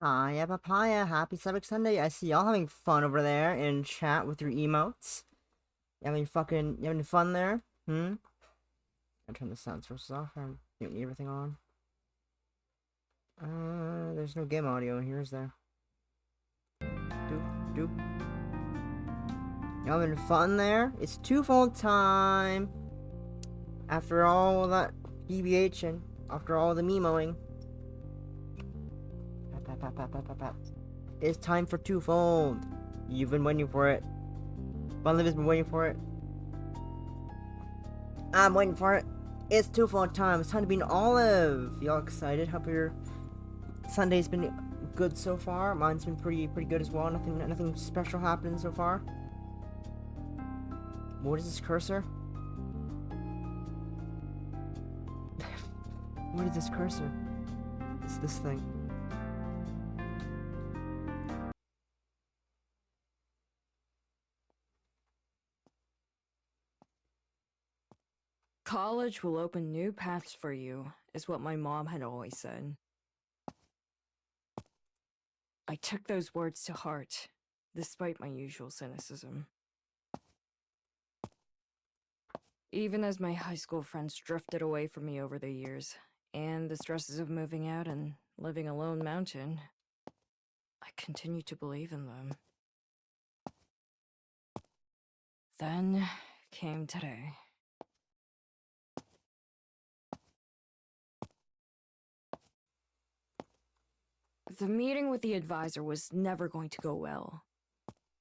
Hiya, papaya. Happy Sapphic Sunday. I see y'all having fun over there in chat with your emotes. You having fun there? I turn the sound sources off. I mute everything on. There's no game audio in here, is there? Doop, doop. Y'all having fun there? It's twofold time. After all that BBH and after all the memoing. It's time for twofold. You've been waiting for it. Bunliv has been waiting for it. I'm waiting for it. It's twofold time. It's time to be an olive. Y'all excited? Hope your Sunday's been good so far. Mine's been pretty good as well. Nothing special happening so far. What is this cursor? What is this cursor? It's this thing. College will open new paths for you, is what my mom had always said. I took those words to heart, despite my usual cynicism. Even as my high school friends drifted away from me over the years, and the stresses of moving out and living a lone mountain, I continued to believe in them. Then came today. The meeting with the advisor was never going to go well.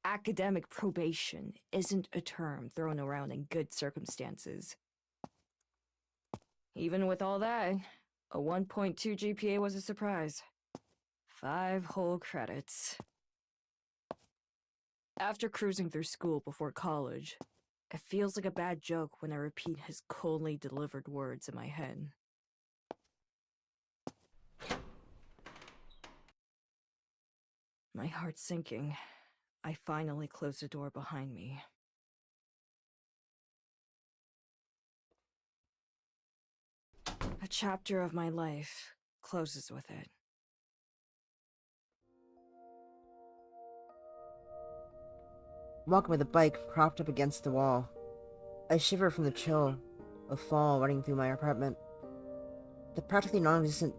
Academic probation isn't a term thrown around in good circumstances. Even with all that, a 1.2 GPA was a surprise. 5 whole credits. After cruising through school before college, it feels like a bad joke when I repeat his coldly delivered words in my head. My heart sinking, I finally closed the door behind me. A chapter of my life closes with it. Walking with a bike propped up against the wall. I shiver from the chill of fall running through my apartment. The practically non-existent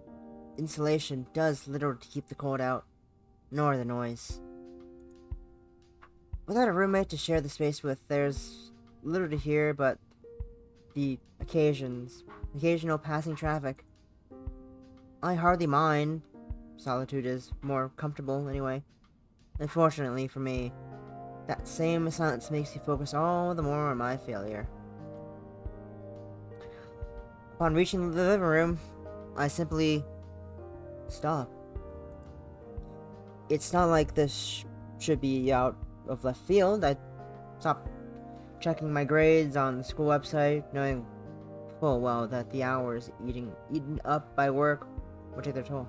insulation does little to keep the cold out, nor the noise. Without a roommate to share the space with, there's little to hear but the occasional passing traffic. I hardly mind. Solitude is more comfortable anyway. Unfortunately for me, that same silence makes me focus all the more on my failure. Upon reaching the living room, I simply stop. It's not like this should be out of left field. I stopped checking my grades on the school website, knowing full well that the hours eaten up by work would take their toll.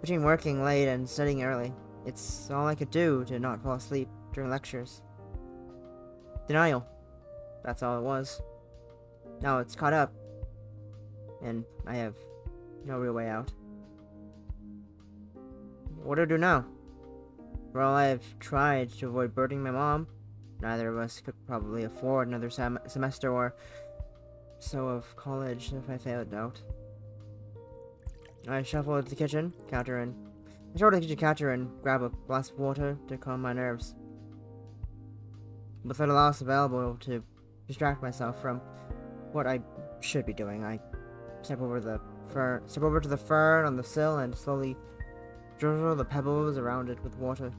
Between working late and studying early, it's all I could do to not fall asleep during lectures. Denial. That's all it was. Now it's caught up, and I have no real way out. What do I do now? For all I have tried to avoid burdening my mom, neither of us could probably afford another semester or so of college if I failed out. I shuffled to the kitchen counter and grab a glass of water to calm my nerves. With little else available to distract myself from what I should be doing, I step over to the fern on the sill and slowly drizzle the pebbles around it with water.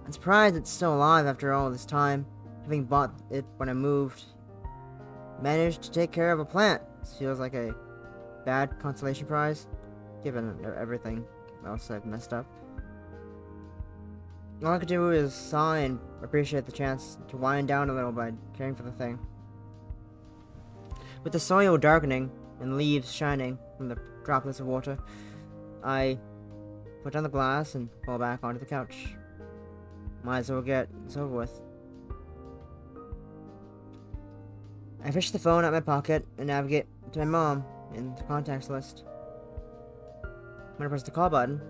I'm surprised it's still alive after all this time, having bought it when I moved. Managed to take care of a plant. This feels like a bad consolation prize, given everything else I've messed up. All I could do is sigh and appreciate the chance to wind down a little by caring for the thing. With the soil darkening and leaves shining from the droplets of water, I put down the glass and fall back onto the couch. Might as well get this over with. I fish the phone out of my pocket and navigate to my mom in the contacts list. I'm gonna press the call button.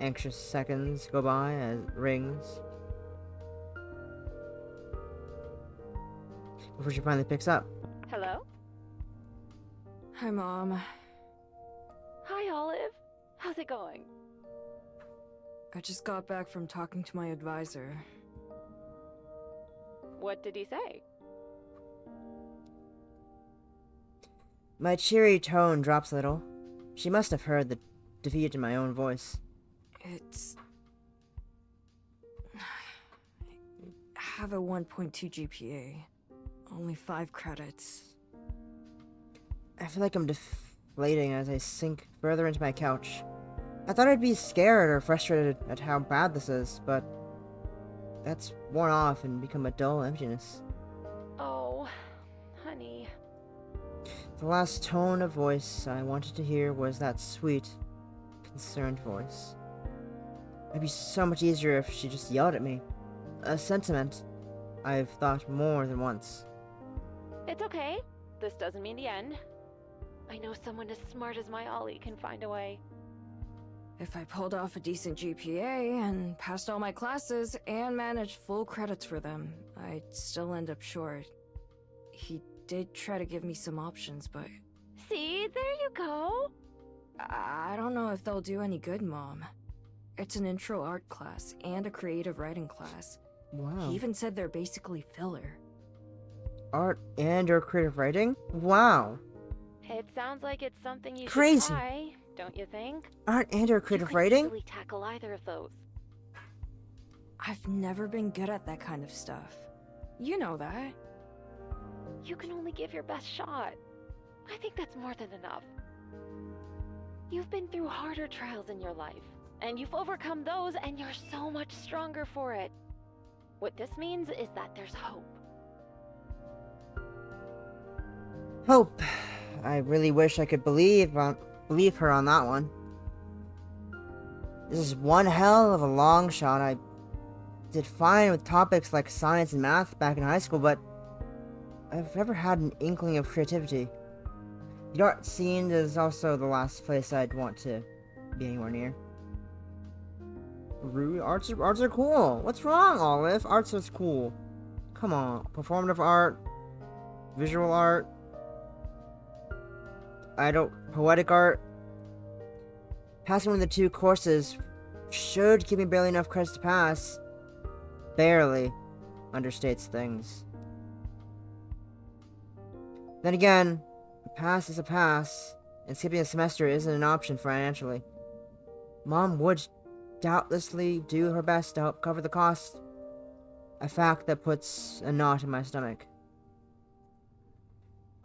Anxious seconds go by as it rings before she finally picks up. Hello? Hi, Mom. Hi, Olive. How's it going? I just got back from talking to my advisor. What did he say? My cheery tone drops a little. She must have heard the defeat in my own voice. It's... I have a 1.2 GPA. Only 5 credits. I feel like I'm deflating as I sink further into my couch. I thought I'd be scared or frustrated at how bad this is, but that's worn off and become a dull emptiness. Oh, honey. The last tone of voice I wanted to hear was that sweet, concerned voice. It'd be so much easier if she just yelled at me. A sentiment I've thought more than once. It's okay. This doesn't mean the end. I know someone as smart as my Ollie can find a way. If I pulled off a decent GPA and passed all my classes and managed full credits for them, I'd still end up short. He did try to give me some options, but See, there you go. I don't know if they'll do any good, Mom. It's an intro art class and a creative writing class. Wow. He even said they're basically filler. Art and or creative writing? Wow. It sounds like it's something you Crazy. should try, don't you think? Art and or creative you writing? Easily tackle either of those. I've never been good at that kind of stuff. You know that. You can only give your best shot. I think that's more than enough. You've been through harder trials in your life, and you've overcome those, and you're so much stronger for it. What this means is that there's hope. Hope. I really wish I could believe her on that one. This is one hell of a long shot. I did fine with topics like science and math back in high school, but I've never had an inkling of creativity. The art scene is also the last place I'd want to be anywhere near. Rude? Arts are cool. What's wrong, Olive? Arts is cool. Come on. Performative art, visual art, poetic art. Passing one of the 2 courses should give me barely enough credits to pass. Barely understates things. Then again, a pass is a pass, and skipping a semester isn't an option financially. Mom would doubtlessly do her best to help cover the cost, a fact that puts a knot in my stomach.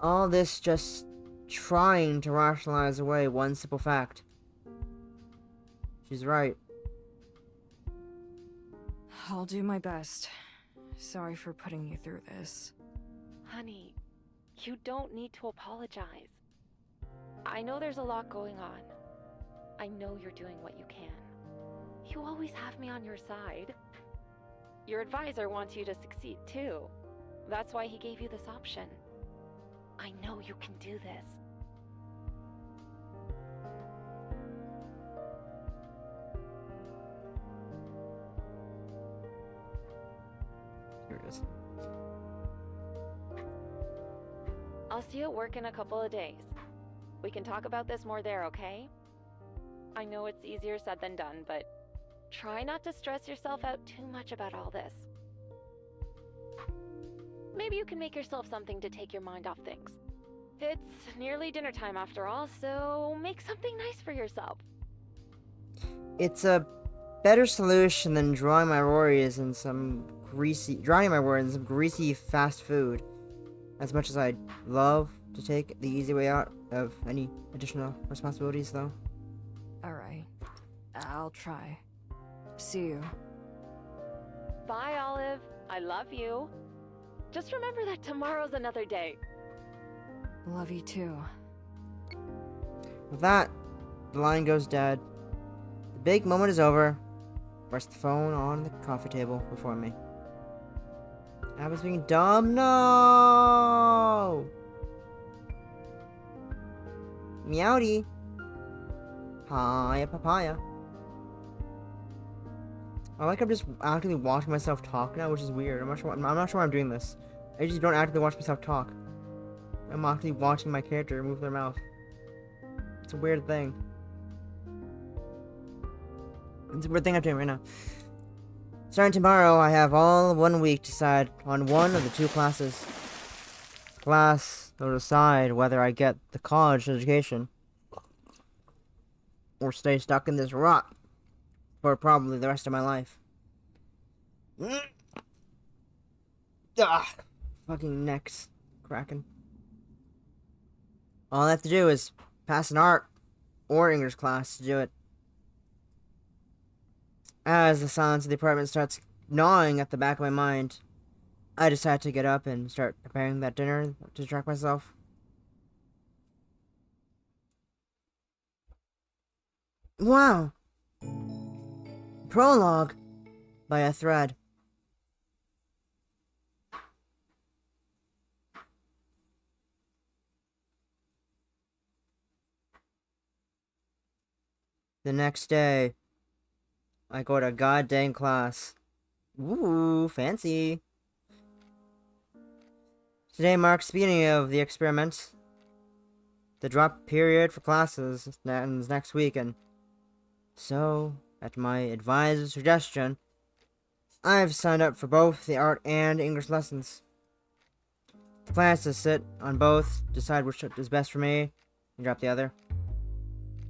All this just trying to rationalize away one simple fact. She's right. I'll do my best. Sorry for putting you through this. Honey, you don't need to apologize. I know there's a lot going on. I know you're doing what you can. You always have me on your side. Your advisor wants you to succeed too. That's why he gave you this option. I know you can do this. Here it is. I'll see you at work in a couple of days. We can talk about this more there, okay? I know it's easier said than done, but try not to stress yourself out too much about all this. Maybe you can make yourself something to take your mind off things. It's nearly dinner time after all, so make something nice for yourself. It's a better solution than drawing my worries in some greasy fast food. As much as I'd love to take the easy way out of any additional responsibilities, though. Alright. I'll try. See you. Bye, Olive. I love you. Just remember that tomorrow's another day. Love you too. With that, the line goes dead. The big moment is over. Rest the phone on the coffee table before me. I was being dumb. No! Meowdy. Hiya, papaya. I'm just actively watching myself talk now, which is weird. I'm not sure why I'm doing this. I usually don't actively watch myself talk. I'm actively watching my character move their mouth. It's a weird thing. It's a weird thing I'm doing right now. Starting tomorrow, I have all 1 week to decide on one of the two classes. Class will decide whether I get the college education or stay stuck in this rut for probably the rest of my life. Ugh, fucking neck's cracking. All I have to do is pass an art or English class to do it. As the silence of the apartment starts gnawing at the back of my mind, I decide to get up and start preparing that dinner to distract myself. Wow! Prologue by a thread. The next day, I go to goddamn class. Ooh, fancy. Today marks the beginning of the experiment. The drop period for classes ends next week, and so, at my advisor's suggestion, I've signed up for both the art and English lessons. The plan is to sit on both, decide which is best for me, and drop the other.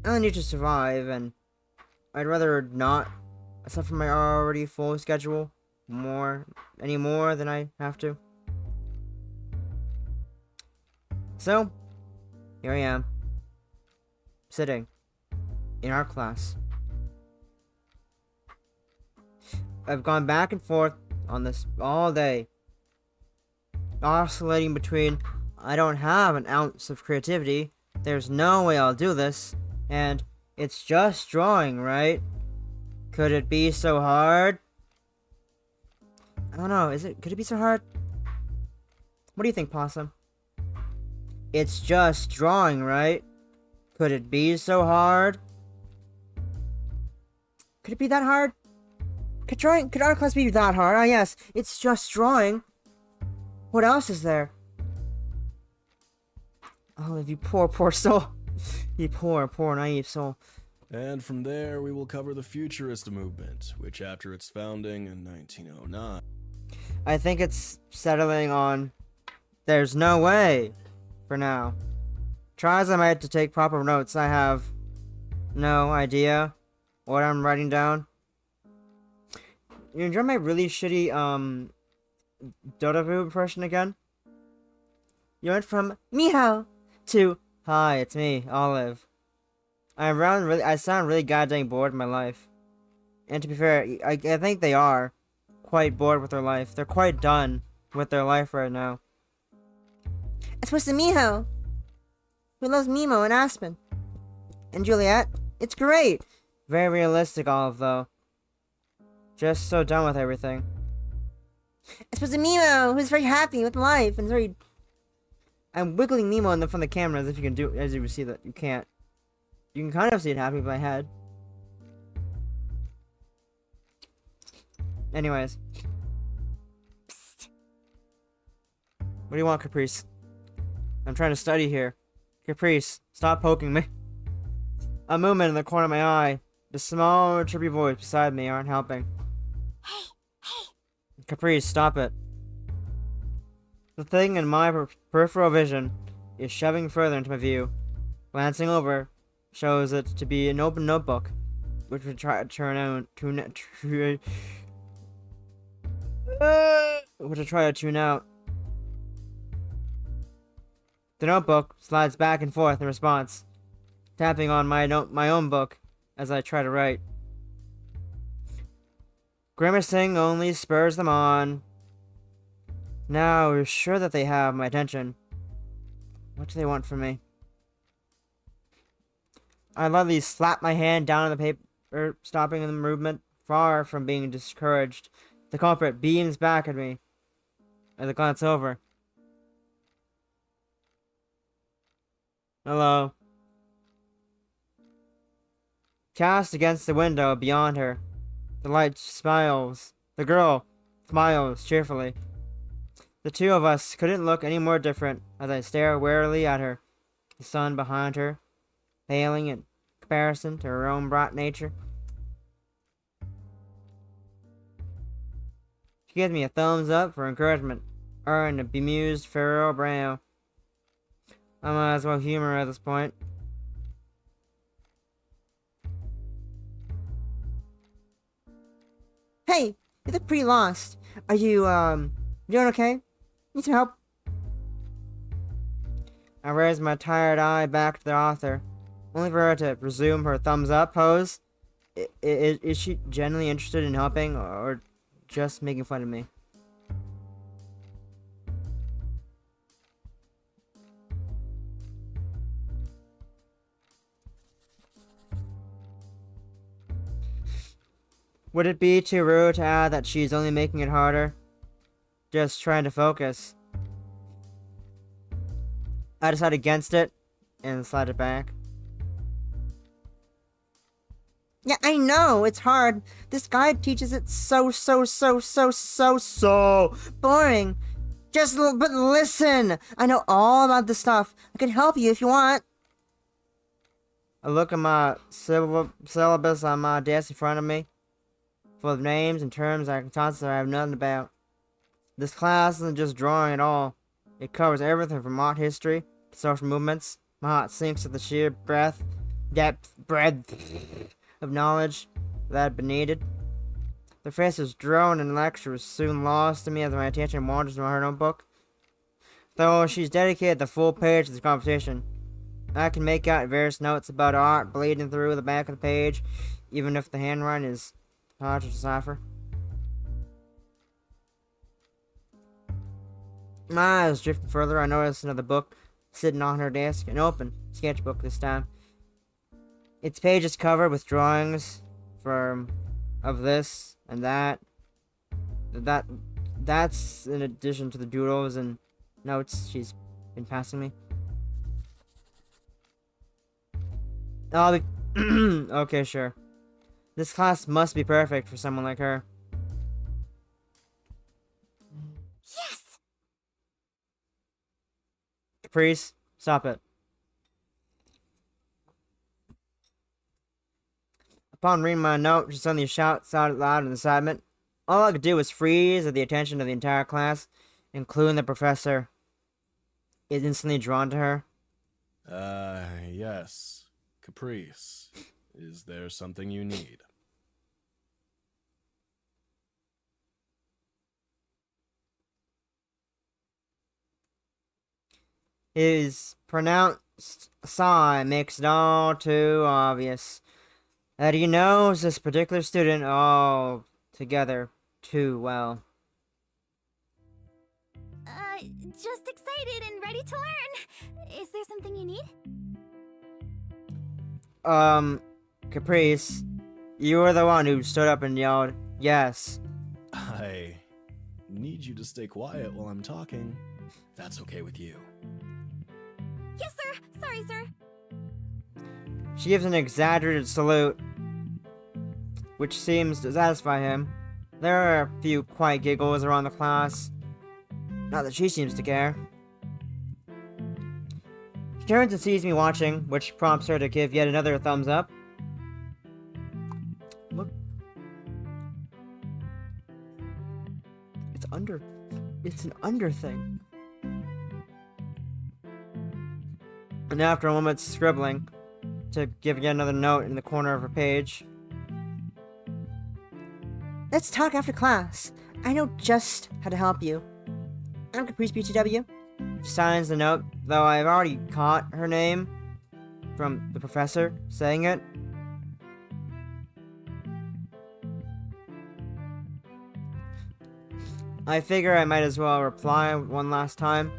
I need to survive, and I'd rather not suffer my already full schedule any more than I have to. So, here I am, sitting in art class. I've gone back and forth on this all day, oscillating between I don't have an ounce of creativity, there's no way I'll do this, and it's just drawing, right? Could it be so hard? I don't know, could it be so hard? What do you think, Possum? It's just drawing, right? Could it be so hard? Could it be that hard? Could art class be that hard? Ah, yes, it's just drawing. What else is there? Olive, you poor soul. You poor naive soul. And from there, we will cover the Futurist movement, which after its founding in 1909... I think it's settling on there's no way for now. Try as I might to take proper notes, I have no idea what I'm writing down. You enjoy my really shitty, Dodovu impression again? You went from meow to hi, it's me, Olive. I sound really goddamn bored in my life. And to be fair, I think they are quite bored with their life. They're quite done with their life right now. It's supposed to Miho, who loves Mimo and Aspen. And Juliet. It's great. Very realistic, Olive, though. Just so done with everything. It's supposed to Mimo, who's very happy with life and very... I'm wiggling Mimo in front of the camera as if you can do, as you can see that you can't. You can kind of see it happening with my head. Anyways. Psst. What do you want, Caprice? I'm trying to study here. Caprice, stop poking me. A movement in the corner of my eye. The small, chirpy voice beside me aren't helping. Hey! Caprice, stop it. The thing in my peripheral vision is shoving further into my view. Glancing over shows it to be an open notebook, which would try to tune out. The notebook slides back and forth in response, tapping on my own book as I try to write. Grimacing only spurs them on. Now we're sure that they have my attention. What do they want from me? I lightly slap my hand down on the paper, stopping the movement, far from being discouraged. The culprit beams back at me as I glance over. Hello. cast against the window beyond her. The light smiles. The girl smiles cheerfully. The two of us couldn't look any more different as I stare warily at her, the sun behind her, paling in comparison to her own bright nature. She gives me a thumbs up for encouragement, and a bemused furrow brow. I might as well humor her at this point. Hey, you look pretty lost. Are you, doing okay? Need some help? I raise my tired eye back to the author, only for her to resume her thumbs up pose. Is she genuinely interested in helping, or just making fun of me? Would it be too rude to add that she's only making it harder? Just trying to focus. I decide against it and slide it back. Yeah, I know, it's hard. This guide teaches it so boring. But listen, I know all about this stuff. I can help you if you want. I look at my syllabus on my desk in front of me, full of names and terms and concepts that I have nothing about. This class isn't just drawing at all. It covers everything from art history to social movements. My heart sinks at the sheer breadth of knowledge that had been needed. The professor's drone and lecture was soon lost to me as my attention wanders to her notebook. Though she's dedicated the full page to this conversation, I can make out various notes about art bleeding through the back of the page, even if the handwriting is hard to decipher. My eyes drifting further, I notice another book sitting on her desk, an open sketchbook this time. Its page is covered with drawings of this and that. That's in addition to the doodles and notes she's been passing me. Okay, sure. This class must be perfect for someone like her. Yes! Caprice, stop it. Upon reading my note, she suddenly shouts out loud in excitement. All I could do was freeze at the attention of the entire class, including the professor. Is instantly drawn to her. Yes. Caprice. Is there something you need? His pronounced sigh makes it all too obvious that he knows this particular student all together too well. Just excited and ready to learn. Is there something you need? Caprice, you were the one who stood up and yelled, yes. I need you to stay quiet while I'm talking. That's okay with you. Yes, sir. Sorry, sir. She gives an exaggerated salute, which seems to satisfy him. There are a few quiet giggles around the class. Not that she seems to care. She turns and sees me watching, which prompts her to give yet another thumbs up. Look. It's an under thing. And after a moment's scribbling, to give yet another note in the corner of her page. Let's talk after class. I know just how to help you. I'm Caprice BTW. She signs the note, though I've already caught her name from the professor saying it. I figure I might as well reply one last time.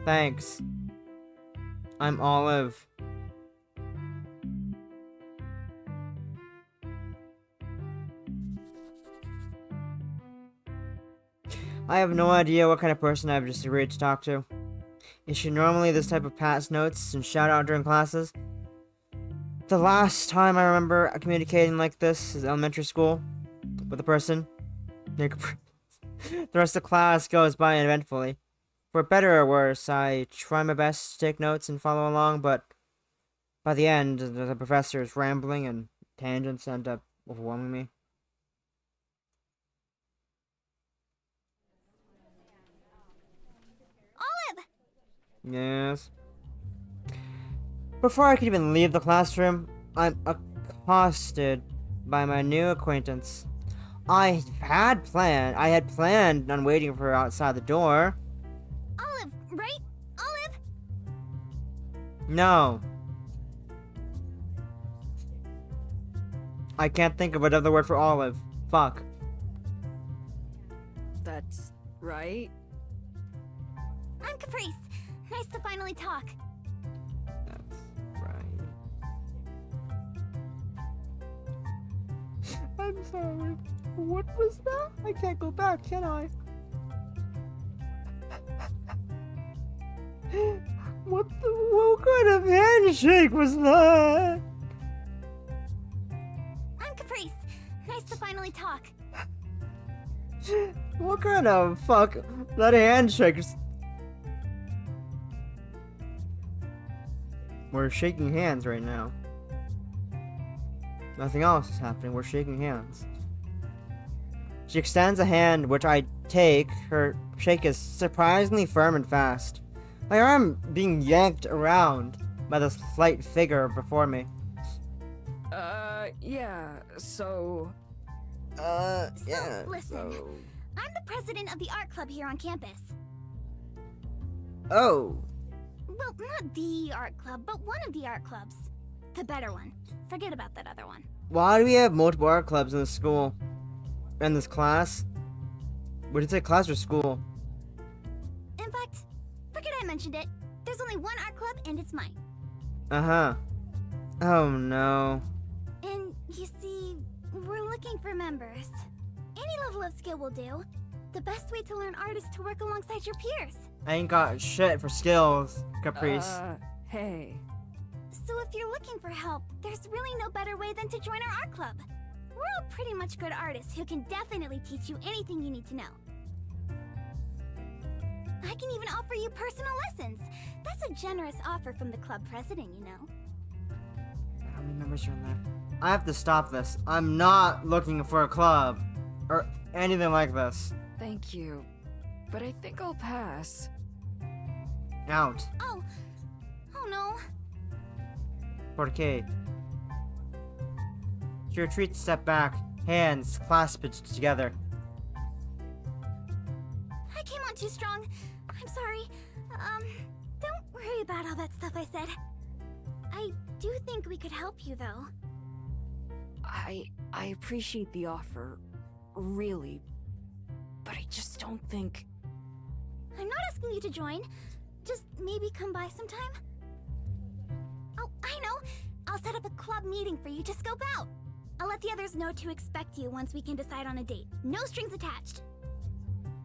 Thanks. I'm Olive. I have no idea what kind of person I've just agreed to talk to. Is she normally this type of pass notes and shout out during classes? The last time I remember communicating like this is elementary school with a person. The rest of the class goes by uneventfully. For better or worse, I try my best to take notes and follow along, but by the end, the professor's rambling and tangents end up overwhelming me. Olive! Yes. Before I could even leave the classroom, I'm accosted by my new acquaintance. I had planned on waiting for her outside the door. Olive, right? Olive? No. I can't think of another word for olive. Fuck. That's right. I'm Caprice. Nice to finally talk. That's right. I'm sorry. What was that? I can't go back, can I? What kind of handshake was that? I'm Caprice. Nice to finally talk. What kind of fuck? That handshake is... We're shaking hands right now. Nothing else is happening. We're shaking hands. She extends a hand, which I take. Her shake is surprisingly firm and fast. My arm being yanked around by the slight figure before me. Yeah, so... listen. I'm the president of the art club here on campus. Oh. Well, not the art club, but one of the art clubs. The better one. Forget about that other one. Why do we have multiple art clubs in this school? In this class? Would you say class or school? In fact, forget I mentioned it. There's only one art club, and it's mine. Uh-huh. Oh, no. And you see, we're looking for members. Any level of skill will do. The best way to learn art is to work alongside your peers. I ain't got shit for skills, Caprice. Hey. So if you're looking for help, there's really no better way than to join our art club. We're all pretty much good artists who can definitely teach you anything you need to know. I can even offer you personal lessons. That's a generous offer from the club president, you know. How many members are in there? I have to stop this. I'm not looking for a club. Or anything like this. Thank you. But I think I'll pass. Out. Oh no. ¿Por qué? She retreats a step back, hands clasped together. I came on too strong. I'm sorry. Don't worry about all that stuff I said. I do think we could help you, though. I appreciate the offer, really. But I just don't think... I'm not asking you to join. Just maybe come by sometime. Oh, I know. I'll set up a club meeting for you to scope out. I'll let the others know to expect you once we can decide on a date. No strings attached.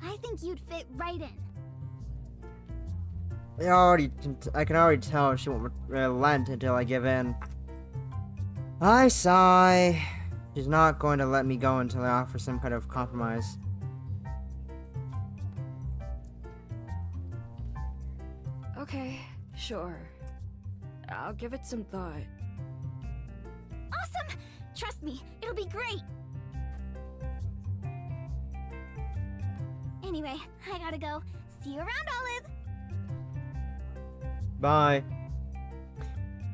I think you'd fit right in. I can already tell she won't relent until I give in. I sigh. She's not going to let me go until I offer some kind of compromise. Okay, sure. I'll give it some thought. Awesome! Trust me, it'll be great! Anyway, I gotta go. See you around, Olive! Bye.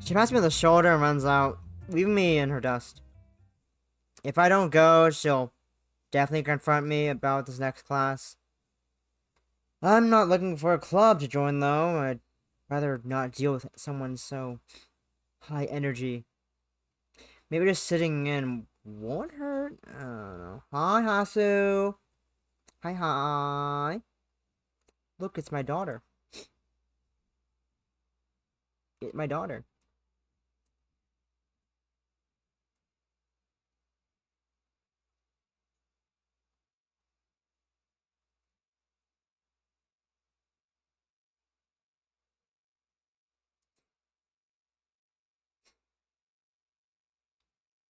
She pats me on the shoulder and runs out, leaving me in her dust. If I don't go, she'll definitely confront me about this next class. I'm not looking for a club to join, though. I'd rather not deal with someone so high energy. Maybe just sitting in won't hurt? I don't know. Hi, Hasu. Hi. Look, it's my daughter. My daughter.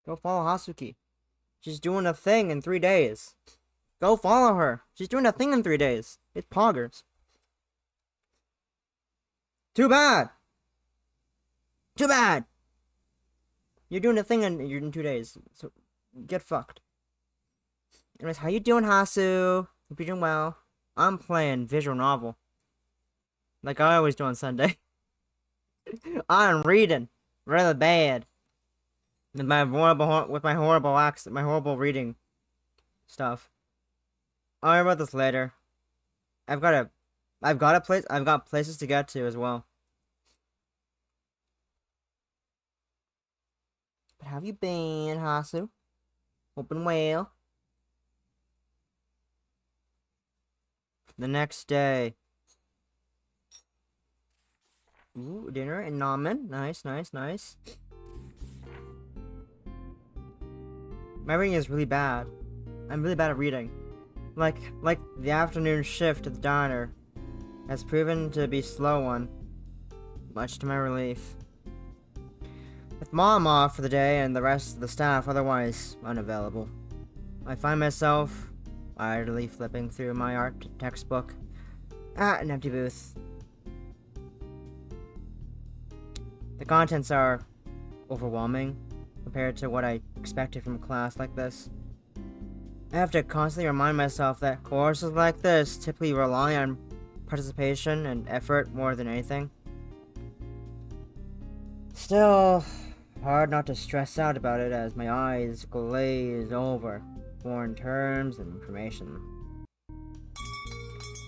Go follow Hasuki. She's doing a thing in 3 days. Go follow her. She's doing a thing in 3 days. It's poggers. Too bad. Too bad. You're doing a thing in 2 days. So get fucked. Anyways, how you doing, Hasu? Hope you're doing well. I'm playing visual novel. Like I always do on Sunday. I'm reading really bad. With my horrible accent, my horrible reading stuff. I'll worry about this later. I've got places to get to as well. But how have you been, Hasu? Hoping well. The next day. Ooh, dinner and ramen. Nice, nice, nice. My reading is really bad. I'm really bad at reading. Like the afternoon shift at the diner has proven to be a slow one, much to my relief. With Mom off for the day and the rest of the staff otherwise unavailable, I find myself idly flipping through my art textbook at an empty booth. The contents are overwhelming compared to what I expected from a class like this. I have to constantly remind myself that courses like this typically rely on participation and effort more than anything. Still, hard not to stress out about it as my eyes glaze over foreign terms and information.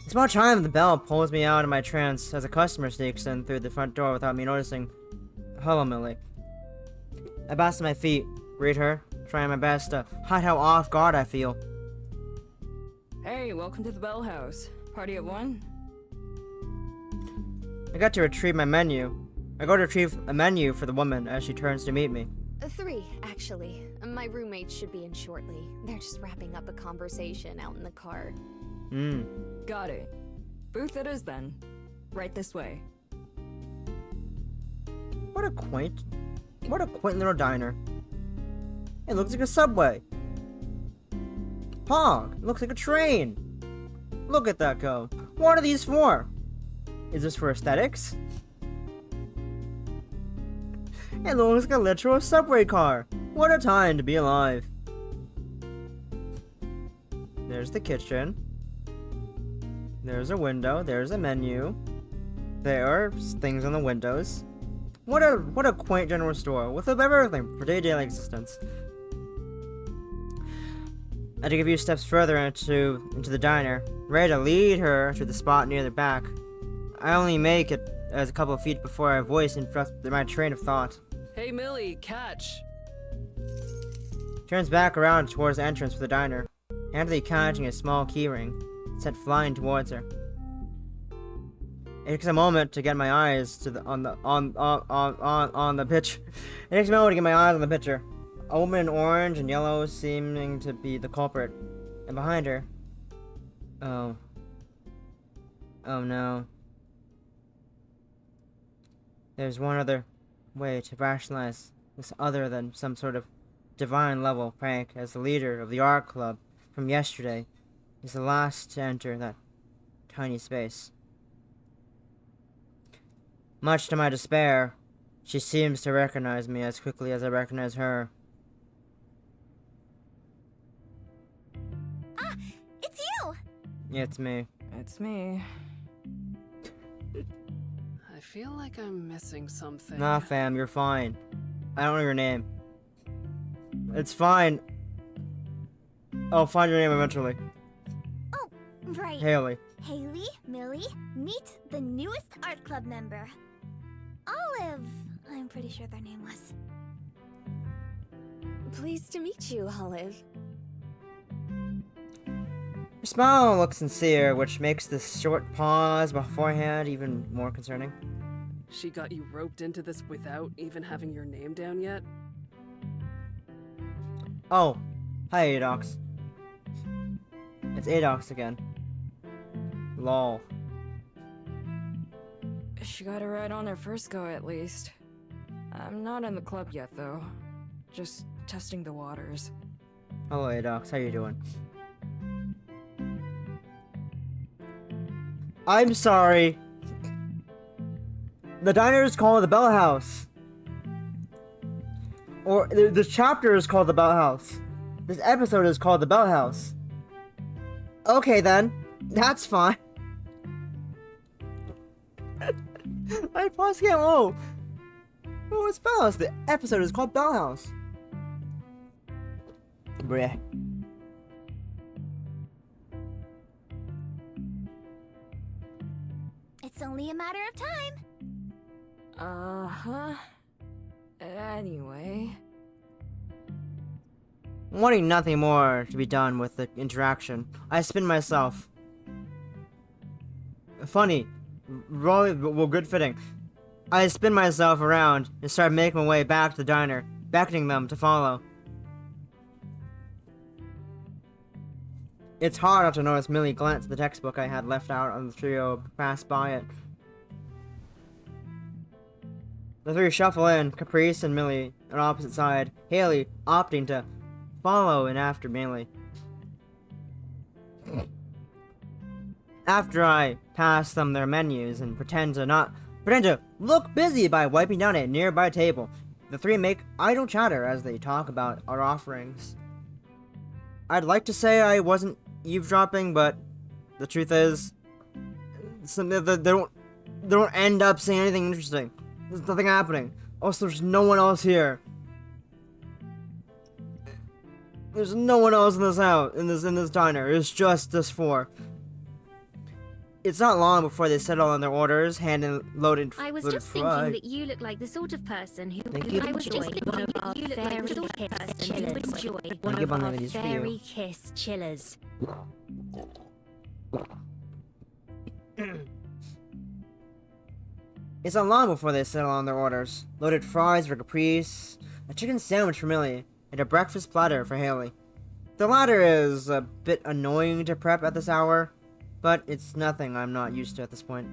It's about time the bell pulls me out of my trance as a customer sneaks in through the front door without me noticing. Hello, Millie. I bounce to my feet, greet her, trying my best to hide how off guard I feel. Hey, welcome to the Bell House. Party at 1? I go to retrieve a menu for the woman as she turns to meet me. 3, actually. My roommates should be in shortly. They're just wrapping up a conversation out in the car. Got it. Booth it is then. Right this way. What a quaint little diner. It looks like a subway. Pog, it looks like a train. Look at that go. What are these for? Is this for aesthetics? It looks like a literal subway car. What a time to be alive. There's the kitchen. There's a window. There's a menu. There are things on the windows. What a quaint general store with a bit of everything for day-to-day existence. I had to give a few steps further into the diner, ready to lead her to the spot near the back. I only make it as a couple of feet before a voice interrupts my train of thought. Hey Millie, catch! Turns back around towards the entrance for the diner, handily catching a small keyring, sent flying towards her. It takes a moment to get my eyes on the picture. It takes a moment to get my eyes on the picture. A woman in orange and yellow seeming to be the culprit, and behind her. Oh no. There's one other way to rationalize this other than some sort of divine level prank, as the leader of the art club from yesterday is the last to enter that tiny space. Much to my despair, she seems to recognize me as quickly as I recognize her. Ah, it's you! It's me. It's me. I feel like I'm missing something. Nah, fam, you're fine. I don't know your name. It's fine. I'll find your name eventually. Oh, right. Haley. Haley, Millie, meet the newest art club member. Olive, I'm pretty sure their name was. Pleased to meet you, Olive. Her smile looks sincere, which makes this short pause beforehand even more concerning. She got you roped into this without even having your name down yet? Oh, hi Adox. It's Adox again. Lol. She got it right on her first go, at least. I'm not in the club yet, though. Just testing the waters. Hello, Adox. How you doing? I'm sorry. The diner is called the Bell House. Or the chapter is called the Bell House. This episode is called the Bell House. Okay then. That's fine. I paused again. Oh, it's Bell House. The episode is called Bell House. Bleh. It's only a matter of time. Uh-huh. Anyway. Wanting nothing more to be done with the interaction, I spin myself. Funny. Well, good fitting. I spin myself around and start making my way back to the diner, beckoning them to follow. It's hard not to notice Millie glance at the textbook I had left out on the trio passed by it. The three shuffle in, Caprice and Millie on opposite side, Haley opting to follow in after Millie. After I pass them their menus and pretend to look busy by wiping down a nearby table, the three make idle chatter as they talk about our offerings. I'd like to say I wasn't eavesdropping, but the truth is, they don't end up saying anything interesting. There's nothing happening. Also, there's no one else here. There's no one else in this house, in this diner. It's just us four. It's not long before they settle on their orders, handing loaded I was loaded just fry. thinking that you look like the sort of person who Thank would you. enjoy I was just one of our fairy kiss chillers. It's not long before they settle on their orders. Loaded fries for Caprice, a chicken sandwich for Millie, and a breakfast platter for Haley. The latter is a bit annoying to prep at this hour, but it's nothing I'm not used to at this point.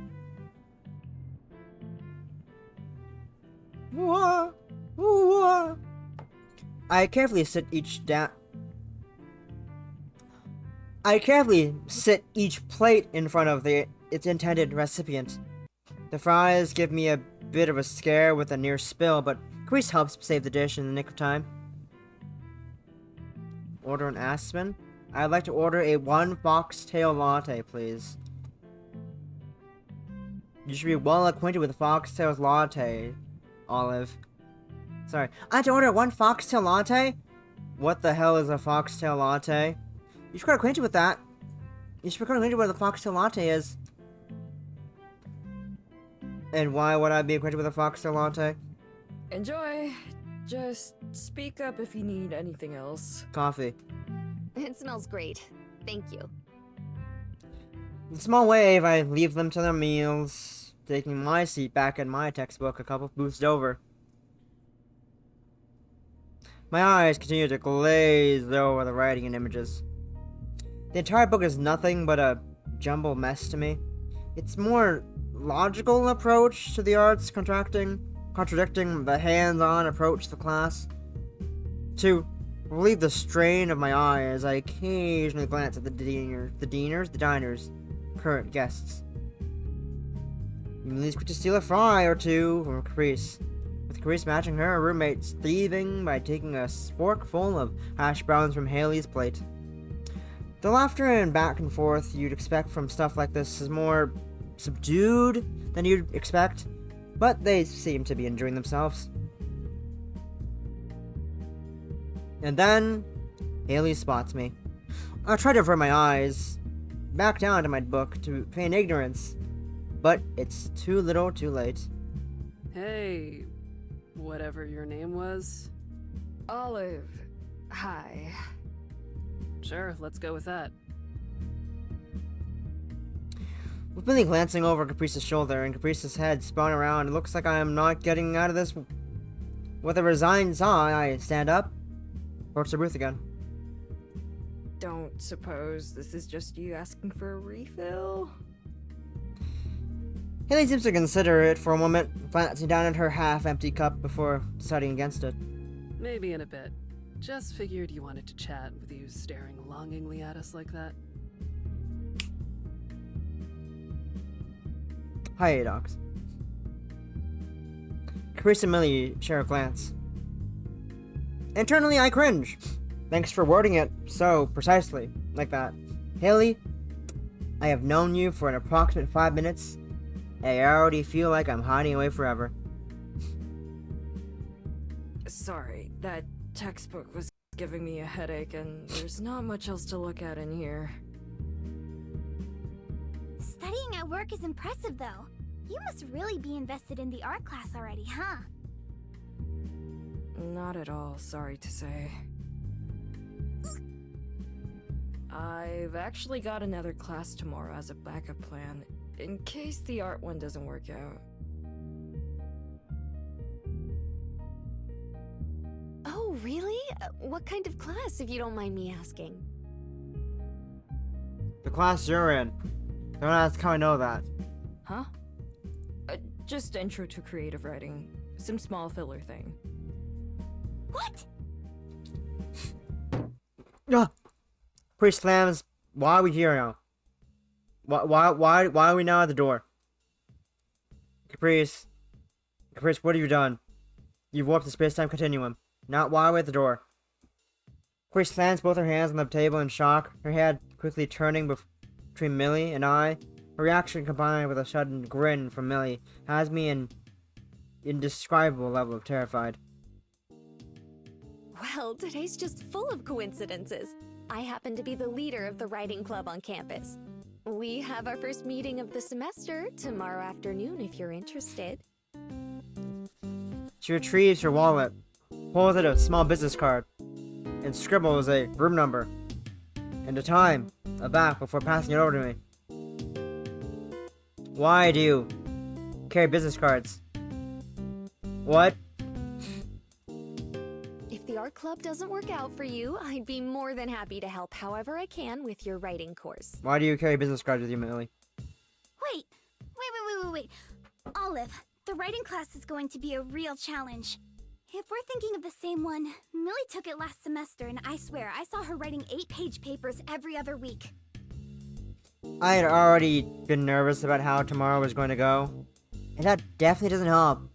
I carefully sit each plate in front of its intended recipient. The fries give me a bit of a scare with a near spill, but Caprice helps save the dish in the nick of time. Order an Aspen? I'd like to order a 1 foxtail latte, please. You should be well acquainted with foxtail's latte, Olive. Sorry. I had to order 1 foxtail latte? What the hell is a foxtail latte? You should be acquainted with that. You should be acquainted with what a foxtail latte is. And why would I be acquainted with a foxtail latte? Enjoy. Just speak up if you need anything else. Coffee. It smells great. Thank you. In a small wave, I leave them to their meals, taking my seat back in my textbook a couple booths over. My eyes continue to glaze over the writing and images. The entire book is nothing but a jumbled mess to me. It's more logical approach to the arts contradicting the hands-on approach to the class. To relieve the strain of my eyes, I occasionally glance at the diner's current guests. Emily's quick to steal a fry or two from Caprice, with Caprice matching her roommate's thieving by taking a fork full of hash browns from Haley's plate. The laughter and back and forth you'd expect from stuff like this is more subdued than you'd expect, but they seem to be enjoying themselves. And then, Haley spots me. I try to avert my eyes, back down to my book to feign ignorance, but it's too little too late. Hey, whatever your name was. Olive. Hi. Sure, let's go with that. With Billy glancing over Caprice's shoulder and Caprice's head spun around, it looks like I am not getting out of this. With a resigned sigh, I stand up, approach the booth again. Don't suppose this is just you asking for a refill? Haley seems to consider it for a moment, glancing down at her half-empty cup before deciding against it. Maybe in a bit. Just figured you wanted to chat with you staring longingly at us like that. Hi, Adox. Chris and Millie share a glance. Internally, I cringe. Thanks for wording it so precisely, like that. Haley, I have known you for an approximate 5 minutes, and I already feel like I'm hiding away forever. Sorry, that textbook was giving me a headache, and there's not much else to look at in here. Studying at work is impressive, though. You must really be invested in the art class already, huh? Not at all, sorry to say. I've actually got another class tomorrow as a backup plan, in case the art one doesn't work out. Oh, really? What kind of class, if you don't mind me asking? The class you're in. Don't ask how I know that. Huh? Just intro to creative writing. Some small filler thing. What? Priest slams. Why are we here now? Why are we now at the door? Caprice, what have you done? You've warped the space-time continuum. Not why are we at the door? Caprice slams both her hands on the table in shock, her head quickly turning between Millie and I. Her reaction, combined with a sudden grin from Millie, has me an indescribable level of terrified. Well, today's just full of coincidences. I happen to be the leader of the writing club on campus. We have our first meeting of the semester tomorrow afternoon if you're interested. She retrieves her wallet, pulls out a small business card, and scribbles a room number and a time back before passing it over to me. Why do you carry business cards? What? If the art club doesn't work out for you, I'd be more than happy to help however I can with your writing course. Why do you carry business cards with you, Millie? Wait. Olive, the writing class is going to be a real challenge. If we're thinking of the same one, Millie took it last semester, and I swear I saw her writing 8-page papers every other week. I had already been nervous about how tomorrow was going to go, and that definitely doesn't help.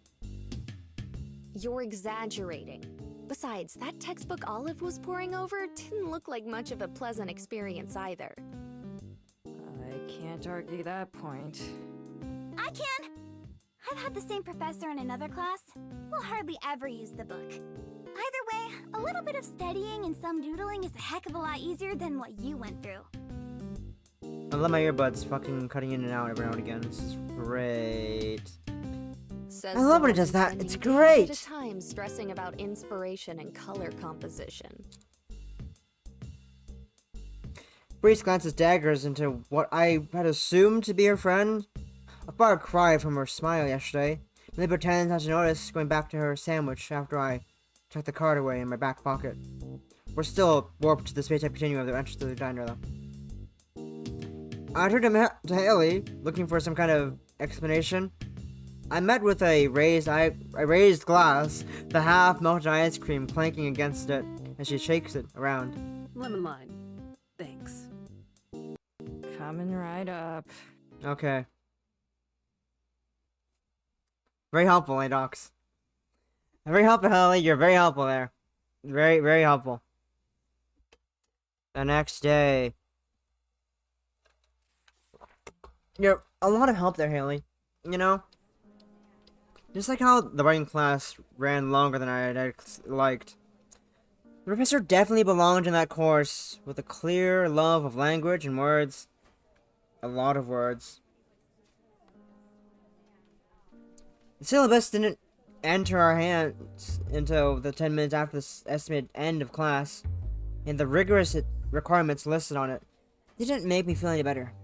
You're exaggerating. Besides, that textbook Olive was poring over didn't look like much of a pleasant experience either. I can't argue that point. I can! I've had the same professor in another class. We'll hardly ever use the book. Either way, a little bit of studying and some doodling is a heck of a lot easier than what you went through. I love my earbuds fucking cutting in and out every now and again. This is great. Says I love when it the does one that. spending It's days great. At a time stressing about inspiration and color composition. Breeze glances daggers into what I had assumed to be her friend. A far cry from her smile yesterday. Millie pretends not to notice, going back to her sandwich after I tucked the card away in my back pocket. We're still warped to the space-time continuum of the entrance to the diner, though. I turned to Haley, looking for some kind of explanation. I met with a raised glass, the half-melted ice cream clanking against it as she shakes it around. Lemon line. Thanks. Coming right up. Okay. Very helpful, Adox. Very helpful, Haley. You're very helpful there. Very, very helpful. The next day. You're a lot of help there, Haley. You know? Just like how the writing class ran longer than I had liked. The professor definitely belonged in that course, with a clear love of language and words. A lot of words. The syllabus didn't enter our hands until the 10 minutes after the estimated end of class, and the rigorous requirements listed on it didn't make me feel any better.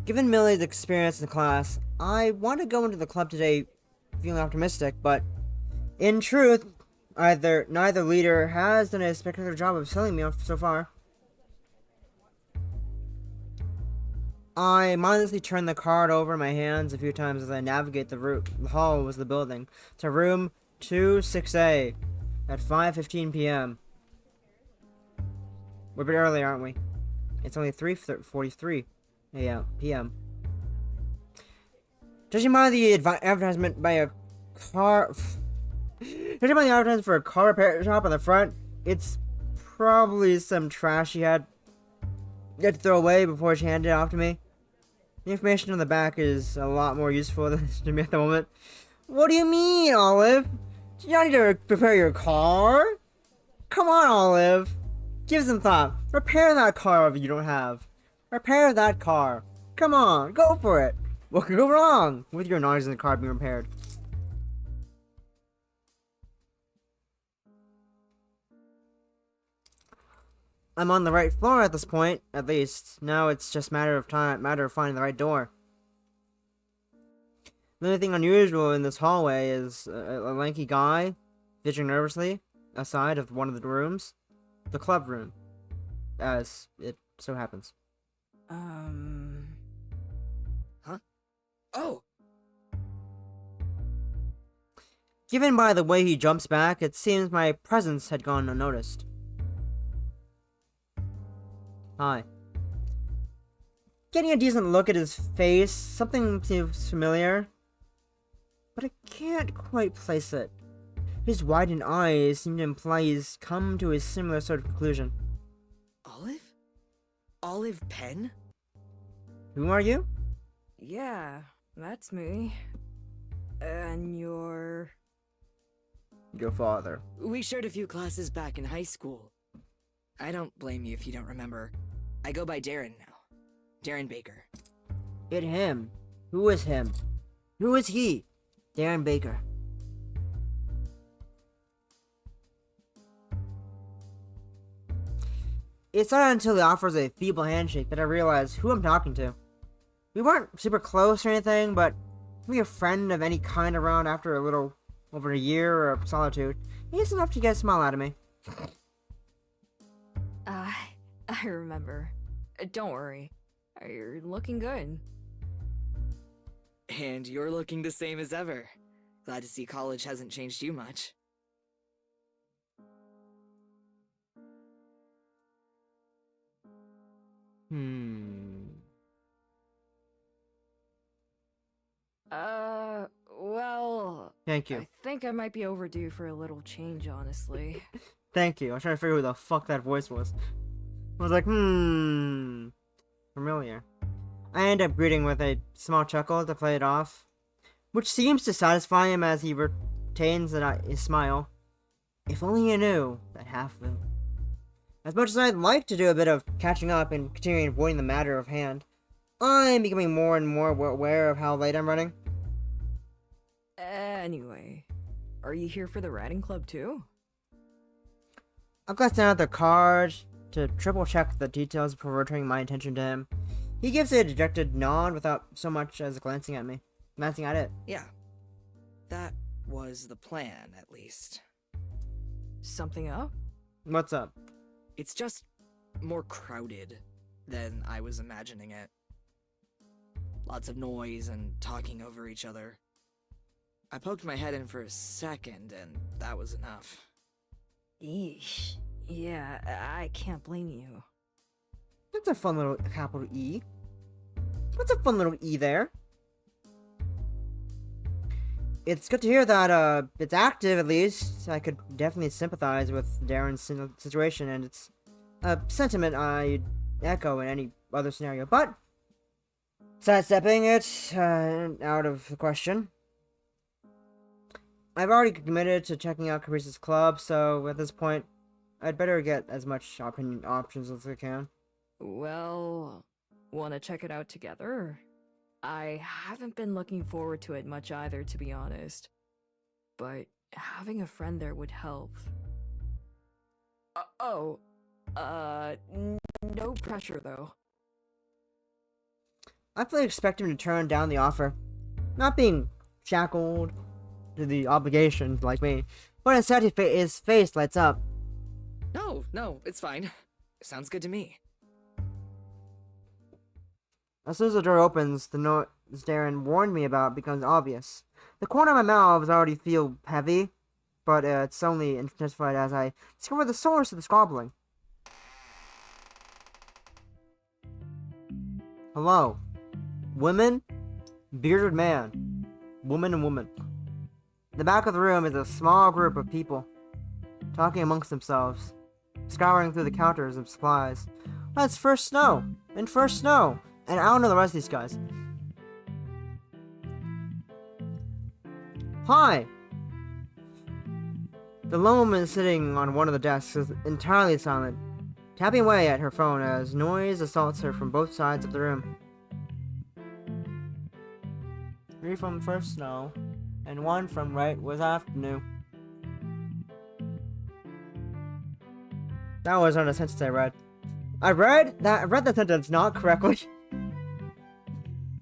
Given Millie's experience in the class, I want to go into the club today feeling optimistic, but in truth, neither leader has done a spectacular job of selling me so far. I mindlessly turn the card over in my hands a few times as I navigate the halls of the building to room 26A at 5:15 p.m. We're a bit early, aren't we? It's only 3:43 p.m. Judging by the advertisement by a car... Judging by the advertisement for a car repair shop on the front, it's probably some trash she had to throw away before she handed it off to me. The information on the back is a lot more useful than to me at the moment. What do you mean, Olive? Do you not need to repair your car? Come on, Olive. Give some thought. Repair that car if you don't have. Repair that car. Come on, go for it. What could go wrong with your knowledge in the car being repaired? I'm on the right floor at this point, at least. Now it's just matter of finding the right door. The only thing unusual in this hallway is a lanky guy fidgeting nervously outside of one of the rooms. The club room, as it so happens. Huh? Oh! Given by the way he jumps back, it seems my presence had gone unnoticed. Hi. Getting a decent look at his face, something seems familiar, but I can't quite place it. His widened eyes seem to imply he's come to a similar sort of conclusion. Olive? Olive Penn? Who are you? Yeah, that's me. And you're... Your father. We shared a few classes back in high school. I don't blame you if you don't remember. I go by Darren now. Darren Baker. It him. Who is him? Who is he? Darren Baker. It's not until he offers a feeble handshake that I realize who I'm talking to. We weren't super close or anything, but having a friend of any kind around after a little over a year of solitude is enough to get a smile out of me. I remember. Don't worry. You're looking good. And you're looking the same as ever. Glad to see college hasn't changed you much. Well... Thank you. I think I might be overdue for a little change, honestly. Thank you. I was trying to figure who the fuck that voice was. I was like, familiar. I end up greeting with a small chuckle to play it off, which seems to satisfy him as he retains his smile. If only you knew that half of him. As much as I'd like to do a bit of catching up and continuing avoiding the matter of hand, I'm becoming more and more aware of how late I'm running. Anyway, are you here for the writing club too? I glance down at the card to triple check the details before returning my attention to him. He gives a dejected nod without so much as glancing at it. Yeah. That was the plan, at least. Something up? What's up? It's just more crowded than I was imagining it. Lots of noise and talking over each other. I poked my head in for a second, and that was enough. Eesh. Yeah, I can't blame you. That's a fun little capital E. What's a fun little E there? It's good to hear that, it's active, at least. I could definitely sympathize with Darren's situation, and it's a sentiment I'd echo in any other scenario, but sidestepping it, out of the question. I've already committed to checking out Caprice's club, so at this point, I'd better get as much options as I can. Well, wanna check it out together? I haven't been looking forward to it much either, to be honest. But having a friend there would help. No pressure though. I fully expect him to turn down the offer. Not being shackled to the obligations like me, but instead his face lights up. No, it's fine. Sounds good to me. As soon as the door opens, the noise Darren warned me about becomes obvious. The corner of my mouth already feel heavy, but it's only intensified as I discover the source of the squabbling. Hello. Women, bearded man, woman and woman. In the back of the room is a small group of people, talking amongst themselves, scouring through the counters of supplies. Let's first snow, and I don't know the rest of these guys. Hi! The lone woman sitting on one of the desks is entirely silent, tapping away at her phone as noise assaults her from both sides of the room. 3 from first snow, and 1 from right was afternoon. That was not a sentence I read. I read the sentence not correctly.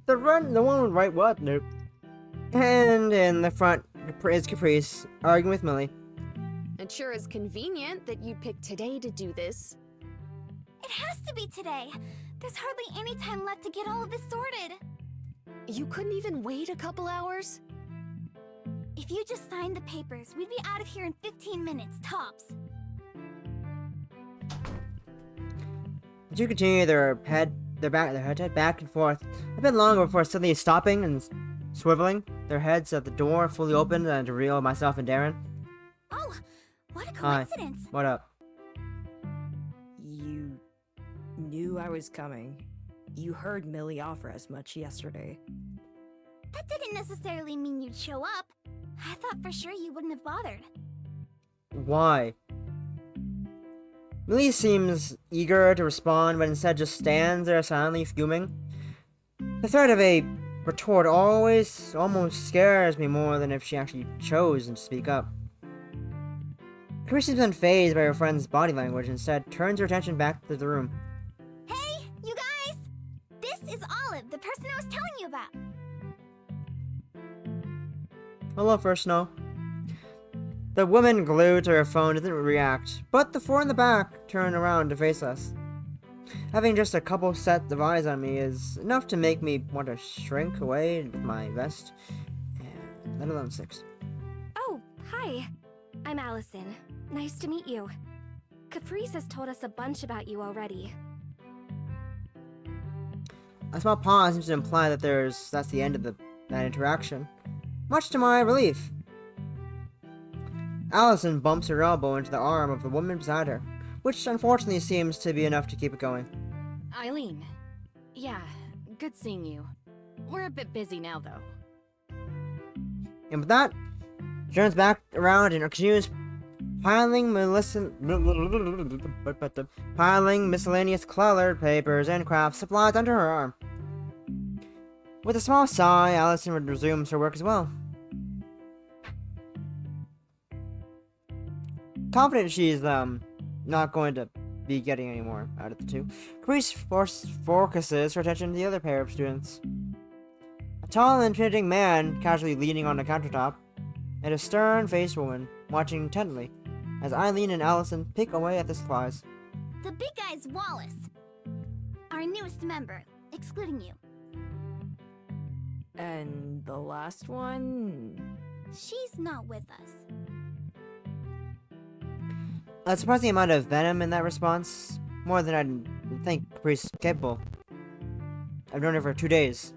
The one would write what? Nope. And in the front is Caprice, arguing with Millie. It sure is convenient that you picked today to do this. It has to be today. There's hardly any time left to get all of this sorted. You couldn't even wait a couple hours? If you just signed the papers, we'd be out of here in 15 minutes, tops. The two continue their head back and forth a bit longer before suddenly stopping and swiveling, their heads at the door fully open and to reveal myself and Darren. Oh, what a coincidence! Hi. What up? You knew I was coming. You heard Millie offer as much yesterday. That didn't necessarily mean you'd show up. I thought for sure you wouldn't have bothered. Why? Millie seems eager to respond, but instead just stands there silently fuming. The threat of a retort almost scares me more than if she actually chose to speak up. Caprice seems unfazed by her friend's body language, instead turns her attention back to the room. Hey, you guys! This is Olive, the person I was telling you about. Hello, First Snow. The woman glued to her phone doesn't react, but the 4 in the back turn around to face us. Having just a couple sets of eyes on me is enough to make me want to shrink away with my vest, and let alone 6. Oh, hi. I'm Allison. Nice to meet you. Caprice has told us a bunch about you already. A small pause seems to imply that that's the end of that interaction, much to my relief. Allison bumps her elbow into the arm of the woman beside her, which unfortunately seems to be enough to keep it going. Eileen. Yeah, good seeing you. We're a bit busy now, though. And with that, she turns back around and continues piling miscellaneous colored papers and craft supplies under her arm. With a small sigh, Allison resumes her work as well. Confident she's not going to be getting any more out of the two, Caprice focuses her attention to the other pair of students. A tall and intimidating man casually leaning on the countertop, and a stern-faced woman watching intently as Eileen and Allison pick away at the supplies. The big guy's Wallace, our newest member, excluding you. And the last one? She's not with us. A surprising amount of venom in that response, more than I'd think Caprice is capable. I've known her for 2 days.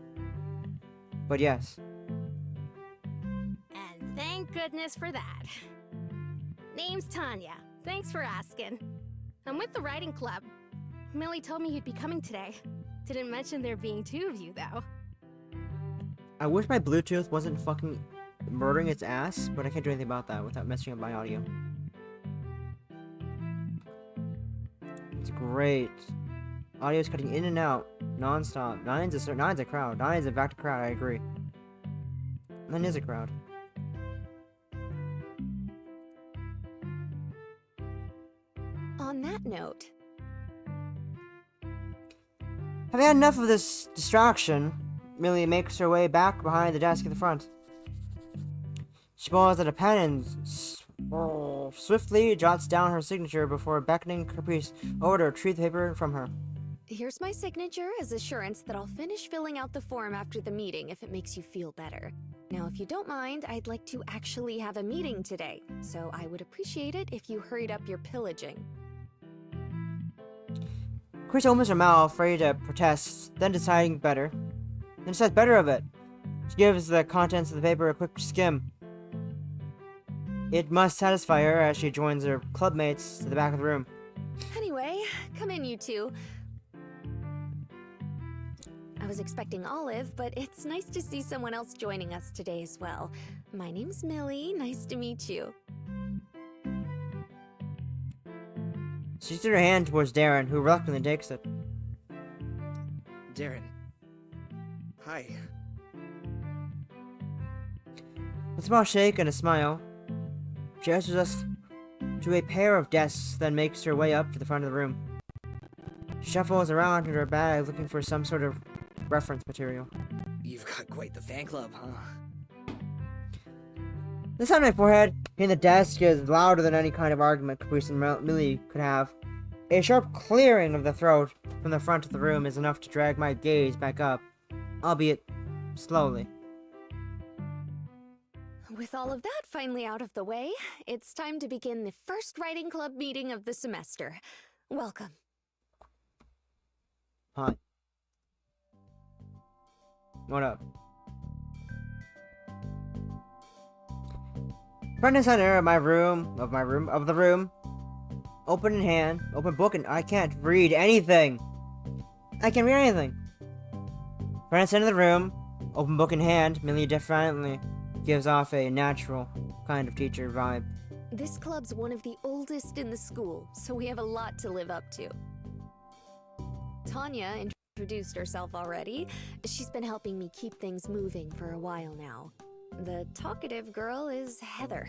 But yes. And thank goodness for that. Name's Tanya. Thanks for asking. I'm with the writing club. Millie told me you'd be coming today. Didn't mention there being 2 of you, though. I wish my Bluetooth wasn't fucking murdering its ass, but I can't do anything about that without messing up my audio. It's great. Audio's cutting in and out, non-stop. Nine's a crowd. Nine's a back to crowd, I agree. 9 is a crowd. On that note, Having had enough of this distraction, Millie makes her way back behind the desk at the front. She pulls out a pen and swiftly jots down her signature before beckoning Caprice over to retrieve the paper from her. Here's my signature as assurance that I'll finish filling out the form after the meeting if it makes you feel better. Now, if you don't mind, I'd like to actually have a meeting today, so I would appreciate it if you hurried up your pillaging. Chris opens her mouth, ready to protest, then decides better of it. She gives the contents of the paper a quick skim. It must satisfy her as she joins her clubmates to the back of the room. Anyway, come in, you two. I was expecting Olive, but it's nice to see someone else joining us today as well. My name's Millie. Nice to meet you. She threw her hand towards Darren, who reluctantly takes it. Darren. Hi. With a small shake and a smile, she ushers us to a pair of desks, then makes her way up to the front of the room. She shuffles around in her bag looking for some sort of reference material. You've got quite the fan club, huh? The sound of my forehead hitting the desk is louder than any kind of argument Caprice and Millie could have. A sharp clearing of the throat from the front of the room is enough to drag my gaze back up, albeit slowly. With all of that finally out of the way, it's time to begin the first writing club meeting of the semester. Welcome. Hi. What up? Front and center of the room. Open in hand, open book, and I can't read anything. I can't read anything. Front and center of the room, open book in hand, Millie defiantly gives off a natural kind of teacher vibe. This club's one of the oldest in the school, so we have a lot to live up to. Tanya introduced herself already. She's been helping me keep things moving for a while now. The talkative girl is Heather.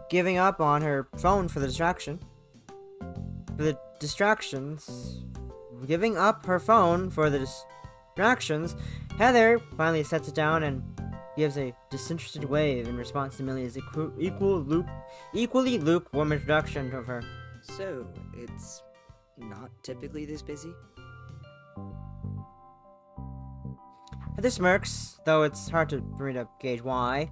Giving up on her phone for the distraction. Giving up her phone for the distractions, Heather finally sets it down and gives a disinterested wave in response to Millie's equally lukewarm introduction of her. So, it's not typically this busy? Heather smirks, though it's hard for me to gauge why.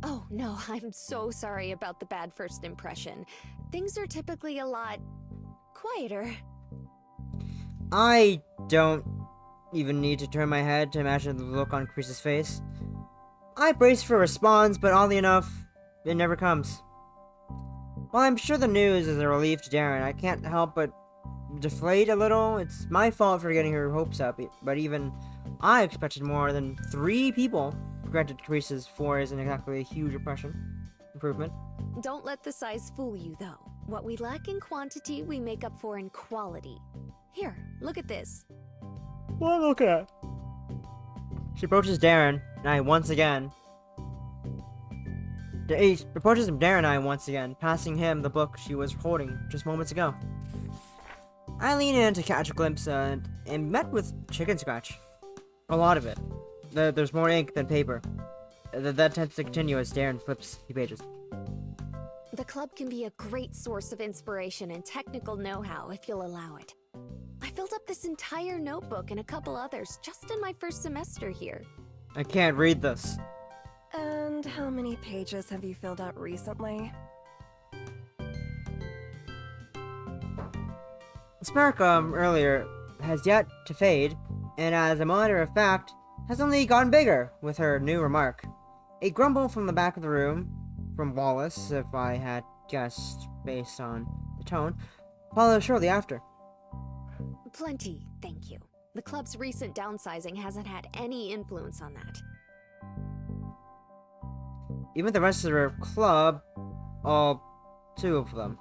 Oh no, I'm so sorry about the bad first impression. Things are typically a lot quieter. I don't even need to turn my head to imagine the look on Chris's face. I brace for a response, but oddly enough, it never comes. While I'm sure the news is a relief to Darren, I can't help but deflate a little. It's my fault for getting her hopes up, but even I expected more than 3 people. Granted, Caprice's 4 isn't exactly a huge improvement. Don't let the size fool you, though. What we lack in quantity, we make up for in quality. Here, look at this. What look at? She approaches Darren and I once again. Passing him the book she was holding just moments ago. I lean in to catch a glimpse and met with chicken scratch. A lot of it. There's more ink than paper. That tends to continue as Darren flips a few pages. The club can be a great source of inspiration and technical know-how if you'll allow it. I filled up this entire notebook and a couple others just in my first semester here. I can't read this. And how many pages have you filled out recently? The spark earlier has yet to fade, and as a matter of fact, has only gotten bigger with her new remark. A grumble from the back of the room, from Wallace, if I had guessed based on the tone, follows shortly after. Plenty, thank you. The club's recent downsizing hasn't had any influence on that. Even the rest of her club, all 2 of them,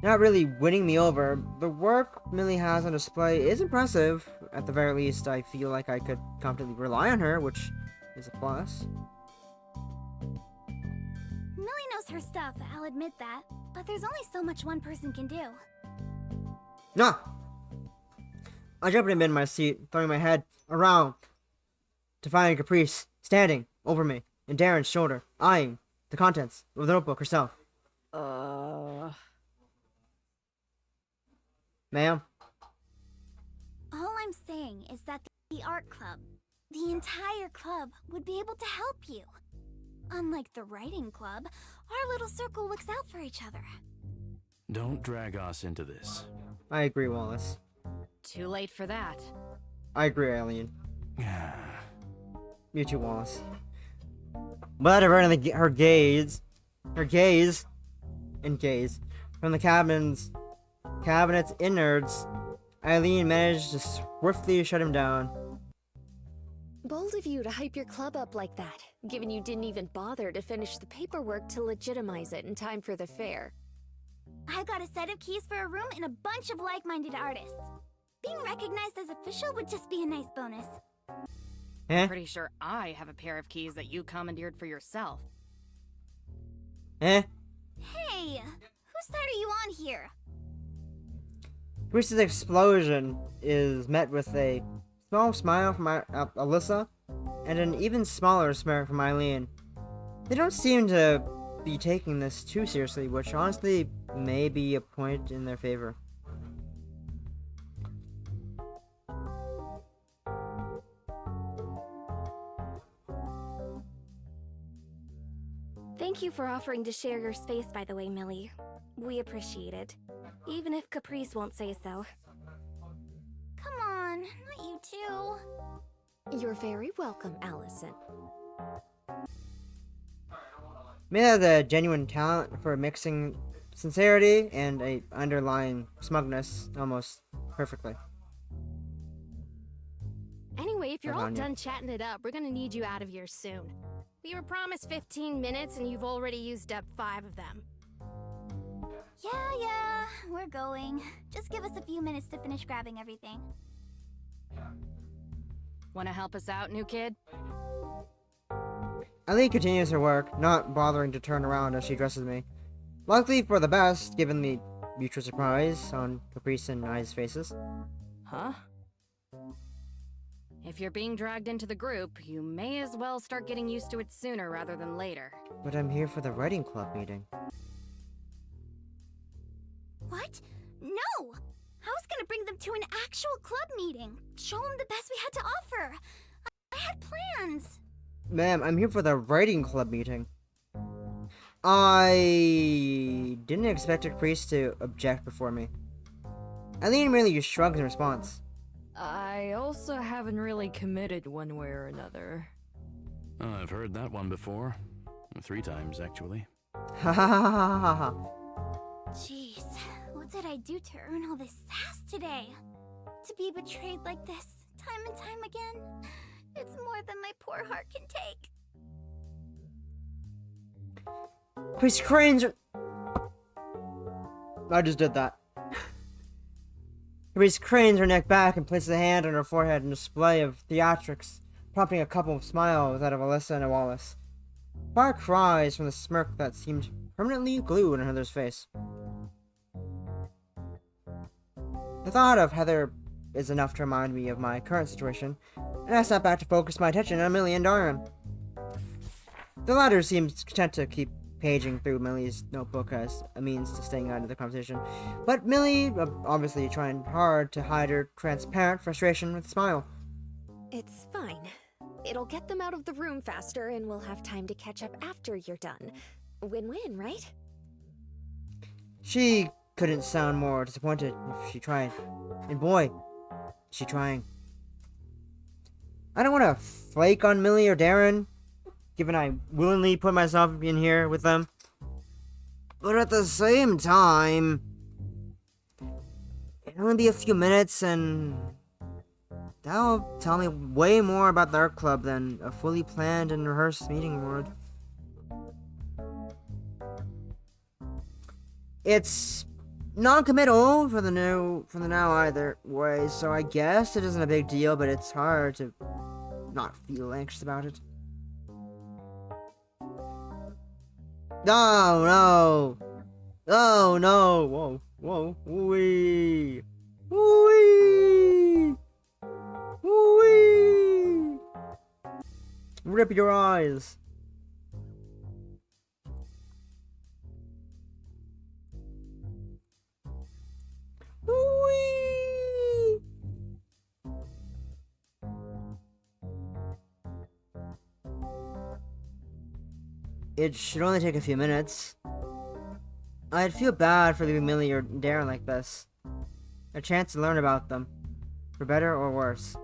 not really winning me over. The work Millie has on display is impressive. At the very least, I feel like I could confidently rely on her, which is a plus. Millie knows her stuff, I'll admit that. But there's only so much one person can do. No! I jumped in my seat, throwing my head around to find Caprice standing over me and Darren's shoulder, eyeing the contents of the notebook herself. Ma'am? All I'm saying is that the art club, the entire club, would be able to help you. Unlike the writing club, our little circle looks out for each other. Don't drag us into this. I agree, Wallace. Too late for that. I agree, Eileen. You too, Wallace. Without averting her gaze, from the cabinet's innards, Eileen managed to swiftly shut him down. Bold of you to hype your club up like that, given you didn't even bother to finish the paperwork to legitimize it in time for the fair. I've got a set of keys for a room and a bunch of like-minded artists. Being recognized as official would just be a nice bonus. Pretty sure I have a pair of keys that you commandeered for yourself. Hey, whose side are you on here? Bruce's explosion is met with a small smile from Alyssa, and an even smaller smirk from Eileen. They don't seem to be taking this too seriously, which honestly may be a point in their favor. Thank you for offering to share your space, by the way, Millie. We appreciate it. Even if Caprice won't say so. Come on, not you too. You're very welcome, Allison. May has a genuine talent for mixing sincerity and a underlying smugness almost perfectly. Anyway, if you're all Anya. done chatting it up, we're gonna need you out of here soon. We were promised 15 minutes and you've already used up 5 of them. Yeah, we're going. Just give us a few minutes to finish grabbing everything. Wanna help us out, new kid? Eileen continues her work, not bothering to turn around as she addresses me. Luckily for the best, given the mutual surprise on Caprice and I's faces. Huh? If you're being dragged into the group, you may as well start getting used to it sooner rather than later. But I'm here for the writing club meeting. What? No! I was gonna bring them to an actual club meeting. Show them the best we had to offer. I had plans. Ma'am, I'm here for the writing club meeting. I didn't expect Caprice to object before me. Eileen merely shrugs in response. I also haven't really committed one way or another. Oh, I've heard that one before. 3 times, actually. Ha ha ha ha ha ha. Jeez, what did I do to earn all this sass today? To be betrayed like this, time and time again, it's more than my poor heart can take. Caprice cranes her... I just did that. Caprice cranes her neck back and places a hand on her forehead in a display of theatrics, prompting a couple of smiles out of Alyssa and Wallace. Far cries from the smirk that seemed permanently glued on Heather's face. The thought of Heather is enough to remind me of my current situation, and I sat back to focus my attention on Millie and Darren. The latter seems content to keep paging through Millie's notebook as a means to staying out of the conversation, but Millie, obviously trying hard to hide her transparent frustration with a smile. It's fine. It'll get them out of the room faster and we'll have time to catch up after you're done. Win-win, right? She couldn't sound more disappointed if she tried. And boy, is she trying. I don't want to flake on Millie or Darren, given I willingly put myself in here with them. But at the same time, it'll only be a few minutes and that'll tell me way more about the art club than a fully planned and rehearsed meeting would. It's non-committal for the now either way, so I guess it isn't a big deal, but it's hard to not feel anxious about it. No! Oh no! Whoa, whoa, wee! Wee! Wee! Rip your eyes! Wee! It should only take a few minutes. I'd feel bad for leaving Millie or Darren like this. A chance to learn about them, for better or worse.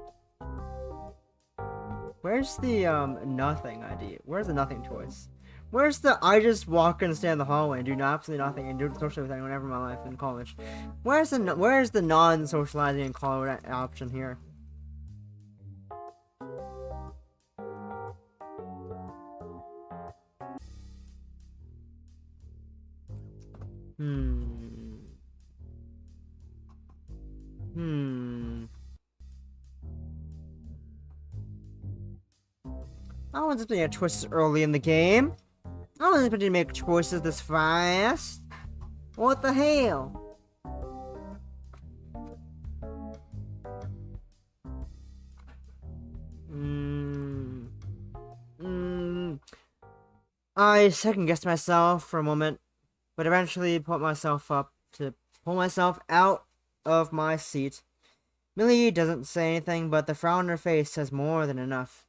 Where's the nothing idea? Where's the nothing choice? Where's the I just walk and stand in the hallway and do absolutely nothing and do social with anyone ever in my life in college? Where's the non-socializing in college option here? I wasn't expecting to make choices early in the game. I wasn't expecting to make choices this fast. What the hell? I second-guessed myself for a moment, but eventually pull myself out of my seat. Millie doesn't say anything, but the frown on her face says more than enough.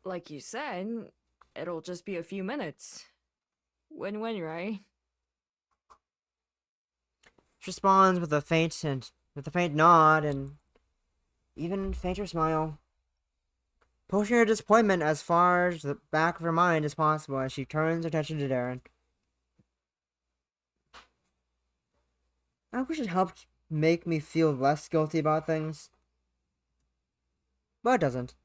Like you said, it'll just be a few minutes. Win-win, right? She responds with a faint nod and even fainter smile, pushing her disappointment as far as the back of her mind as possible as she turns her attention to Darren. I wish it helped make me feel less guilty about things, but it doesn't.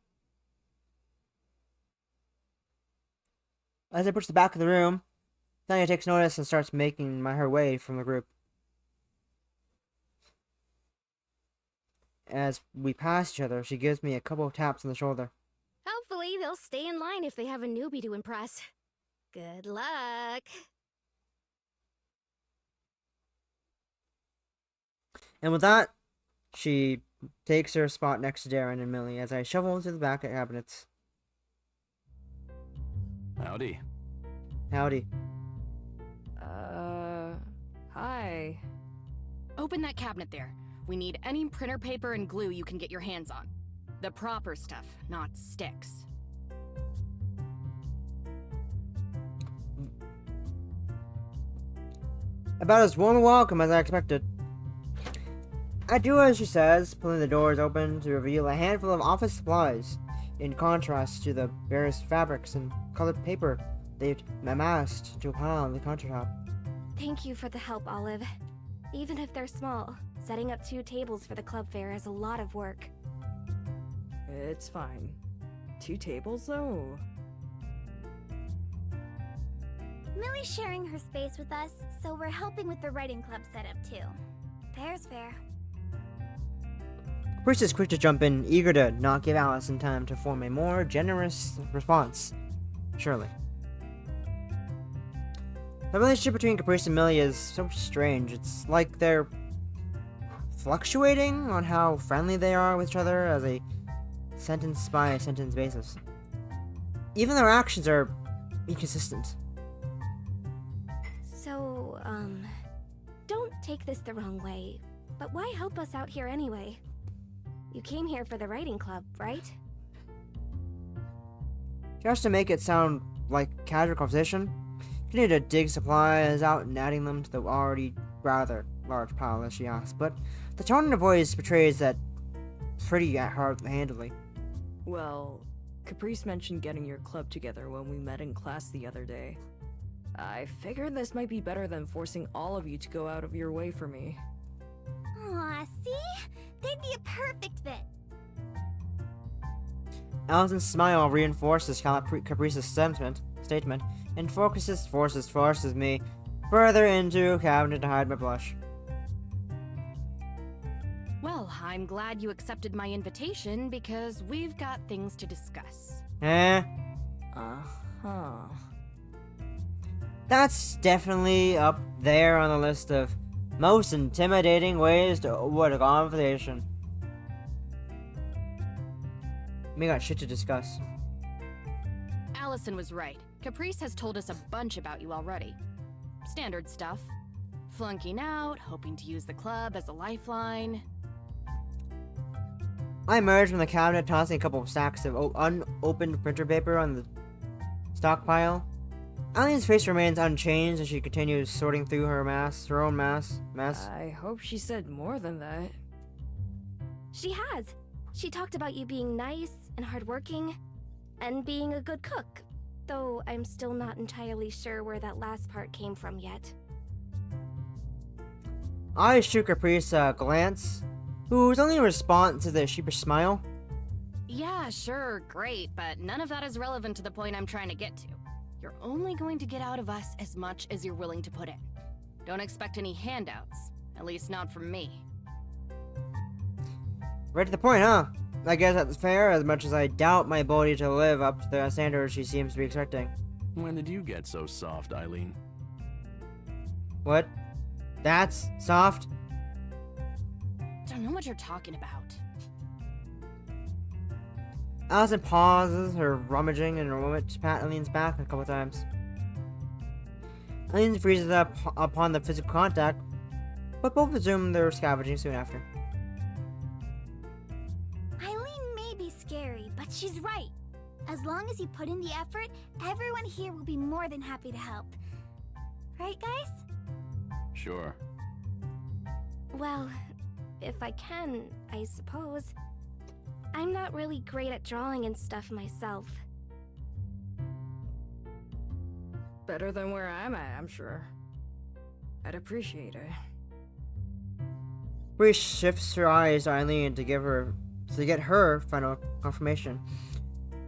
As I approach the back of the room, Tanya takes notice and starts making her way from the group. As we pass each other, she gives me a couple of taps on the shoulder. Hopefully they'll stay in line if they have a newbie to impress. Good luck. And with that, she takes her spot next to Darren and Millie as I shuffle to the back of cabinets. Howdy. Howdy. Hi. Open that cabinet there. We need any printer paper and glue you can get your hands on. The proper stuff, not sticks. About as warm a welcome as I expected. I do as she says, pulling the doors open to reveal a handful of office supplies, in contrast to the various fabrics and colored paper they'd amassed to a pile on the countertop. Thank you for the help, Olive. Even if they're small, setting up 2 tables for the club fair is a lot of work. It's fine. 2 tables, though? Millie's sharing her space with us, so we're helping with the writing club setup too. Fair's fair. Bruce is quick to jump in, eager to not give Allison time to form a more generous response. Surely. The relationship between Caprice and Millie is so strange. It's like they're fluctuating on how friendly they are with each other as a sentence-by-sentence basis. Even their actions are inconsistent. So, don't take this the wrong way, but why help us out here anyway? You came here for the writing club, right? Just to make it sound like casual conversation, she needed to dig supplies out and adding them to the already rather large pile as she asked, but the tone in her voice betrays that pretty hard-handedly. Well, Caprice mentioned getting your club together when we met in class the other day. I figured this might be better than forcing all of you to go out of your way for me. Aw, see? They'd be a perfect fit. Allison's smile reinforces Caprice's statement and forces me further into a cabinet to hide my blush. Well, I'm glad you accepted my invitation because we've got things to discuss. Uh-huh. That's definitely up there on the list of most intimidating ways to avoid a conversation. We got shit to discuss. Allison was right. Caprice has told us a bunch about you already. Standard stuff. Flunking out, hoping to use the club as a lifeline. I emerged from the cabinet, tossing a couple of stacks of unopened printer paper on the stockpile. Eileen's face remains unchanged as she continues sorting through her own mess. I hope she said more than that. She has. She talked about you being nice and hardworking, and being a good cook. Though I'm still not entirely sure where that last part came from yet. I shoot Caprice a glance, whose only response is a sheepish smile. Yeah, sure, great, but none of that is relevant to the point I'm trying to get to. You're only going to get out of us as much as you're willing to put in. Don't expect any handouts, at least not from me. Right to the point, huh? I guess that's fair, as much as I doubt my ability to live up to the standards she seems to be expecting. When did you get so soft, Eileen? What? That's soft? Don't know what you're talking about. Allison pauses, her rummaging in her moment to pat Eileen's back a couple times. Eileen freezes up upon the physical contact, but both resume their scavenging soon after. Eileen may be scary, but she's right. As long as you put in the effort, everyone here will be more than happy to help. Right, guys? Sure. Well, if I can, I suppose. I'm not really great at drawing and stuff myself. Better than where I'm at, I'm sure. I'd appreciate it. Bree shifts her eyes to Eileen to get her final confirmation.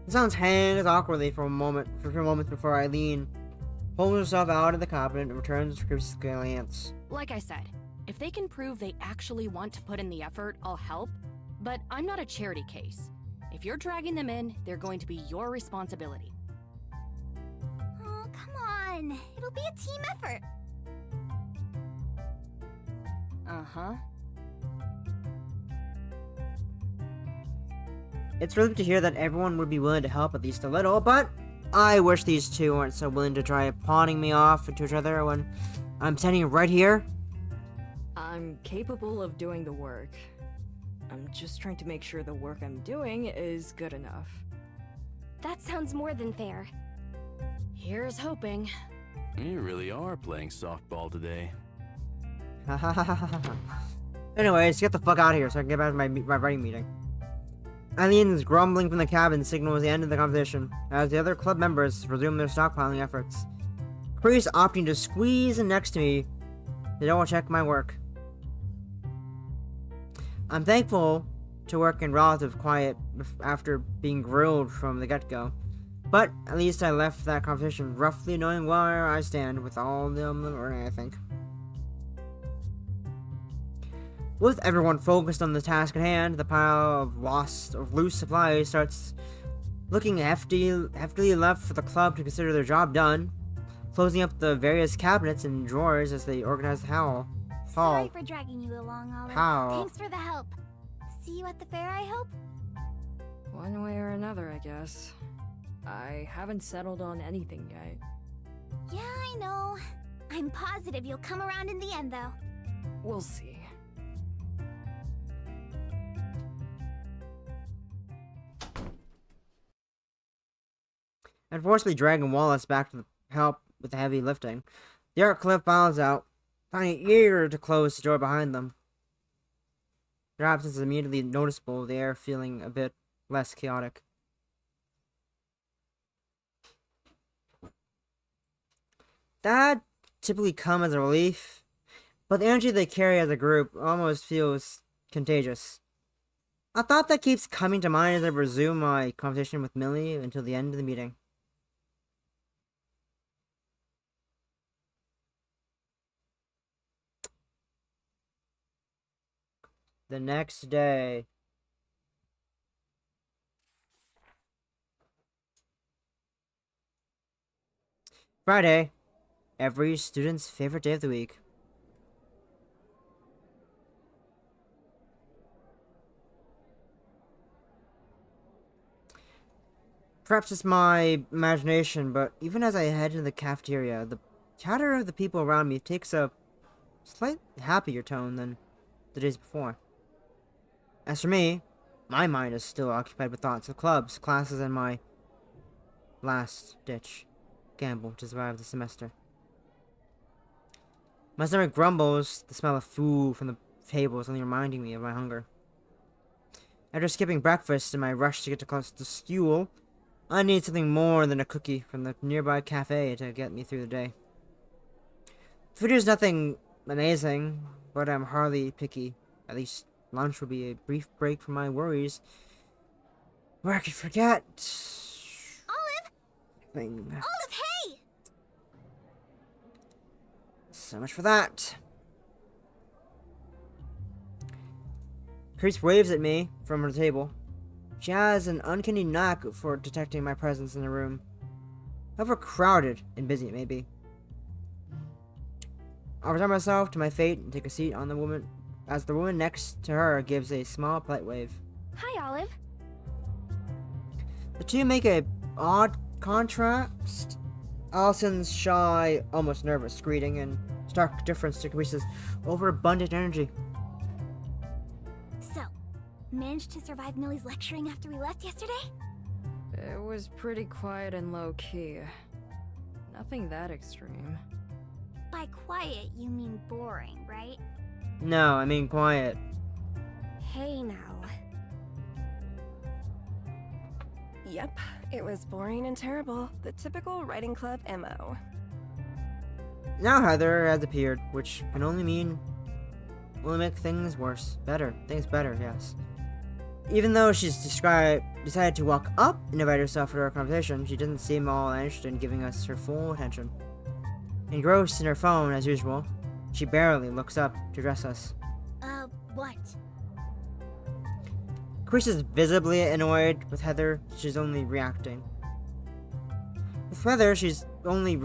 The silence hangs awkwardly for a few moments before Eileen pulls herself out of the cabinet and returns to Caprice's glance. Like I said, if they can prove they actually want to put in the effort, I'll help. But I'm not a charity case. If you're dragging them in, they're going to be your responsibility. Oh, come on. It'll be a team effort. Uh-huh. It's relieving to hear that everyone would be willing to help at least a little, but I wish these two weren't so willing to try pawning me off to each other when I'm standing right here. I'm capable of doing the work. I'm just trying to make sure the work I'm doing is good enough. That sounds more than fair. Here's hoping. You really are playing softball today. Anyways, get the fuck out of here so I can get back to my writing meeting. Eileen's grumbling from the cabin signals the end of the competition, as the other club members resume their stockpiling efforts. Caprice opting to squeeze in next to me to double check my work. I'm thankful to work in relative quiet after being grilled from the get-go, but at least I left that competition roughly knowing where I stand with all the learning, I think. With everyone focused on the task at hand, the pile of loose supplies starts looking heftily left for the club to consider their job done, closing up the various cabinets and drawers as they organize the hall. Sorry for dragging you along, Olive. How? Thanks for the help. See you at the fair, I hope? One way or another, I guess. I haven't settled on anything yet. Yeah, I know. I'm positive you'll come around in the end, though. We'll see. Unfortunately, dragging Wallace back to help with the heavy lifting, the Art Cliff bows out, finding eager to close the door behind them. Their absence is immediately noticeable, the air feeling a bit less chaotic. That typically comes as a relief, but the energy they carry as a group almost feels contagious. A thought that keeps coming to mind as I resume my conversation with Millie until the end of the meeting. The next day. Friday. Every student's favorite day of the week. Perhaps it's my imagination, but even as I head into the cafeteria, the chatter of the people around me takes a slight happier tone than the days before. As for me, my mind is still occupied with thoughts of clubs, classes, and my last-ditch gamble to survive the semester. My stomach grumbles, the smell of food from the table is only reminding me of my hunger. After skipping breakfast in my rush to get to close to school, I need something more than a cookie from the nearby cafe to get me through the day. Food is nothing amazing, but I'm hardly picky. At least lunch will be a brief break from my worries, where I could forget... Olive! Thing. Olive, hey! So much for that. Chris waves at me from her table. She has an uncanny knack for detecting my presence in the room, however crowded and busy it may be. I resign myself to my fate and take a seat on the woman, as the woman next to her gives a small, polite wave. Hi, Olive. The two make a odd contrast. Allison's shy, almost nervous greeting, in stark difference to Caprice's overabundant energy. So, managed to survive Millie's lecturing after we left yesterday? It was pretty quiet and low-key. Nothing that extreme. By quiet, you mean boring, right? No, I mean quiet. Hey now. Yep, it was boring and terrible. The typical writing club MO. Now Heather has appeared, which can only make things worse. Things better, yes. Even though she's decided to walk up and invite herself for our conversation, she doesn't seem all interested in giving us her full attention. Engrossed in her phone, as usual, she barely looks up to address us. What? Chris is visibly annoyed. With Heather, she's only reacting. With Heather, she's only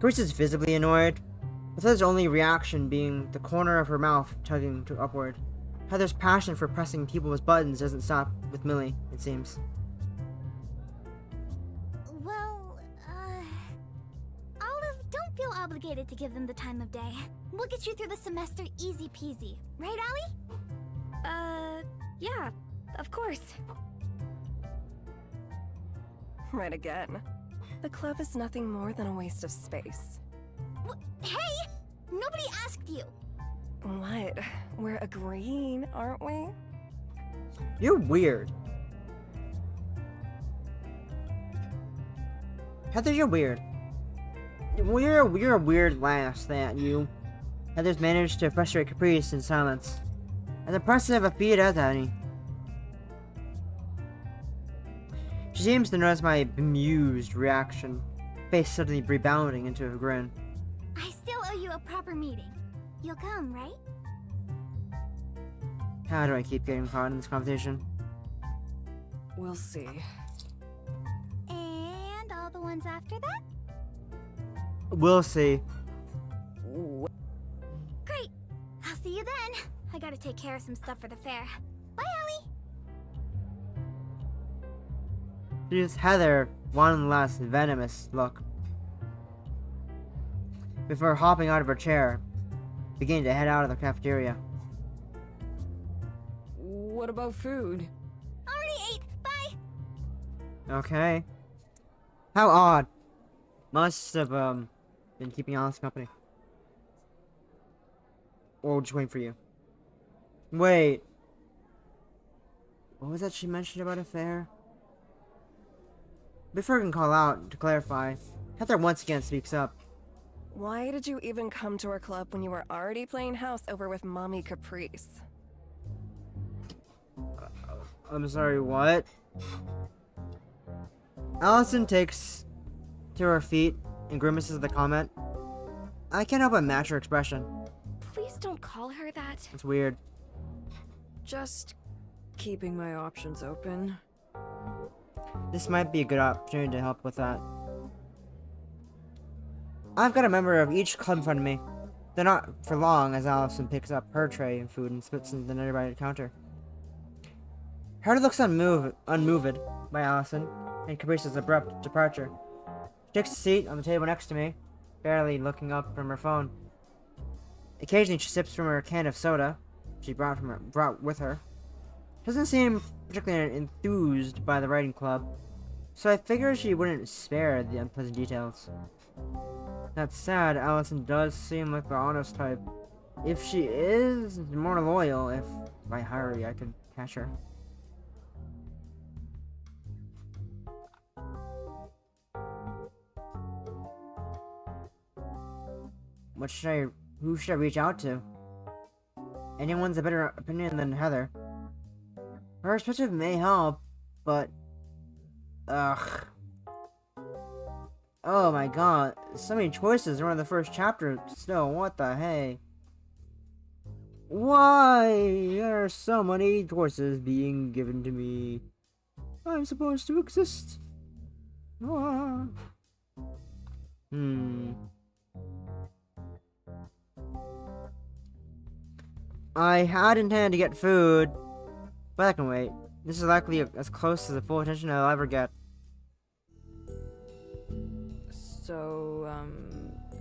Chris is visibly annoyed, with Heather's only reaction being the corner of her mouth tugging to upward. Heather's passion for pressing people's buttons doesn't stop with Millie, it seems. Well, Olive, don't feel obligated to give them the time of day. We'll get you through the semester easy peasy. Right, Allie? Yeah, of course. Right again. The club is nothing more than a waste of space. Hey! Nobody asked you! What? We're agreeing, aren't we? You're weird. Heather, you're weird. You're a weird lass, that you. Heather's managed to frustrate Caprice in silence. As impressive a feat as any. She seems to notice my bemused reaction, face suddenly rebounding into a grin. I still owe you a proper meeting. You'll come, right? How do I keep getting caught in this conversation? We'll see. And all the ones after that? We'll see. Great! I'll see you then. I gotta take care of some stuff for the fair. Bye, Allie! She gives Heather one last venomous look before hopping out of her chair, beginning to head out of the cafeteria. What about food? Already ate! Bye! Okay. How odd. Must have, been keeping Alice company. Or just waiting for you. Wait. What was that she mentioned about a fair? Before I can call out, to clarify, Heather once again speaks up. Why did you even come to our club when you were already playing house over with Mommy Caprice? I'm sorry, what? Allison takes to her feet and grimaces at the comment. I can't help but match her expression. Please don't call her that. It's weird. Just keeping my options open. This might be a good opportunity to help with that. I've got a member of each club in front of me. They're not for long, as Allison picks up her tray of food and splits into the nearby counter. Heather looks unmoved by Allison and Caprice's abrupt departure. She takes a seat on the table next to me, barely looking up from her phone. Occasionally she sips from her can of soda she brought with her. doesn't seem particularly enthused by the writing club, so I figured she wouldn't spare the unpleasant details. That said, Allison does seem like the honest type. If she is more loyal, if by hurry I could catch her. Who should I reach out to? Anyone's a better opinion than Heather. Her perspective may help, but... Ugh. Oh my god, so many choices. We're in the first chapter still, what the hey? Why are so many choices being given to me? I'm supposed to exist. Ah. I had intended to get food, but I can wait. This is likely as close to the full attention I'll ever get. So,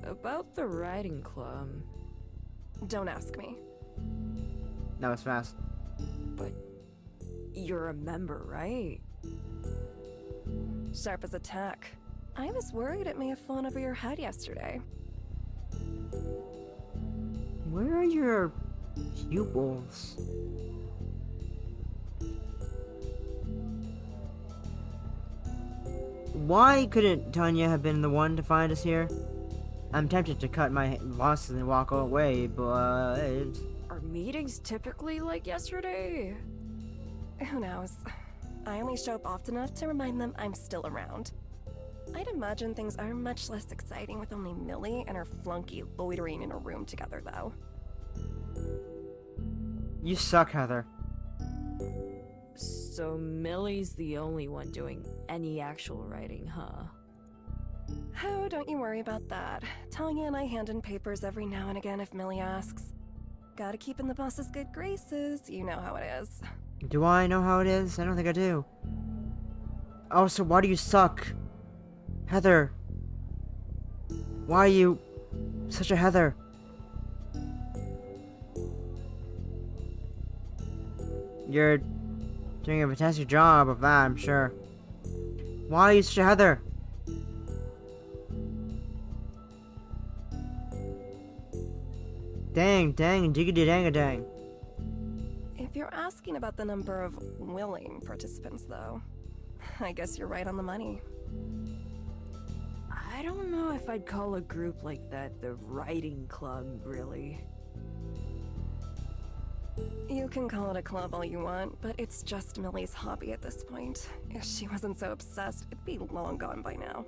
about the writing club. Don't ask me. That was fast. But you're a member, right? Sharp as a tack. I was worried it may have flown over your head yesterday. Where are your pupils? Why couldn't Tanya have been the one to find us here? I'm tempted to cut my losses and walk away, but... Are meetings typically like yesterday? Who knows? I only show up often enough to remind them I'm still around. I'd imagine things are much less exciting with only Millie and her flunky loitering in a room together, though. You suck, Heather. So Millie's the only one doing any actual writing, huh? Oh, don't you worry about that. Tanya and I hand in papers every now and again if Millie asks. Gotta keep in the boss's good graces, you know how it is. Do I know how it is? I don't think I do. Oh, so why do you suck? Heather. Why are you such a Heather? You're doing a fantastic job of that, I'm sure. Why are you such a Heather? Dang, diggity dang. If you're asking about the number of willing participants, though, I guess you're right on the money. I don't know if I'd call a group like that the writing club, really. You can call it a club all you want, but it's just Millie's hobby at this point. If she wasn't so obsessed, it'd be long gone by now.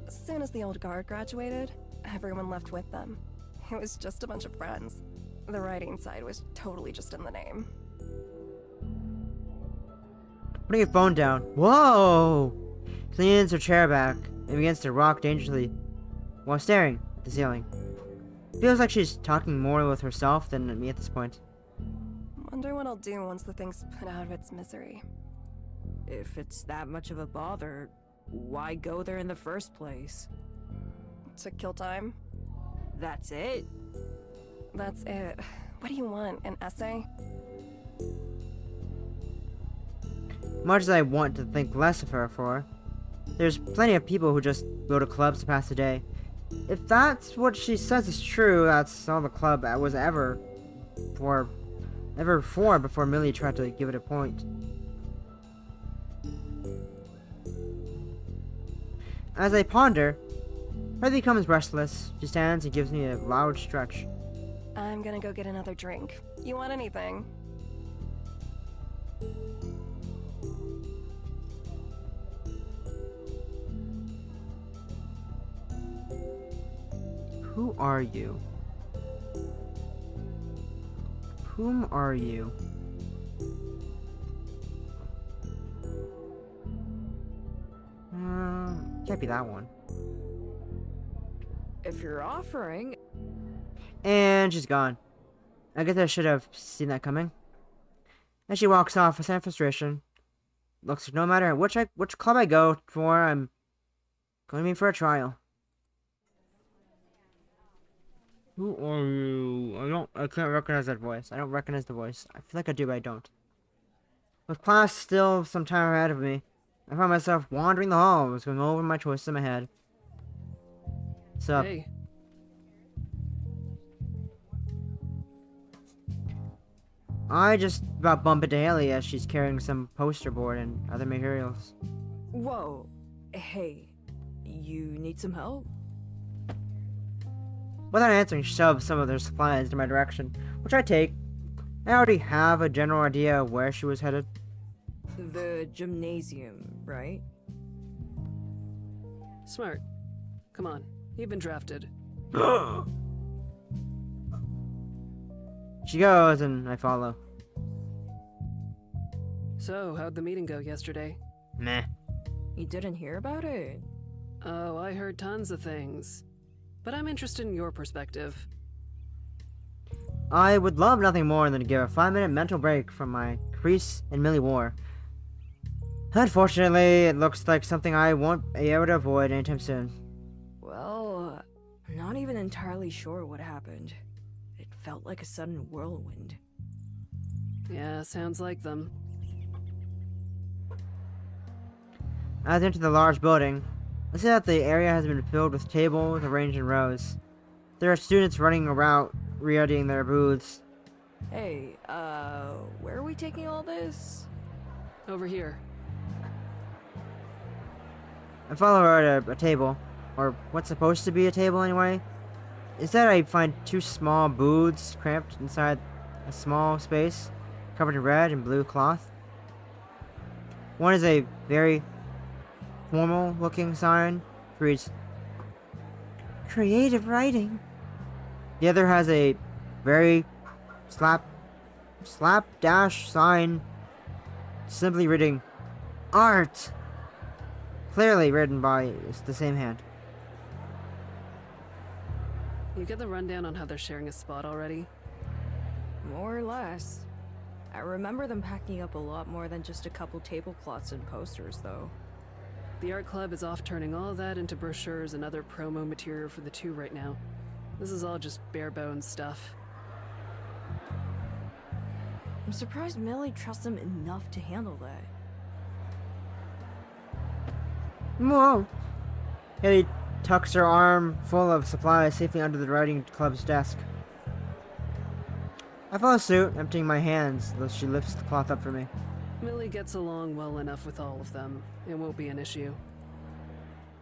As soon as the old guard graduated, everyone left with them. It was just a bunch of friends. The writing side was totally just in the name. Putting your phone down. Whoa! She leans her chair back and begins to rock dangerously while staring at the ceiling. Feels like she's talking more with herself than me at this point. Wonder what I'll do once the thing's put out of its misery. If it's that much of a bother, why go there in the first place? To kill time? That's it? That's it. What do you want, an essay? Much as I want to think less of her for, there's plenty of people who just go to clubs to pass the day. If that's what she says is true, that's all the club was ever for before Millie tried to give it a point. As I ponder, her becomes restless. She stands and gives me a loud stretch. I'm gonna go get another drink. You want anything? Who are you? Whom are you? Can't be that one. If you're offering... And she's gone. I guess I should have seen that coming. And she walks off with some frustration. Looks like no matter which club I go for, I'm going to be for a trial. Who are you? I can't recognize that voice. I don't recognize the voice. I feel like I do, but I don't. With class still some time ahead of me, I found myself wandering the halls, going over my choices in my head. Sup? Hey, I just about bump into Haley as she's carrying some poster board and other materials. Whoa. Hey, you need some help? Without answering, she shoves some of their supplies in my direction, which I take. I already have a general idea of where she was headed. The gymnasium, right? smart. Come on, you've been drafted. She goes, and I follow. So, how'd the meeting go yesterday? Meh. You didn't hear about it? Oh, I heard tons of things. But I'm interested in your perspective. I would love nothing more than to give a 5-minute mental break from my Caprice and Millie war. Unfortunately, it looks like something I won't be able to avoid anytime soon. Well, I'm not even entirely sure what happened. It felt like a sudden whirlwind. Yeah, sounds like them. As I enter the large building, I see that the area has been filled with tables arranged in rows. There are students running around, readying their booths. Hey, where are we taking all this? Over here. I follow her to a table, or what's supposed to be a table anyway. Instead, I find two small booths cramped inside a small space, covered in red and blue cloth. One is a very formal-looking sign, which reads, "Creative Writing." The other has a very slapdash sign, simply reading, "Art." Clearly written by the same hand. You get the rundown on how they're sharing a spot already? More or less. I remember them packing up a lot more than just a couple tablecloths and posters, though. The art club is off turning all that into brochures and other promo material for the two right now. This is all just bare bones stuff. I'm surprised Millie trusts them enough to handle that. Whoa. Haley tucks her arm full of supplies safely under the writing club's desk. I follow suit, emptying my hands as she lifts the cloth up for me. Millie gets along well enough with all of them. It won't be an issue.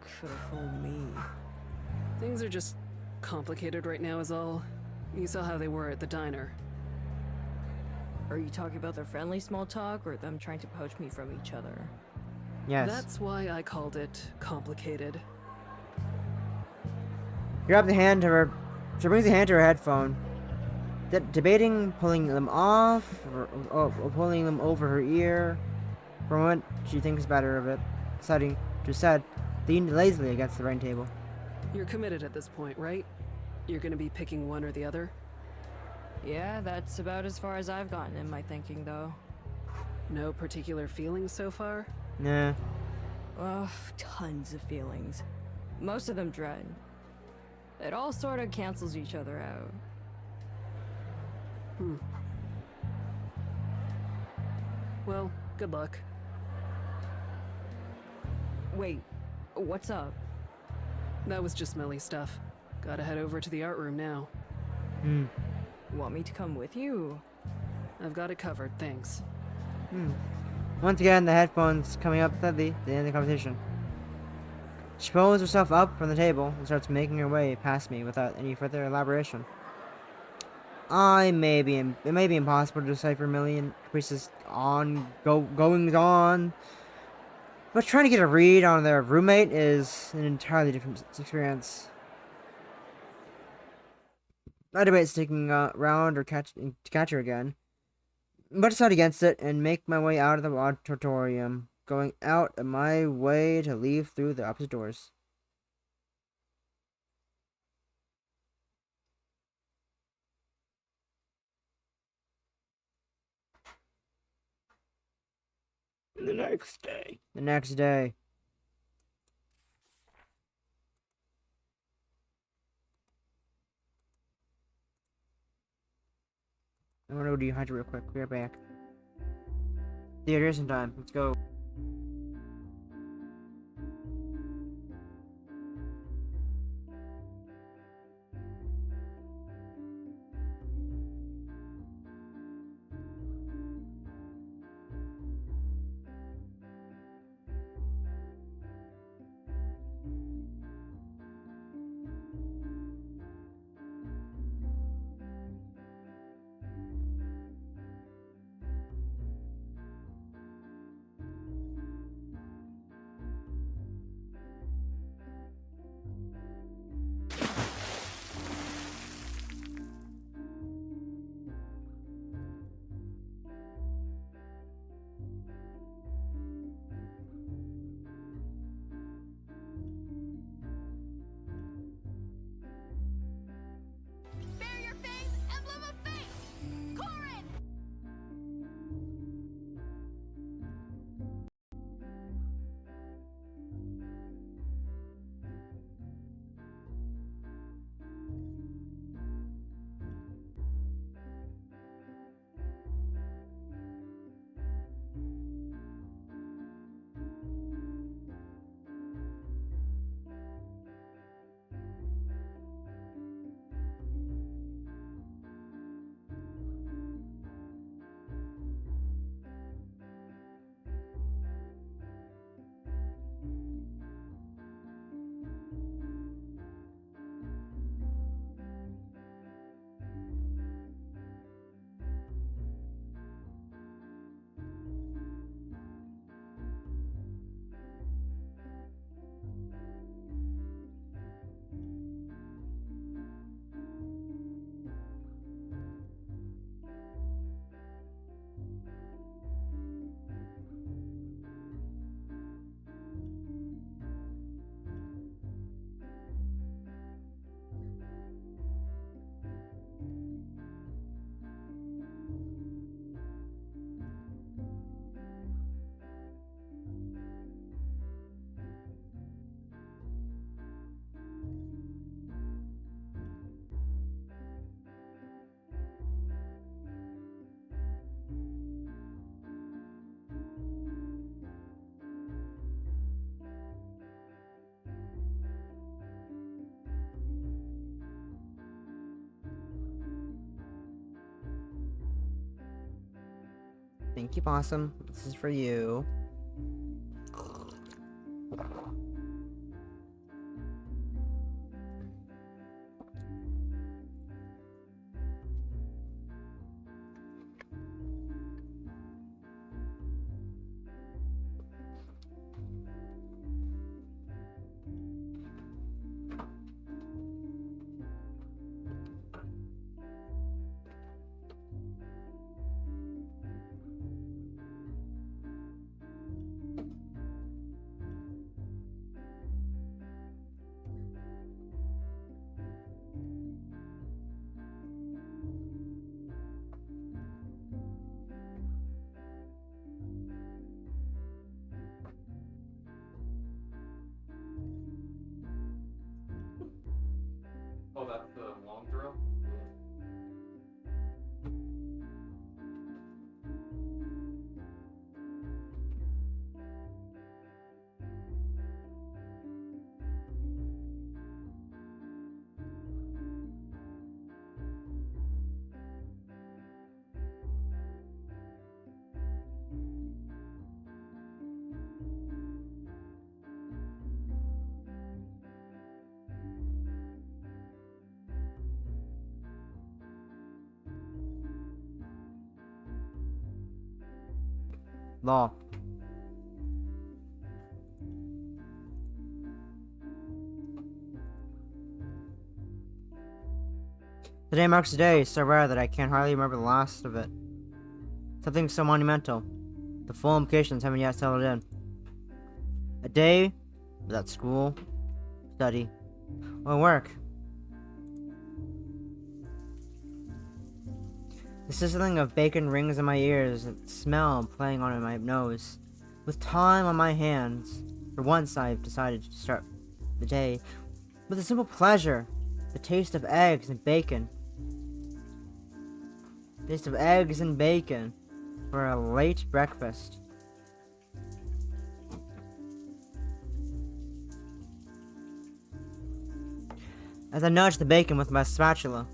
Could've fooled me. Things are just complicated right now is all. You saw how they were at the diner. Are you talking about their friendly small talk, or them trying to poach me from each other? Yes. That's why I called it complicated. Grab the hand to her. She brings the hand to her headphone. Debating pulling them off or pulling them over her ear. For a moment, she thinks better of it, deciding to set, lean lazily against the writing table. You're committed at this point, right? You're gonna be picking one or the other? Yeah, that's about as far as I've gotten in my thinking, though. No particular feelings so far? Nah. Ugh, tons of feelings. Most of them dread. It all sort of cancels each other out. Well, good luck. Wait, what's up? That was just Millie stuff. Gotta head over to the art room now. Want me to come with you? I've got it covered, thanks. Once again, the headphones coming up steadily at the end of the conversation. She pulls herself up from the table and starts making her way past me without any further elaboration. It may be impossible to decipher Millie and Caprice's goings on, but trying to get a read on their roommate is an entirely different experience. I debate sticking around or to catch her again, but decide against it and make my way out of the auditorium, going out of my way to leave through the opposite doors. The next day. I'm gonna go dehydrate real quick. Be right back. Theaters in time. Let's go. Thank you, Possum. This is for you. Oh, that's the long throw? Law. Today marks a day so rare that I can hardly remember the last of it. Something so monumental. The full implications haven't yet settled in. A day without school, study, or work. The sizzling of bacon rings in my ears, and smell playing on my nose. With time on my hands, for once I've decided to start the day with a simple pleasure, the taste of eggs and bacon. Taste of eggs and bacon. for a late breakfast. As I nudge the bacon with my spatula,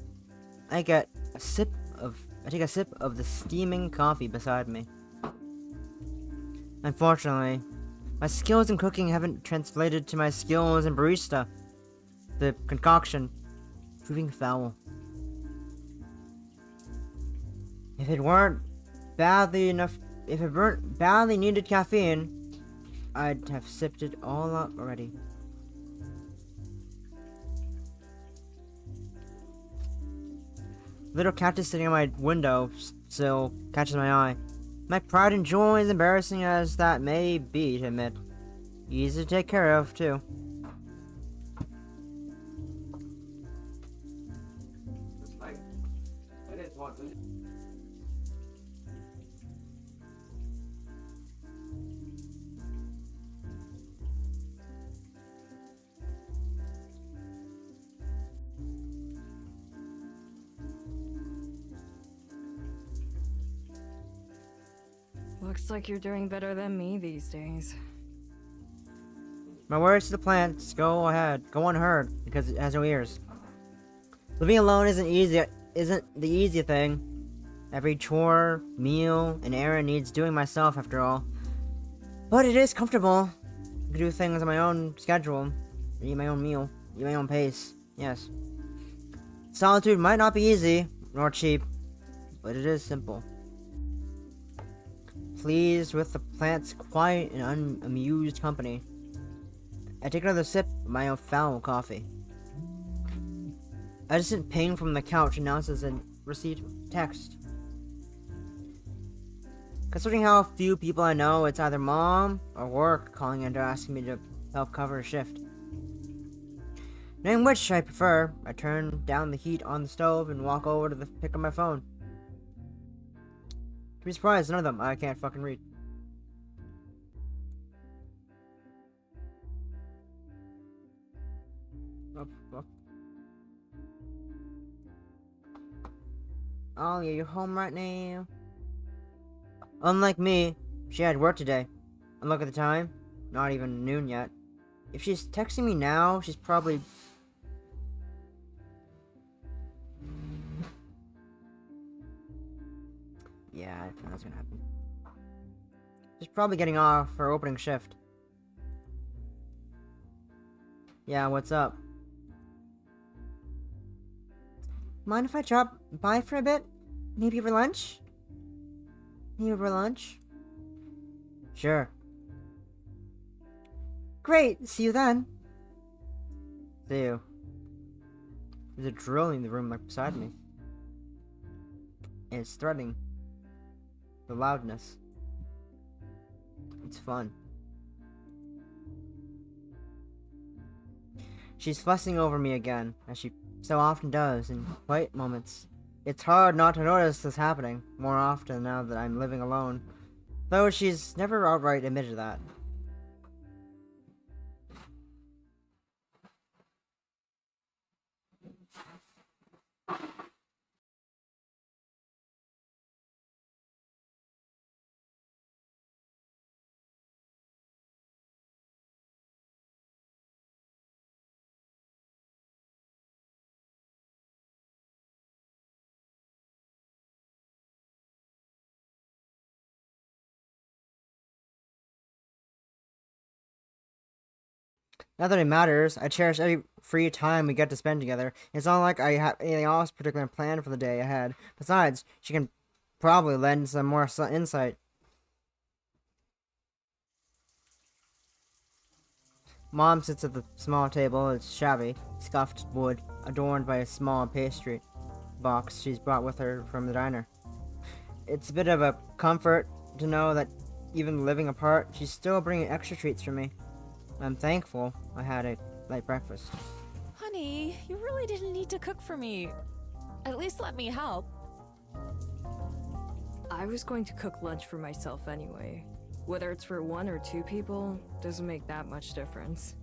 I take a sip of the steaming coffee beside me. Unfortunately, my skills in cooking haven't translated to my skills in barista. The concoction proving foul. If it weren't badly needed caffeine, I'd have sipped it all up already. Little cactus sitting on my window sill catches my eye. My pride and joy, as embarrassing as that may be to admit. Easy to take care of, too. Looks like you're doing better than me these days. My words to the plants, go ahead, go unheard, because it has no ears. Living alone isn't the easy thing. Every chore, meal, and errand needs doing myself after all. But it is comfortable. I can do things on my own schedule, eat my own meal, eat my own pace, yes. Solitude might not be easy, nor cheap, but it is simple. Pleased with the plant's quiet and unamused company, I take another sip of my own foul coffee. A distant ping from the couch announces a received text. Considering how few people I know, it's either mom or work calling in to ask me to help cover a shift. Knowing which I prefer, I turn down the heat on the stove and walk over to pick up my phone. To be surprised, none of them I can't fucking read. Oh, fuck. Oh, yeah, you're home right now? Unlike me, she had work today. And look at the time. Not even noon yet. If she's texting me now, she's probably... Yeah, I think that's gonna happen. She's probably getting off her opening shift. Yeah, what's up? Mind if I drop by for a bit? Maybe over lunch? Maybe over lunch? Sure. Great, see you then. See you. There's a drill in the room like beside me. And it's threatening. The loudness. It's fun. She's fussing over me again, as she so often does in quiet moments. It's hard not to notice this happening more often now that I'm living alone, though she's never outright admitted that. Not that it matters, I cherish every free time we get to spend together. It's not like I have anything else particular planned for the day ahead. Besides, she can probably lend some more insight. Mom sits at the small table. It's shabby, scuffed wood, adorned by a small pastry box she's brought with her from the diner. It's a bit of a comfort to know that even living apart, she's still bringing extra treats for me. I'm thankful I had a light breakfast. Honey, you really didn't need to cook for me. At least let me help. I was going to cook lunch for myself anyway. Whether it's for 1 or 2 people, doesn't make that much difference.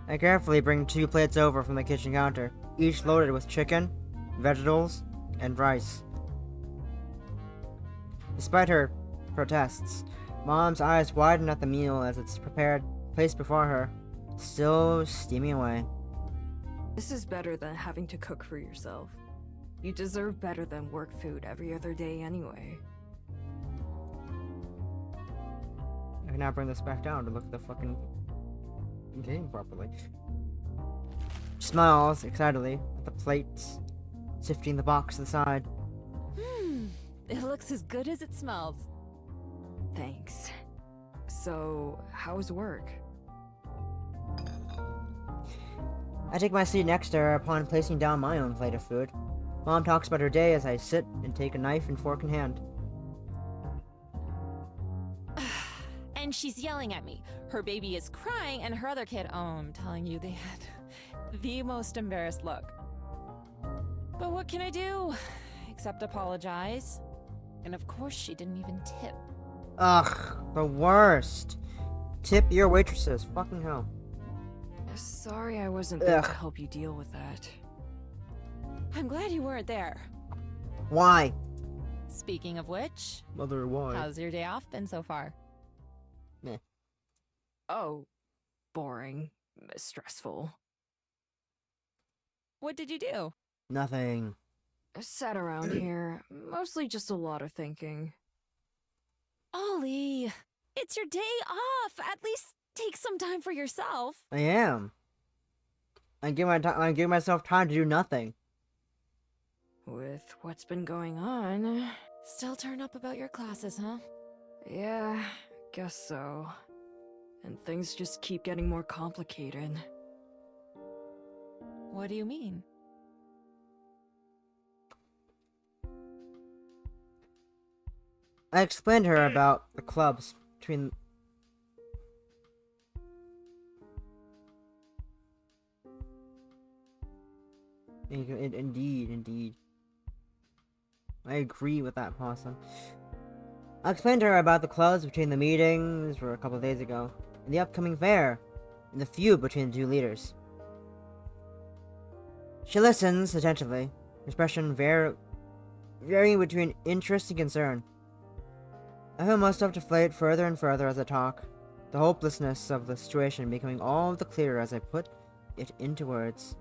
I carefully bring 2 plates over from the kitchen counter, each loaded with chicken, vegetables, and rice. Despite her protests, Mom's eyes widen at the meal as it's prepared, placed before her, still steaming away. This is better than having to cook for yourself. You deserve better than work food every other day anyway. I can now bring this back down to look at the fucking game properly. She smiles excitedly at the plates, sifting the box to the side. It looks as good as it smells. Thanks. So, how's work? I take my seat next to her upon placing down my own plate of food. Mom talks about her day as I sit and take a knife and fork in hand. And she's yelling at me. Her baby is crying, and her other kid, oh, I'm telling you, they had the most embarrassed look. But what can I do? Except apologize. And of course, she didn't even tip. Ugh, the worst. Tip your waitresses. Fucking hell. Sorry I wasn't there to help you deal with that. I'm glad you weren't there. Why? Speaking of which, Mother, why? how's your day off been so far? Meh. Oh, boring. Stressful. What did you do? Nothing. I sat around here, mostly just a lot of thinking. Ollie, it's your day off. At least take some time for yourself. I am. I give myself time to do nothing. With what's been going on... Still turn up about your classes, huh? Yeah, guess so. And things just keep getting more complicated. What do you mean? I explained to her about the clubs between... Indeed. I agree with that, Possum. I explained to her about the clubs between the meetings for a couple of days ago, and the upcoming fair, and the feud between the two leaders. She listens attentively, her expression varying between interest and concern. I feel myself deflate further and further as I talk, the hopelessness of the situation becoming all the clearer as I put it into words.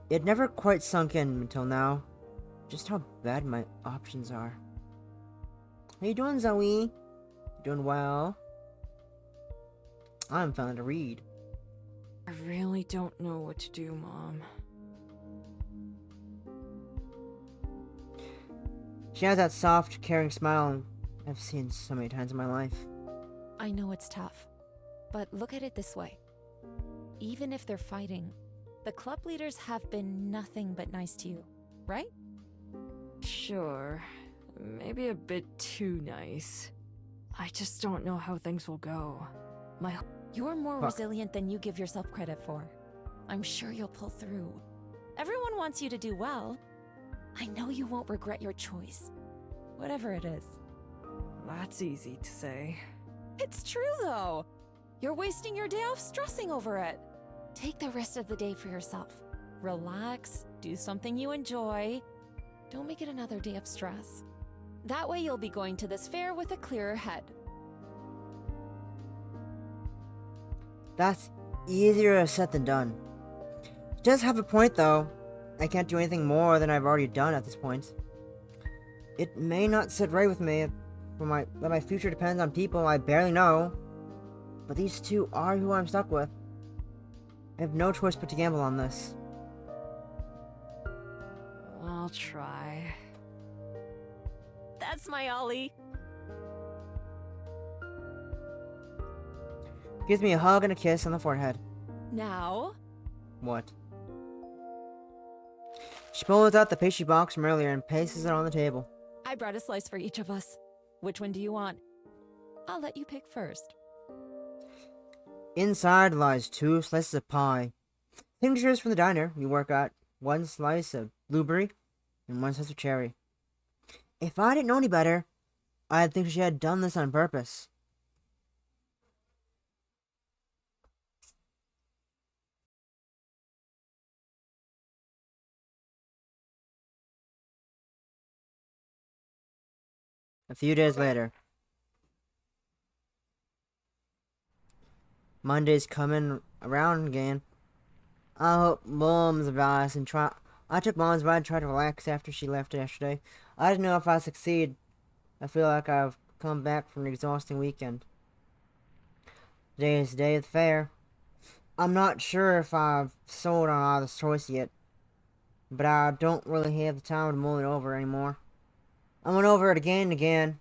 It never quite sunk in until now, just how bad my options are. How you doing, Zoe? Doing well? I'm failing to read. I really don't know what to do, Mom. She has that soft, caring smile I've seen so many times in my life. I know it's tough, but look at it this way. Even if they're fighting, the club leaders have been nothing but nice to you, right? Sure. Maybe a bit too nice. I just don't know how things will go. You're more resilient than you give yourself credit for. I'm sure you'll pull through. Everyone wants you to do well. I know you won't regret your choice. Whatever it is. That's easy to say. It's true, though. You're wasting your day off stressing over it. Take the rest of the day for yourself. Relax, do something you enjoy. Don't make it another day of stress. That way you'll be going to this fair with a clearer head. That's easier said than done. She does have a point, though. I can't do anything more than I've already done at this point. It may not sit right with me that my future depends on people I barely know, but these two are who I'm stuck with. I have no choice but to gamble on this. I'll try. That's my Ollie. Gives me a hug and a kiss on the forehead. Now? What? She pulls out the pastry box from earlier and places it on the table. I brought a slice for each of us. Which one do you want? I'll let you pick first. Inside lies 2 slices of pie. Signatures from the diner we work at. 1 slice of blueberry and 1 slice of cherry. If I didn't know any better, I'd think she had done this on purpose. A few days later. Monday's coming around again. I hope Mom's advice and try. I took Mom's advice and tried to relax after she left yesterday. I don't know if I succeed. I feel like I've come back from an exhausting weekend. Today is the day of the fair. I'm not sure if I've sold on Either's Choice yet, but I don't really have the time to mull it over anymore. I went over it again and again.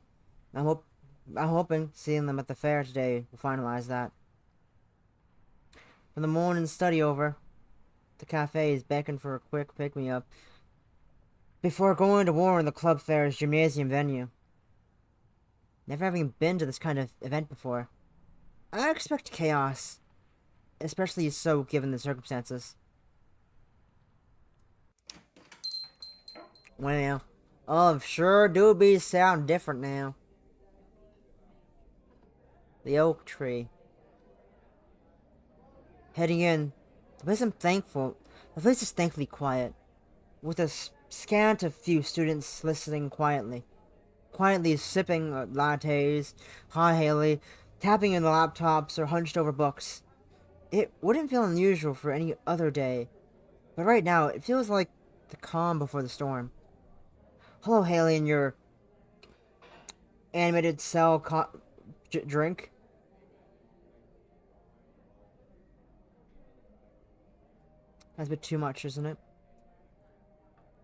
I'm hoping seeing them at the fair today will finalize that. When the morning study over, the cafe is beckon for a quick pick-me-up before going to war in the club fair's gymnasium venue. Never having been to this kind of event before, I expect chaos, especially so given the circumstances. Well, oh, sure do be sound different now. The oak tree. Heading in, the place is thankfully quiet, with a scant of few students listening quietly sipping lattes, high-haley, tapping in the laptops or hunched over books. It wouldn't feel unusual for any other day, but right now it feels like the calm before the storm. Hello, Haley, and your animated cell drink. That's a bit too much, isn't it?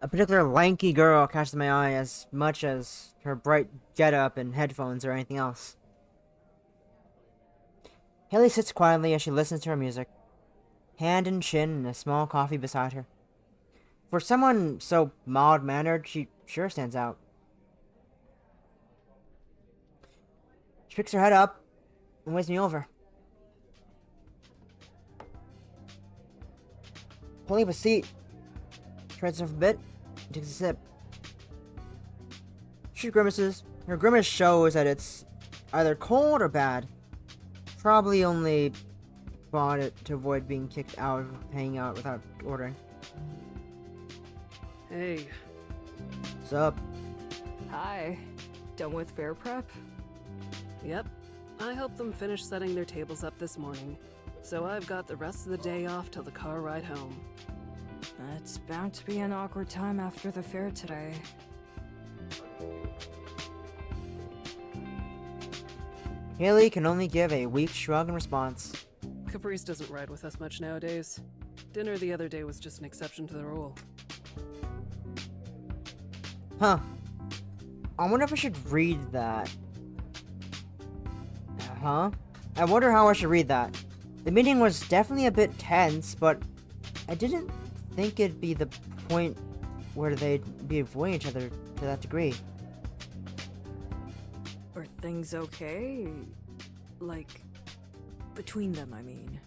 A particular lanky girl catches my eye as much as her bright get-up and headphones or anything else. Haley sits quietly as she listens to her music, hand in chin and a small coffee beside her. For someone so mild-mannered, she sure stands out. She picks her head up and waves me over. Pulling up a seat, treads off a bit, and takes a sip. She grimaces. Her grimace shows that it's either cold or bad. Probably only bought it to avoid being kicked out of hanging out without ordering. Hey. What's up? Hi. Done with fair prep? Yep. I helped them finish setting their tables up this morning, so I've got the rest of the day off till the car ride home. It's bound to be an awkward time after the fair today. Haley can only give a weak shrug in response. Caprice doesn't ride with us much nowadays. Dinner the other day was just an exception to the rule. Huh. I wonder if I should read that. Huh? I wonder how I should read that. The meeting was definitely a bit tense, but I didn't think it'd be the point where they'd be avoiding each other to that degree. Are things okay? Like, between them, I mean.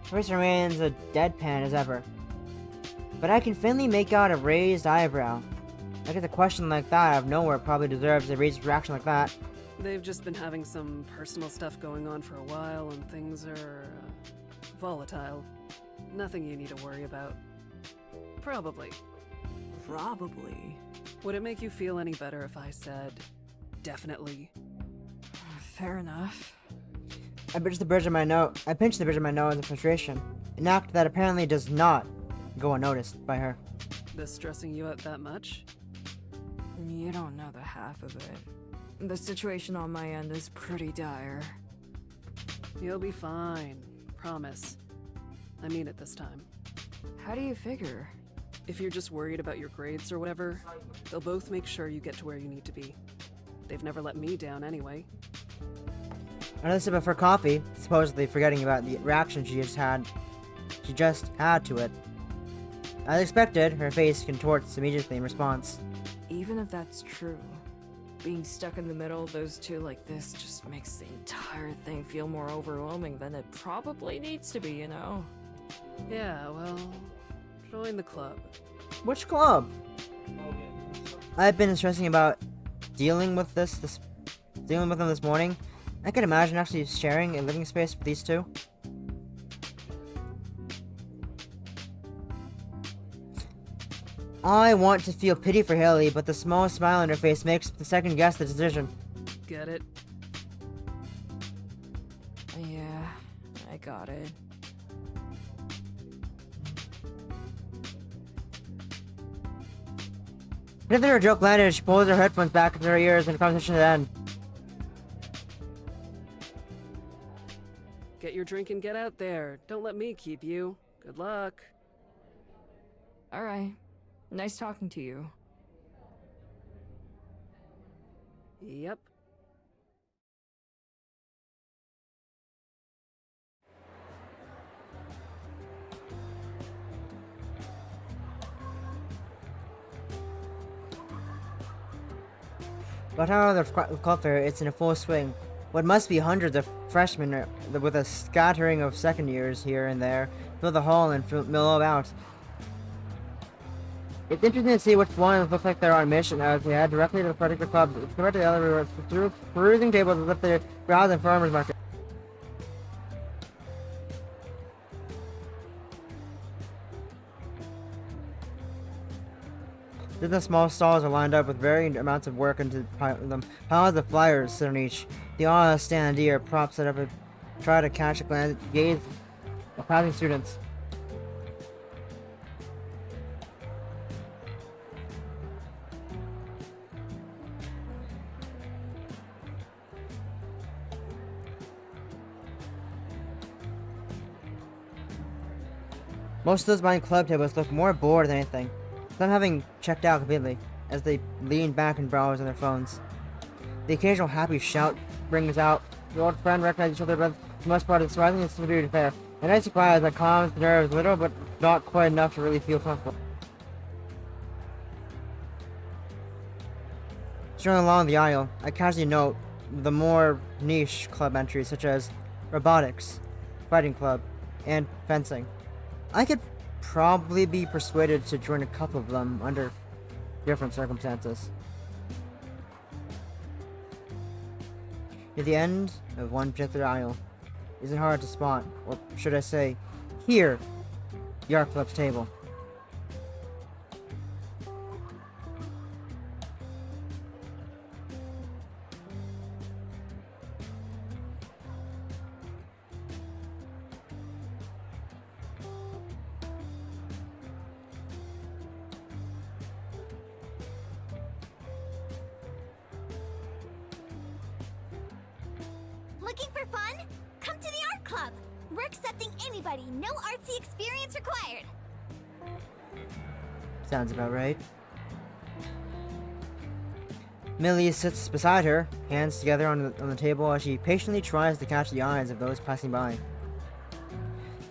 Caprice remains a deadpan as ever, but I can faintly make out a raised eyebrow. I guess a question like that out of nowhere probably deserves a raised reaction like that. They've just been having some personal stuff going on for a while, and things are volatile. Nothing you need to worry about. Probably. Probably. Would it make you feel any better if I said, definitely? Fair enough. I pinched the bridge of my nose in frustration, an act that apparently does not go unnoticed by her. This stressing you out that much? You don't know the half of it. The situation on my end is pretty dire. You'll be fine. Promise. I mean it this time. How do you figure? If you're just worried about your grades or whatever, they'll both make sure you get to where you need to be. They've never let me down anyway. Another sip of her coffee, supposedly forgetting about the reaction she just had to it. As expected, her face contorts immediately in response. Even if that's true, being stuck in the middle of those two like this just makes the entire thing feel more overwhelming than it probably needs to be, you know? Yeah, well, join the club. Which club? I've been stressing about dealing with them this morning. I can imagine actually sharing a living space with these two. I want to feel pity for Haley, but the small smile on her face makes me second guess the decision. Get it? Yeah, I got it. After her joke landed, she pulls her headphones back into her ears and the conversation ends. Get your drink and get out there. Don't let me keep you. Good luck. Alright. Nice talking to you. Yep. But out of the club fair, it's in a full swing. What must be hundreds of freshmen with a scattering of second years here and there fill the hall and mill about. It's interesting to see which ones look like they're on mission as they head directly to the particular club compared to the other through perusing tables as if they're browsing farmers market. The small stalls are lined up with varying amounts of work into them. Piles of flyers sit on each. The all standee props it up and try to catch a gaze of passing students. Most of those behind club tables look more bored than anything. Some having checked out completely, as they lean back and browse on their phones. The occasional happy shout brings out the old friend recognize each other, but for the most part it's surprisingly subdued affair. A nice surprise that calms the nerves a little, but not quite enough to really feel comfortable. Strolling along the aisle, I casually note the more niche club entries such as robotics, fighting club, and fencing. I could probably be persuaded to join a couple of them under different circumstances. At the end of one particular aisle isn't hard to spot, or should I say, hear the art club's table. Looking for fun? Come to the art club. We're accepting anybody, no artsy experience required. Sounds about right. Millie sits beside her, hands together on the table as she patiently tries to catch the eyes of those passing by.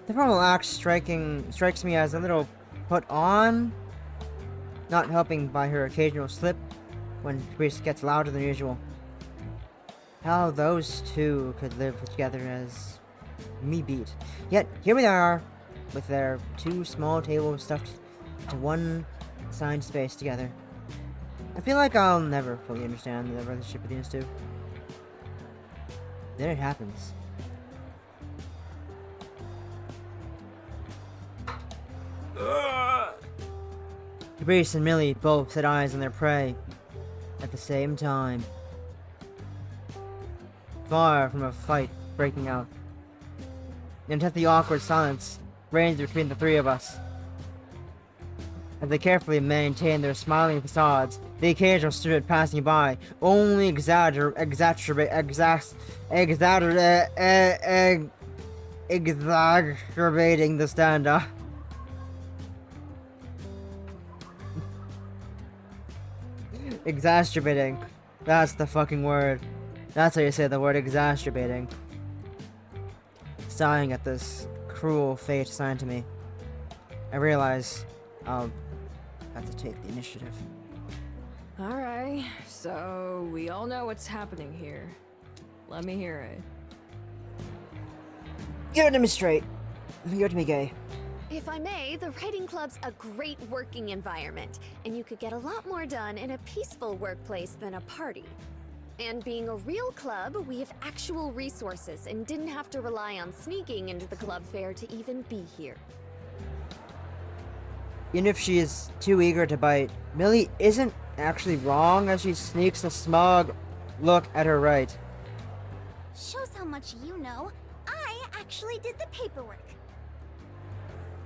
The formal act strikes me as a little put on, not helping by her occasional slip when Caprice gets louder than usual. How those two could live together as me beat. Yet, here we are, with their two small tables stuffed into one assigned space together. I feel like I'll never fully understand the relationship between these two. Then it happens. Caprice and Millie both set eyes on their prey at the same time. Far from a fight breaking out. An intensely awkward silence reigns between the three of us. As they carefully maintain their smiling facades, the occasional student passing by only exacerbating the standoff. Exacerbating. That's the fucking word. That's how you say the word exacerbating. Sighing at this cruel fate assigned to me, I realize I'll have to take the initiative. Alright, so we all know what's happening here. Let me hear it. Give it to me straight. Give it to me gay. If I may, the writing club's a great working environment, and you could get a lot more done in a peaceful workplace than a party. And being a real club, we have actual resources and didn't have to rely on sneaking into the club fair to even be here. Even if she is too eager to bite, Millie isn't actually wrong as she sneaks a smug look at her right. Shows how much you know. I actually did the paperwork.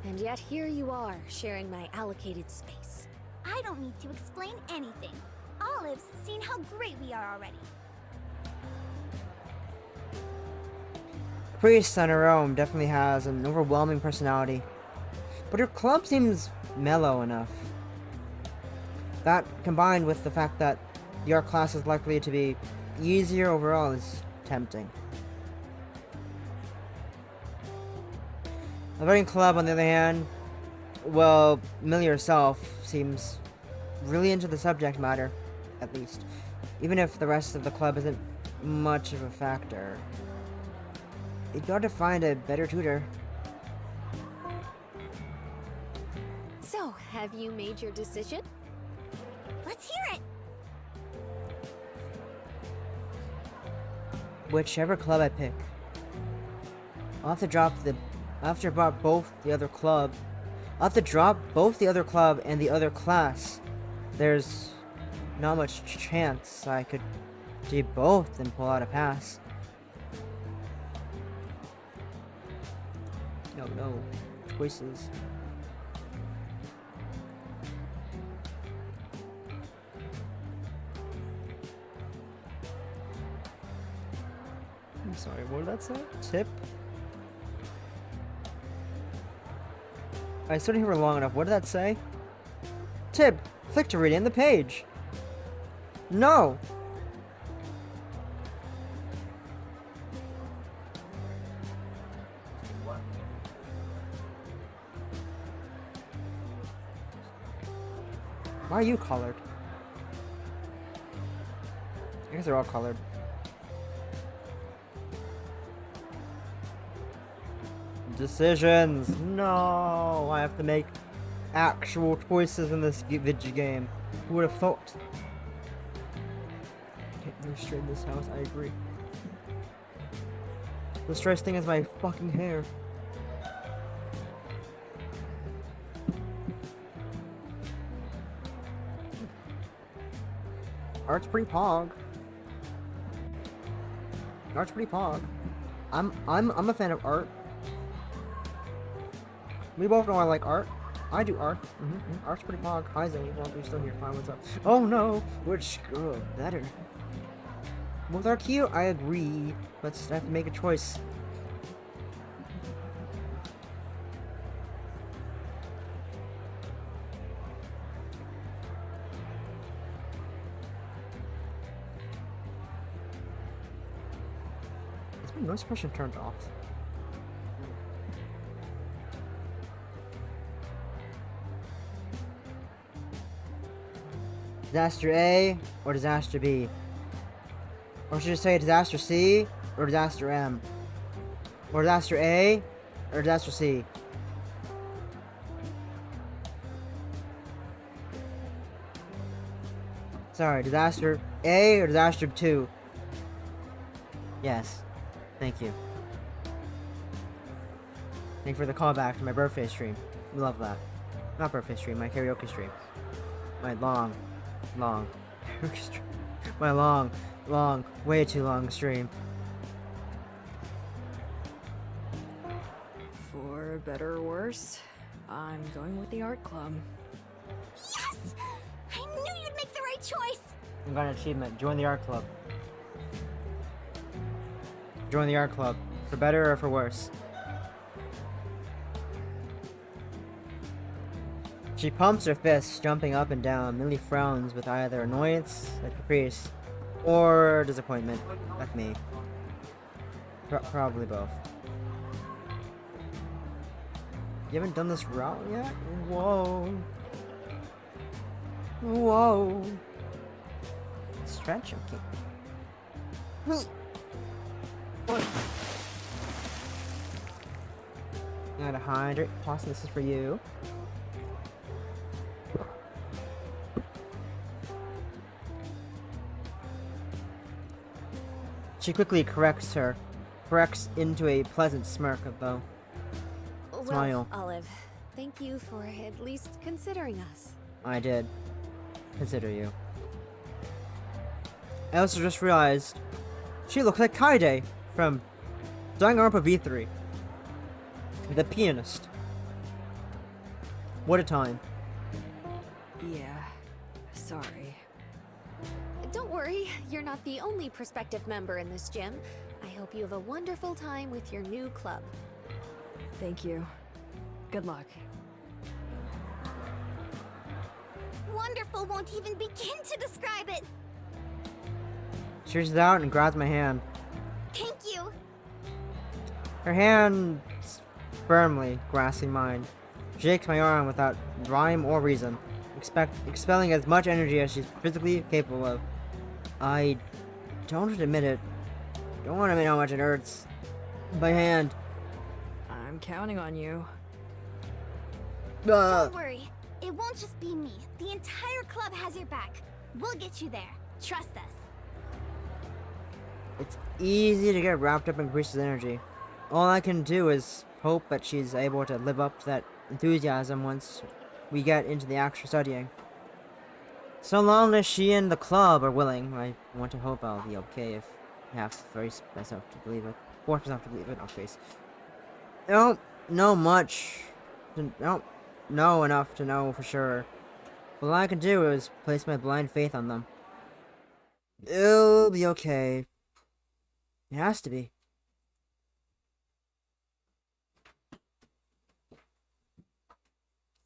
And yet here you are, sharing my allocated space. I don't need to explain anything. Olive's seen how great we are already. Priest on her own definitely has an overwhelming personality, but her club seems mellow enough. That, combined with the fact that the art class is likely to be easier overall, is tempting. The writing club, on the other hand, well, Millie herself seems really into the subject matter, at least, even if the rest of the club isn't much of a factor. You'd got to find a better tutor. So, have you made your decision? Let's hear it. Whichever club I pick, I'll have to drop both the other club. I'll have to drop both the other club and the other class. There's not much chance I could do both and pull out a pass. No choices. I'm sorry, what did that say? Tip? I stood here for long enough. What did that say? Tip! Click to read in the page. No! Why are you colored? I guess they're all colored. Decisions! No! I have to make actual choices in this video game. Who would have thought? Can't move straight in this house, I agree. The stress thing is my fucking hair. Art's pretty pog. Art's pretty pog. I'm a fan of art. We both know I like art. I do art. Art's pretty pog. Hi Zoe. Well, you're still here. Fine, what's up? Oh no! Which girl better? Both are cute, I agree. But I have to make a choice. Is my noise suppression turned off? Disaster A or Disaster B? Or should I say Disaster C or Disaster M? Or Disaster A or Disaster C? Sorry, Disaster A or Disaster 2? Yes. Thank you. Thank you for the callback to my birthday stream. We love that. Not birthday stream, my karaoke stream. My long karaoke stream. My long, way too long stream. For better or worse, I'm going with the art club. Yes! I knew you'd make the right choice! I got an achievement. Join the art club. Join the art club. For better or for worse. She pumps her fists, jumping up and down. Millie frowns with either annoyance at Caprice or disappointment at me. Probably both. You haven't done this route yet? Whoa. Whoa. Stretch, okay. Gotta hydrate. Austin, this is for you. She quickly corrects into a pleasant smirk, though. Well, Smile. Olive, thank you for at least considering us. I did consider you. I also just realized she looks like Kaide from Danganronpa V3. The pianist. What a time. Yeah, sorry. Don't worry, you're not the only prospective member in this gym. I hope you have a wonderful time with your new club. Thank you. Good luck. Wonderful won't even begin to describe it. She reaches out and grabs my hand. Thank you. Her hand firmly grasping mine. She shakes my arm without rhyme or reason, expelling as much energy as she's physically capable of. I don't admit it. Don't want to admit how much it hurts. My hand. I'm counting on you. Don't worry. It won't just be me. The entire club has your back. We'll get you there. Trust us. It's easy to get wrapped up in Chris's energy. All I can do is hope that she's able to live up to that enthusiasm once we get into the actual studying. So long as she and the club are willing, I want to hope I'll be okay if I have to force myself to believe it. Force myself to believe it, not face. I don't know much. I don't know enough to know for sure. All I can do is place my blind faith on them. It'll be okay. It has to be.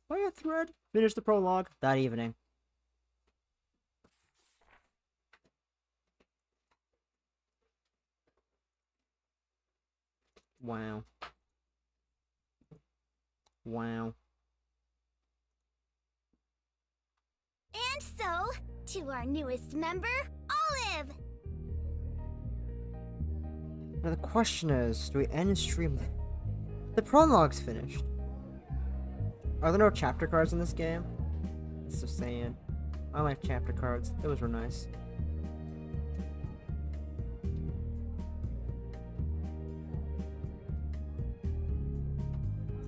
Fire thread. Finish the prologue that evening. Wow. Wow. And so, to our newest member, Olive! Now the question is, do we end stream? The prologue's finished. Are there no chapter cards in this game? It's just saying. I like chapter cards. Those were nice.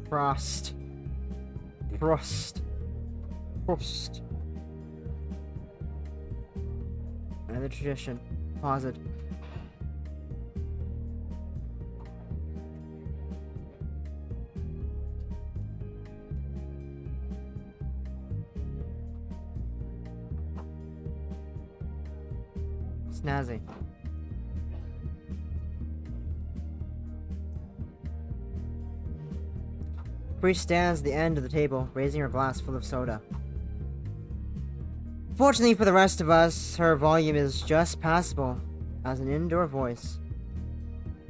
Frost. Frost. Frost. Another tradition. Pause it. Snazzy. Bree stands at the end of the table, raising her glass full of soda. Fortunately for the rest of us, her volume is just passable as an indoor voice.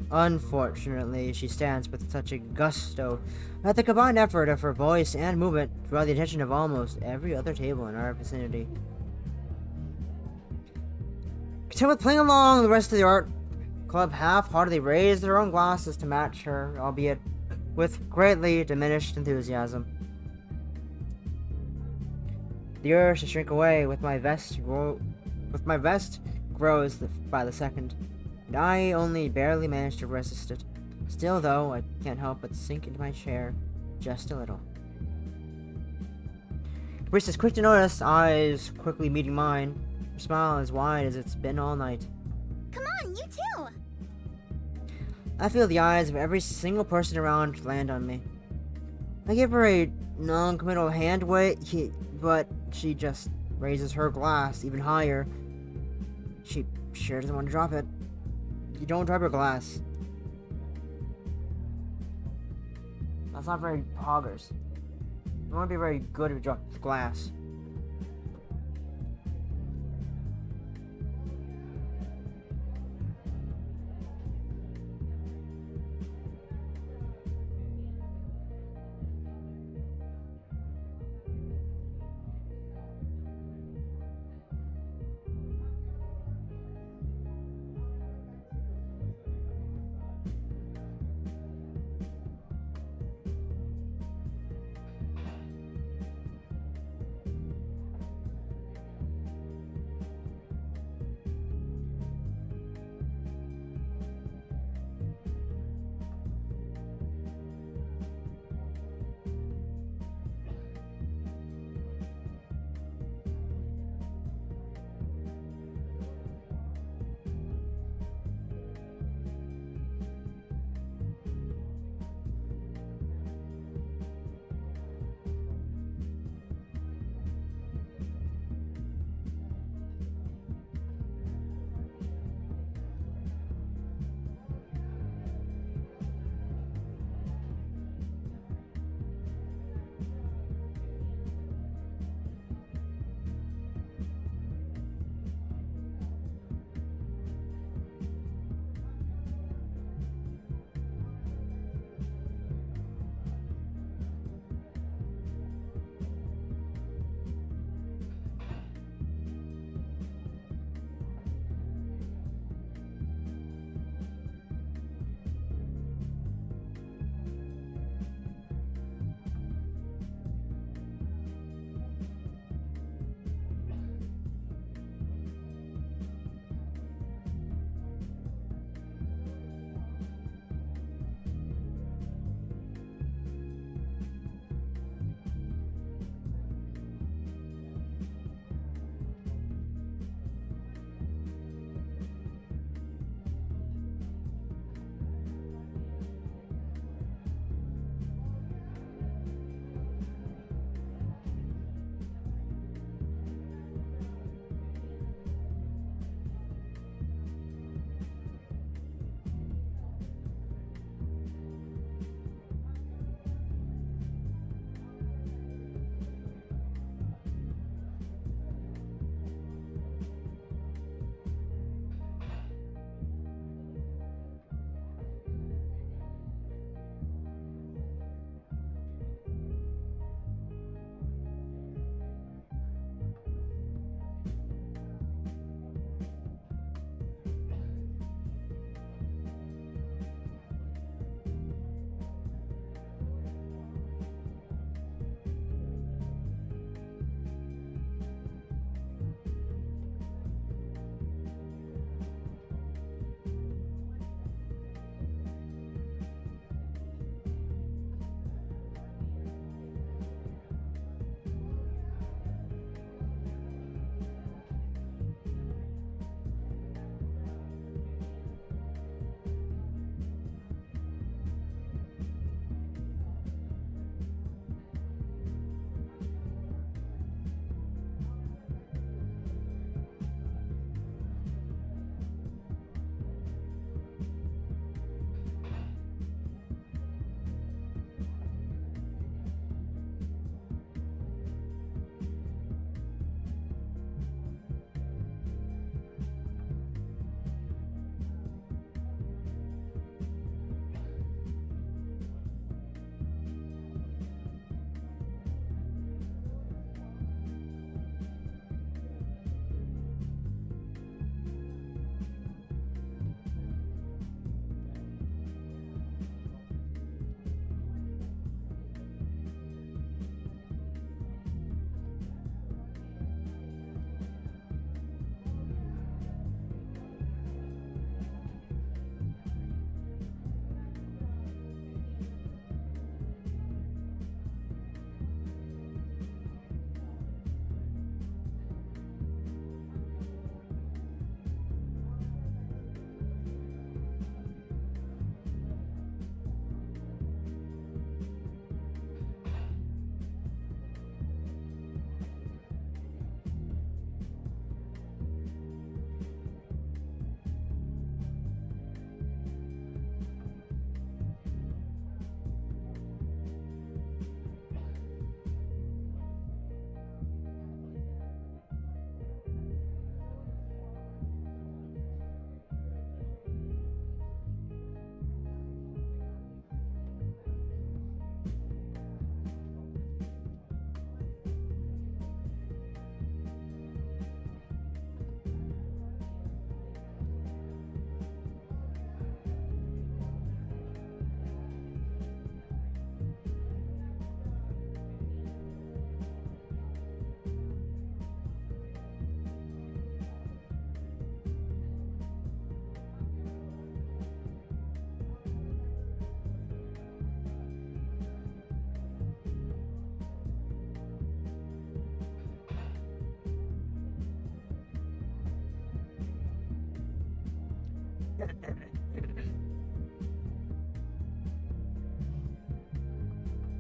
Unfortunately, she stands with such a gusto that the combined effort of her voice and movement draw the attention of almost every other table in our vicinity. Content with playing along, the rest of the art club half-heartedly raise their own glasses to match her, albeit with greatly diminished enthusiasm. The urge to shrink away with my vest grows by the second, and I only barely manage to resist it. Still, though, I can't help but sink into my chair just a little. Caprice is quick to notice, eyes quickly meeting mine, her smile as wide as it's been all night. Come on, you too! I feel the eyes of every single person around land on me. I give her a non-committal hand wave, but she just raises her glass even higher. She sure doesn't want to drop it. You don't drop your glass. That's not very poggers. You want to be very good if you drop glass.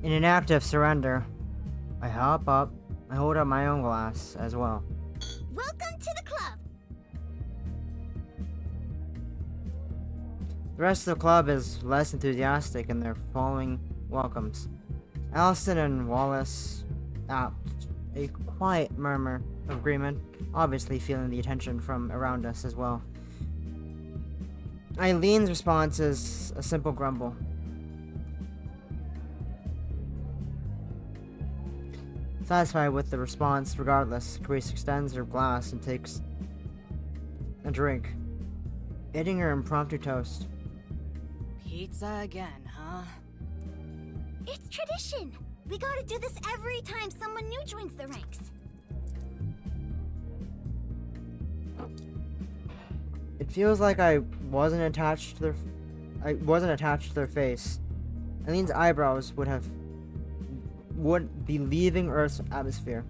In an act of surrender, I hop up. I hold up my own glass as well. Welcome to the club! The rest of the club is less enthusiastic in their following welcomes. Allison and Wallace out a quiet murmur of agreement, obviously feeling the attention from around us as well. Eileen's response is a simple grumble. Satisfied with the response, regardless, Grace extends her glass and takes a drink, ending her impromptu toast. Pizza again, huh? It's tradition! We gotta do this every time someone new joins the ranks. It feels like I wasn't attached to their face. Eileen's eyebrows would be leaving Earth's atmosphere.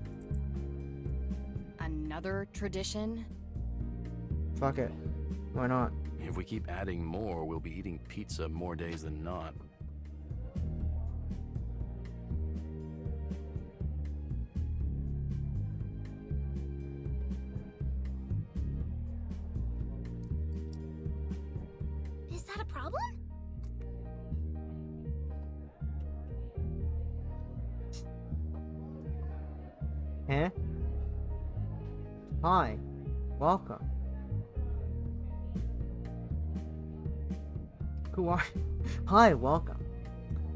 Another tradition? Fuck it. Why not? If we keep adding more, we'll be eating pizza more days than not. Is that a problem? Huh? Hi. Welcome. Who are you? Hi, welcome.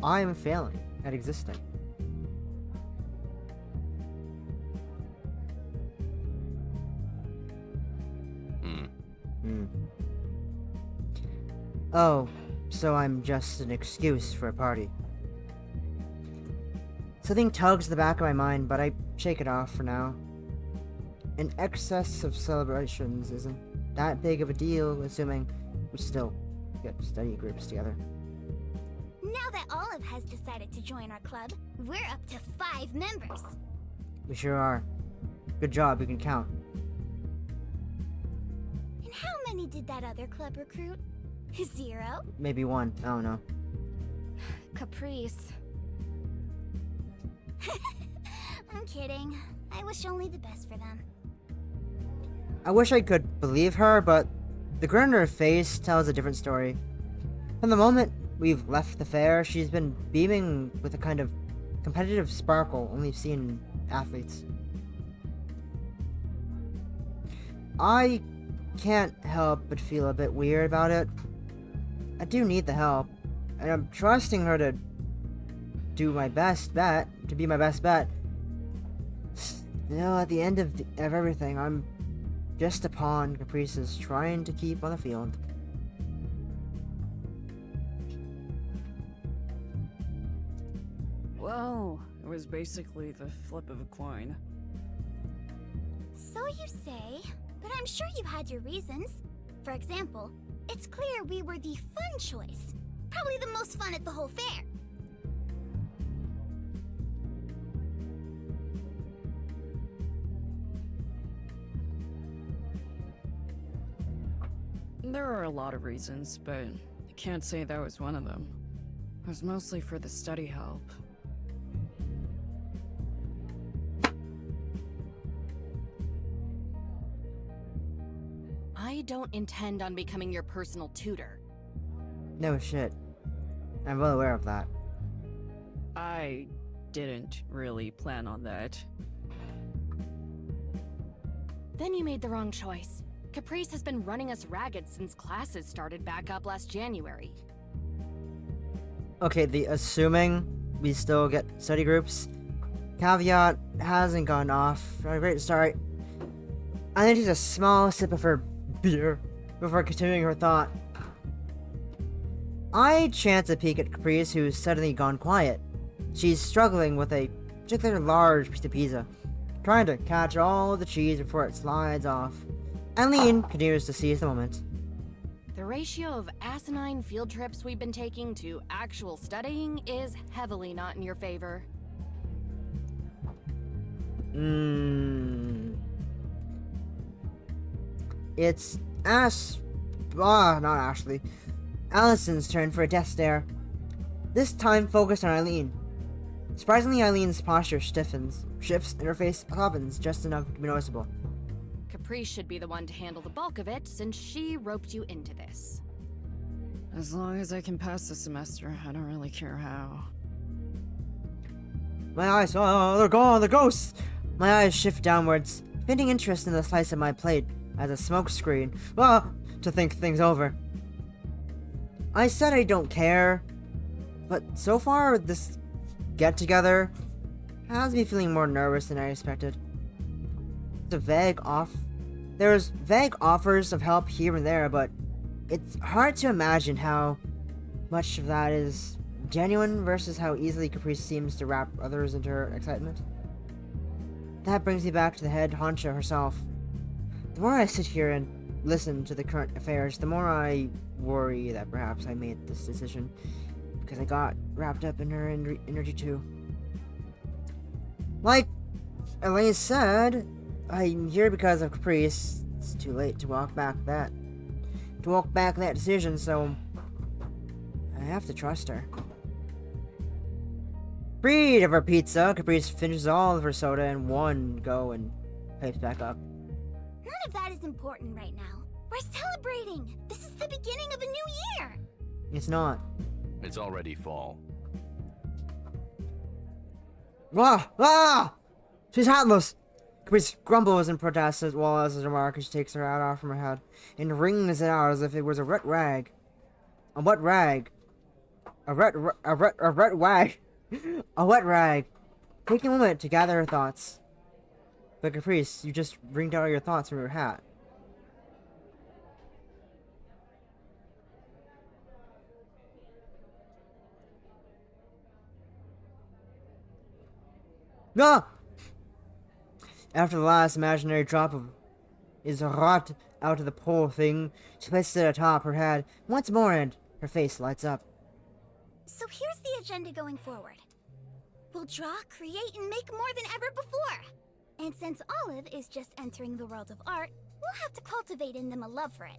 I am failing at existing. Oh, so I'm just an excuse for a party. Something tugs at the back of my mind, but I shake it off for now. An excess of celebrations isn't that big of a deal, assuming we still get study groups together. Now that Olive has decided to join our club, we're up to 5 members. We sure are. Good job, you can count. And how many did that other club recruit? 0? Maybe 1, I don't know. Caprice. I'm kidding. I wish only the best for them. I wish I could believe her, but the grin on her face tells a different story. From the moment we've left the fair, she's been beaming with a kind of competitive sparkle only seen in athletes. I can't help but feel a bit weird about it. I do need the help, and I'm trusting her to do my best bet, to be my best bet. Still, at the end of everything, I'm just a pawn Caprice is trying to keep on the field. Well, it was basically the flip of a coin. So you say, but I'm sure you had your reasons. For example, it's clear we were the fun choice. Probably the most fun at the whole fair. There are a lot of reasons, but I can't say that was one of them. It was mostly for the study help. I don't intend on becoming your personal tutor. No shit. I'm well aware of that. I didn't really plan on that. Then you made the wrong choice. Caprice has been running us ragged since classes started back up last January. Okay, the assuming we still get study groups caveat hasn't gone off. A great start. I then takes a small sip of her beer before continuing her thought. I chance a peek at Caprice, who's suddenly gone quiet. She's struggling with a particularly large piece of pizza, trying to catch all the cheese before it slides off. Eileen continues to seize the moment. The ratio of asinine field trips we've been taking to actual studying is heavily not in your favor. It's not Ashley. Allison's turn for a death stare. This time focused on Eileen. Surprisingly, Eileen's posture shifts, and her face softens just enough to be noticeable. Caprice should be the one to handle the bulk of it, since she roped you into this. As long as I can pass the semester, I don't really care how. My eyes, oh, they're gone, the ghosts! My eyes shift downwards, finding interest in the slice of my plate as a smoke screen, to think things over. I said I don't care, but so far this get-together has me feeling more nervous than I expected. There's vague offers of help here and there, but it's hard to imagine how much of that is genuine versus how easily Caprice seems to wrap others into her excitement. That brings me back to the head honcho herself. The more I sit here and listen to the current affairs, the more I worry that perhaps I made this decision because I got wrapped up in her energy too. Like Elaine said, I'm here because of Caprice. It's too late to walk back that decision, so I have to trust her. Freed of her pizza, Caprice finishes all of her soda in one go and pipes back up. None of that is important right now. We're celebrating! This is the beginning of a new year! It's not. It's already fall. She's hatless! Caprice grumbles and protests as well as a remark as she takes her hat off from her head and wrings it out as if it was a wet rag. A wet rag. A wet rag. A wet rag. Taking a moment to gather her thoughts. But Caprice, you just wringed out all your thoughts from your hat. No! After the last imaginary drop is wrought out of the poor thing, she places it atop her head once more and her face lights up. So here's the agenda going forward. We'll draw, create, and make more than ever before. And since Olive is just entering the world of art, we'll have to cultivate in them a love for it.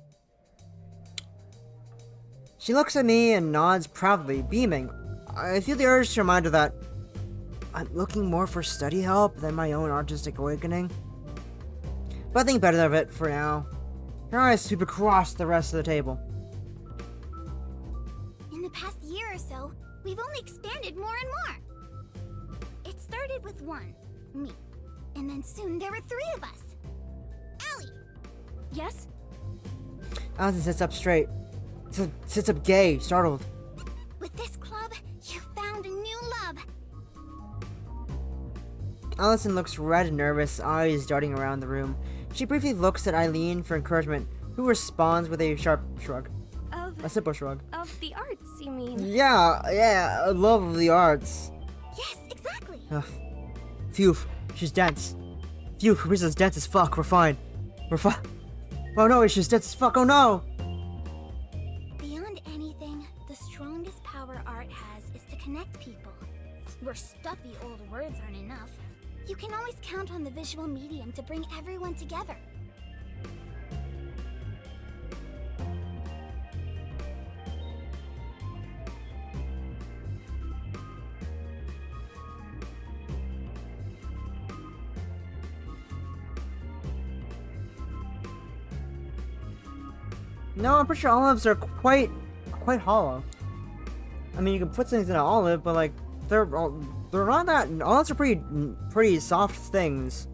She looks at me and nods proudly, beaming. I feel the urge to remind her that I'm looking more for study help than my own artistic awakening. But I think better of it for now. Her eyes sweep across the rest of the table. In the past year or so, we've only expanded more and more. It started with one, me. And then soon there were 3 of us. Allie! Yes? Allison sits up straight. Sits up gay, startled. With this club, you found a new love. Allison looks red and nervous, eyes darting around the room. She briefly looks at Eileen for encouragement, who responds with a sharp shrug. A simple shrug. Of the arts, you mean? Yeah, I love the arts. Yes, exactly. Phew, she's dense. Phew, Caprice's dense as fuck, we're fine. Oh no, she's dense as fuck, oh no! Beyond anything, the strongest power art has is to connect people. Where stuffy old words aren't enough, you can always count on the visual medium to bring everyone together. No, I'm pretty sure olives are quite hollow. I mean, you can put things in an olive, but like they're not that. Olives are pretty soft things.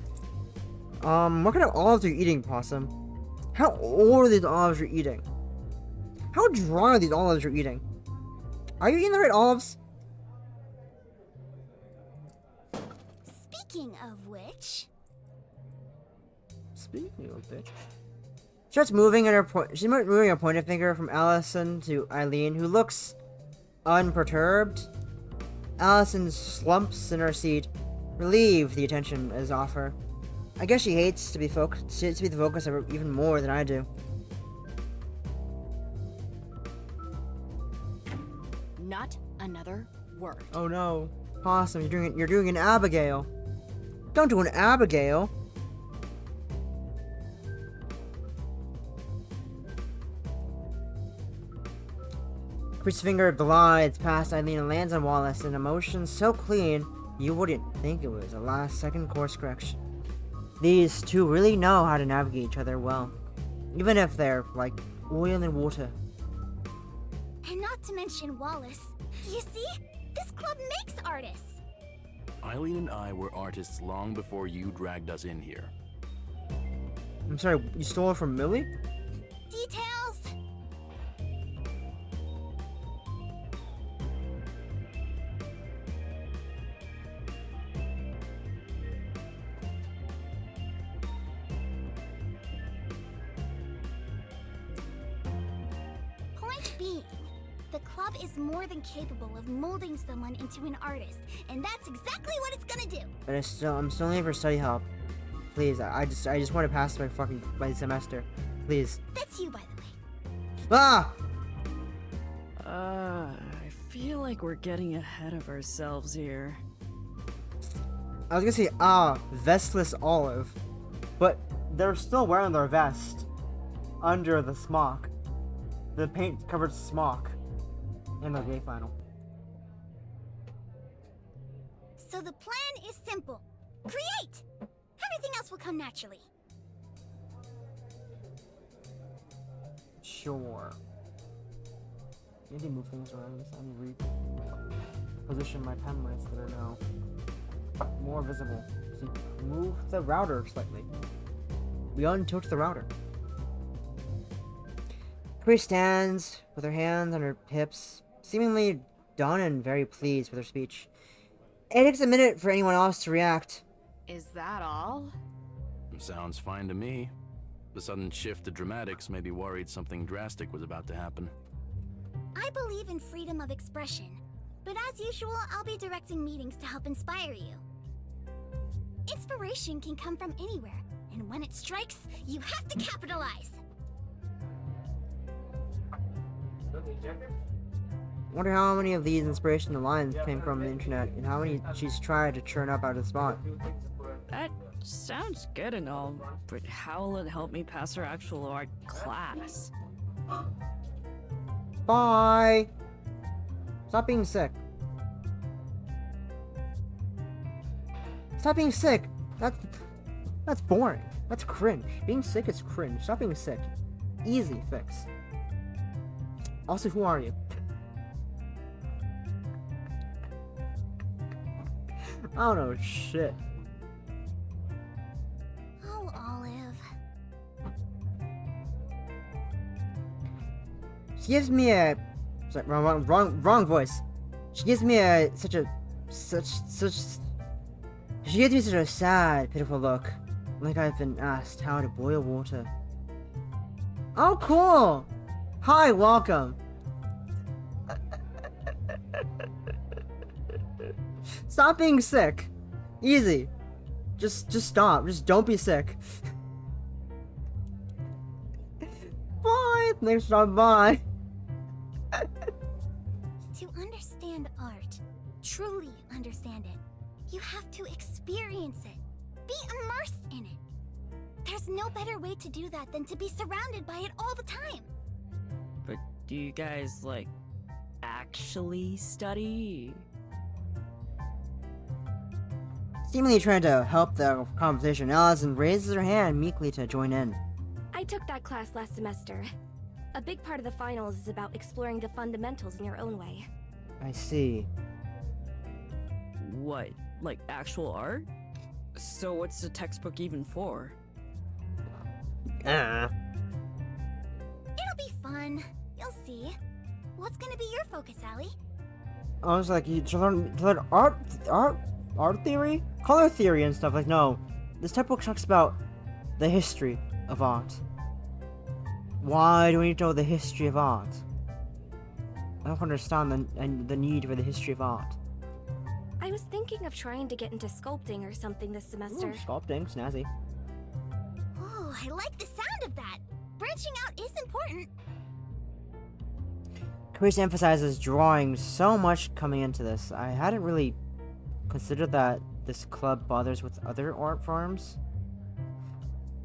What kind of olives are you eating, Possum? How old are these olives you're eating? How dry are these olives you're eating? Are you eating the right olives? Speaking of which... Starts moving at her she's moving a pointer finger from Allison to Eileen, who looks unperturbed. Allison slumps in her seat, relieved the attention is off her. I guess she hates to be the focus of her even more than I do. Not another word. Oh no, Possum, you're doing an Abigail. Don't do an Abigail. Priest's finger glides past Eileen and lands on Wallace in a motion so clean you wouldn't think it was a last-second course correction. These two really know how to navigate each other well, even if they're like oil and water. And not to mention Wallace. You see? This club makes artists. Eileen and I were artists long before you dragged us in here. I'm sorry, you stole it from Millie? Details. Point being, the club is more than capable of molding someone into an artist, and that's exactly what it's gonna do. But I'm still looking for study help. Please, I just want to pass my semester. Please. That's you, by the way. Ah! I feel like we're getting ahead of ourselves here. I was gonna say, vestless olive. But they're still wearing their vest under the smock. The paint-covered smock in the gay flannel. So the plan is simple. Create! Everything else will come naturally. Sure. I need to move things around. I need to reposition my pen lights that are now more visible. So move the router slightly. We untilt the router. Grace stands with her hands on her hips, seemingly done and very pleased with her speech. It takes a minute for anyone else to react. Is that all? Sounds fine to me. The sudden shift to dramatics made me worried something drastic was about to happen. I believe in freedom of expression, but as usual, I'll be directing meetings to help inspire you. Inspiration can come from anywhere, and when it strikes, you have to capitalize. Wonder how many of these inspirational lines came from the internet, and how many she's tried to churn up out of the spot. That sounds good and all, but how will it help me pass her actual art class? Bye! Stop being sick. Stop being sick! That's boring. That's cringe. Being sick is cringe. Stop being sick. Easy fix. Also, who are you? I don't know shit. Oh, Olive. She gives me a... Sorry, wrong voice. She gives me such... She gives me such a sad, pitiful look. Like I've been asked how to boil water. Oh, cool! Hi, welcome! Stop being sick. Easy. Just stop. Just don't be sick. Bye! Thanks for stopping by. To understand art, truly understand it, you have to experience it. Be immersed in it. There's no better way to do that than to be surrounded by it all the time. But do you guys, like, actually study? Seemingly trying to help the conversation, Allison raises her hand meekly to join in. I took that class last semester. A big part of the finals is about exploring the fundamentals in your own way. I see. What, like actual art? So what's the textbook even for? It'll be fun. You'll see. What's gonna be your focus, Allie? I was like, to learn art theory? Color theory and stuff. Like, no. This textbook talks about the history of art. Why do we need to know the history of art? I don't understand the need for the history of art. I was thinking of trying to get into sculpting or something this semester. Ooh, sculpting, snazzy. Oh, I like the sound of that. Branching out is important. Chris emphasizes drawing so much coming into this. I hadn't really considered that this club bothers with other art forms.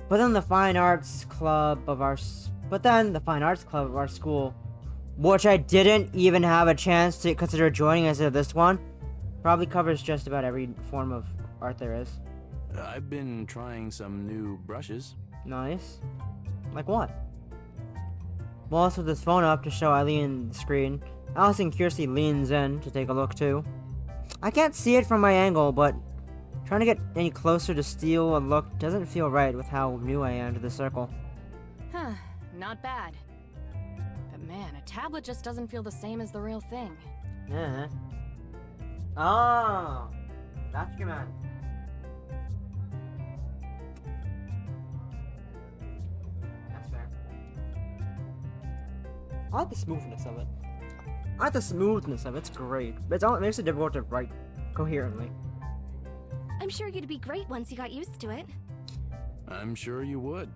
But then the fine arts club of our school which I didn't even have a chance to consider joining instead of this one, probably covers just about every form of art there is. I've been trying some new brushes. Nice. Like what? We'll also this phone up to show Eileen the screen. Allison curiously leans in to take a look too. I can't see it from my angle, but trying to get any closer to steal a look doesn't feel right with how new I am to the circle. Huh, not bad. But man, a tablet just doesn't feel the same as the real thing. Yeah. Oh, that's your man. That's fair. I like the smoothness of it. It's great. It makes it difficult to write coherently. I'm sure you'd be great once you got used to it. I'm sure you would.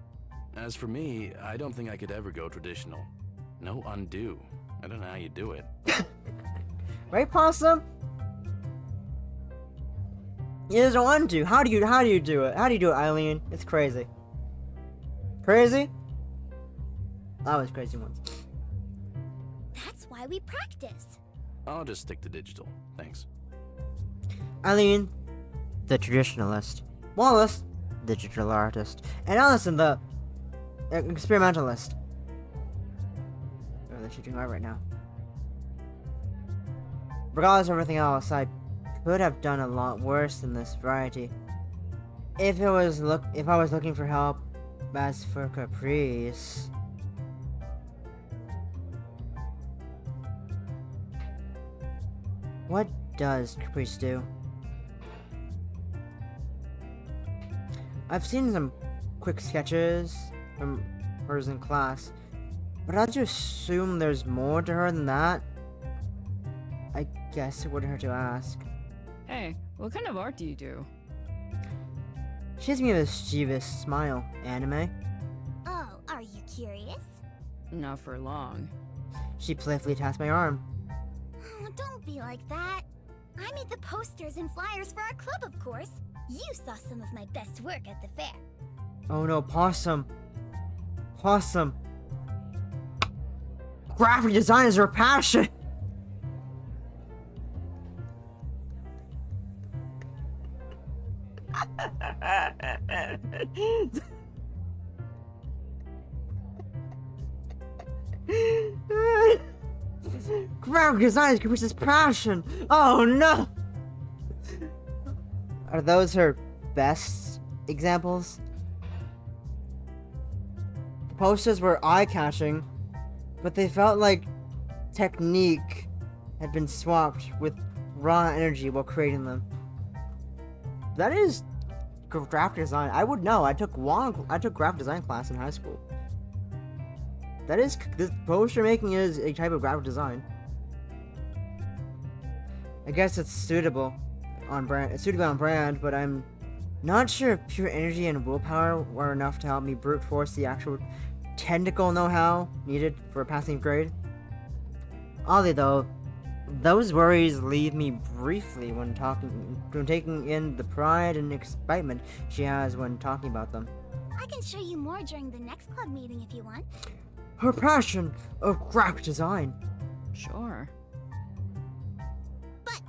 As for me, I don't think I could ever go traditional. No undo. I don't know how you do it. Right, Possum? There's no undo. How do you do it? How do you do it, Eileen? It's crazy. Crazy? I was crazy once. That's why we practice. I'll just stick to digital. Thanks. Eileen, the traditionalist. Wallace, the digital artist. And Allison, the experimentalist. Oh, they're shooting right now. Regardless of everything else, I could have done a lot worse than this variety. If I was looking for help, as for Caprice. What does Caprice do? I've seen some quick sketches from hers in class, but I'd just assume there's more to her than that. I guess it wouldn't hurt to ask. Hey, what kind of art do you do? She gives me a mischievous smile. Anime? Oh, are you curious? Not for long. She playfully taps my arm. Oh, don't be like that. I made the posters and flyers for our club, of course. You saw some of my best work at the fair. Oh no, Possum. Possum. Graphic design is her passion! Graphic design is Caprice's passion! Oh no! Are those her best examples? The posters were eye-catching, but they felt like technique had been swapped with raw energy while creating them. That is graphic design. I would know. I took graphic design class in high school. That is, this poster making is a type of graphic design. I guess it's suitable on brand. It's suitable on brand, but I'm not sure if pure energy and willpower were enough to help me brute force the actual technical know-how needed for a passing grade. Oddly though, those worries leave me briefly when taking in the pride and excitement she has when talking about them. I can show you more during the next club meeting if you want. Her passion of graphic design. Sure. But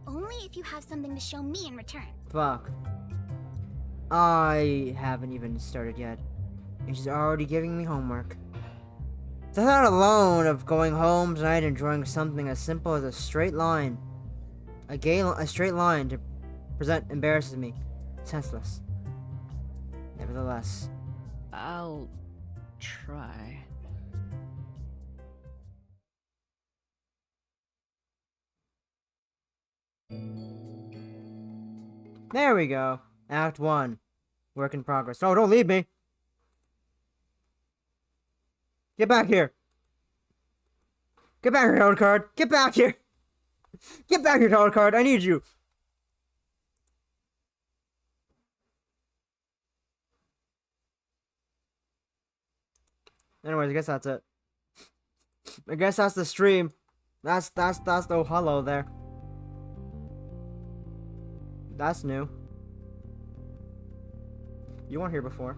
only if you have something to show me in return. Fuck. I haven't even started yet, and she's already giving me homework. The thought alone of going home tonight and drawing something as simple as a straight line, a straight line to present embarrasses me. Senseless. Nevertheless. I'll try. There we go. Act 1. Work in progress. Oh, don't leave me! Get back here! Get back here, title card! Get back here! Get back here, title card! I need you! Anyways, I guess that's it. I guess that's the stream. That's the hello there. That's new. You weren't here before.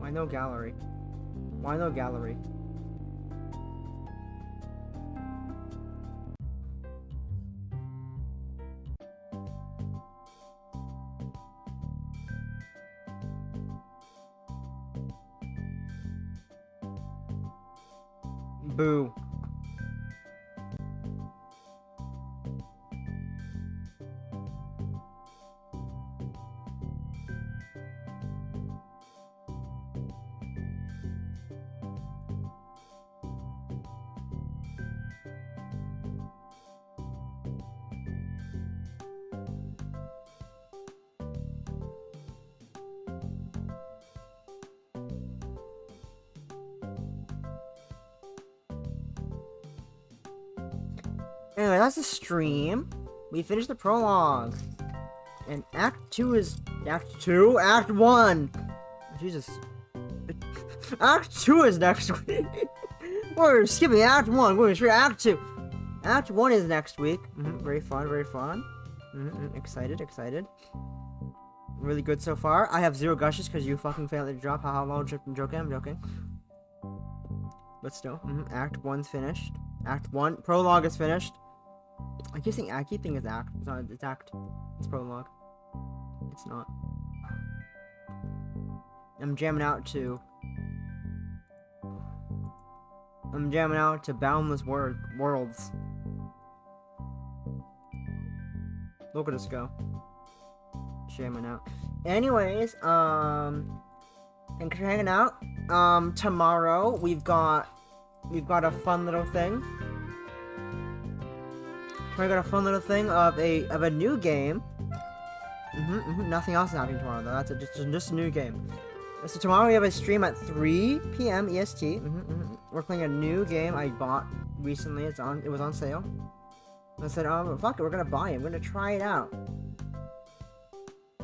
Why no gallery? Why no gallery? Boo. Anyway, that's the stream. We finished the prologue. And Act 2 is... Act 2? Act 1! Jesus. Act 2 is next week. We're skipping Act 1. We're straight Act 2. Act 1 is next week. Very fun, very fun. Excited, excited. Really good so far. I have 0 gushes because you fucking failed to drop. Haha, lol, I'm joking. But still, Act 1's finished. Act 1. Prologue is finished. I keep thinking it's Act. It's not, it's Act. It's Prologue. It's not. I'm jamming out to Boundless Worlds. Look at us go. Jamming out. Anyways, thanks for hanging out. Tomorrow we've got a fun little thing. We got a fun little thing of a new game. Nothing else is happening tomorrow though. That's just a new game. So tomorrow we have a stream at 3 p.m. EST. We're playing a new game I bought recently. It was on sale. And I said, oh fuck it, we're gonna buy it. We're gonna try it out.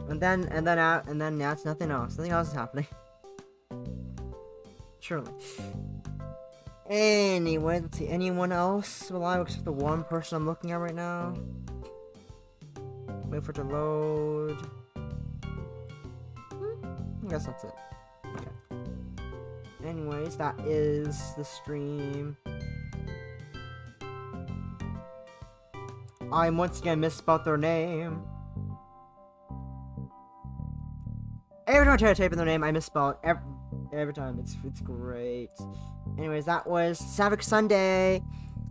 And then that's nothing else. Nothing else is happening. Surely. Anyway, let's see. Anyone else alive except the one person I'm looking at right now? Wait for it to load. I guess that's it. Okay. Anyways, that is the stream. I once again misspelled their name. Every time I try to type in their name, I misspell it. Every time. It's great. Anyways, that was Sapphic Sunday.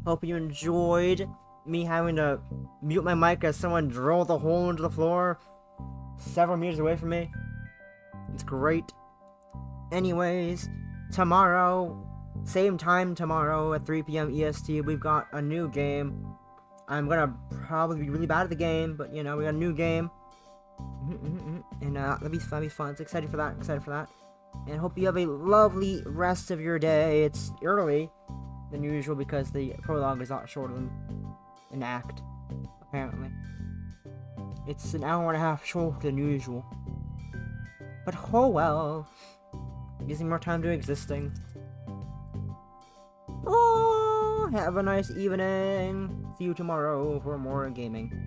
Hope you enjoyed me having to mute my mic as someone drilled a hole into the floor several meters away from me. It's great. Anyways, tomorrow, same time tomorrow at 3 p.m. EST, we've got a new game. I'm gonna probably be really bad at the game, but you know, we got a new game. And that'll be fun. It's excited for that. And hope you have a lovely rest of your day. It's early than usual because the prologue is a lot shorter than an act, apparently. It's an hour and a half shorter than usual. But oh well. Gives me more time to existing. Oh, have a nice evening. See you tomorrow for more gaming.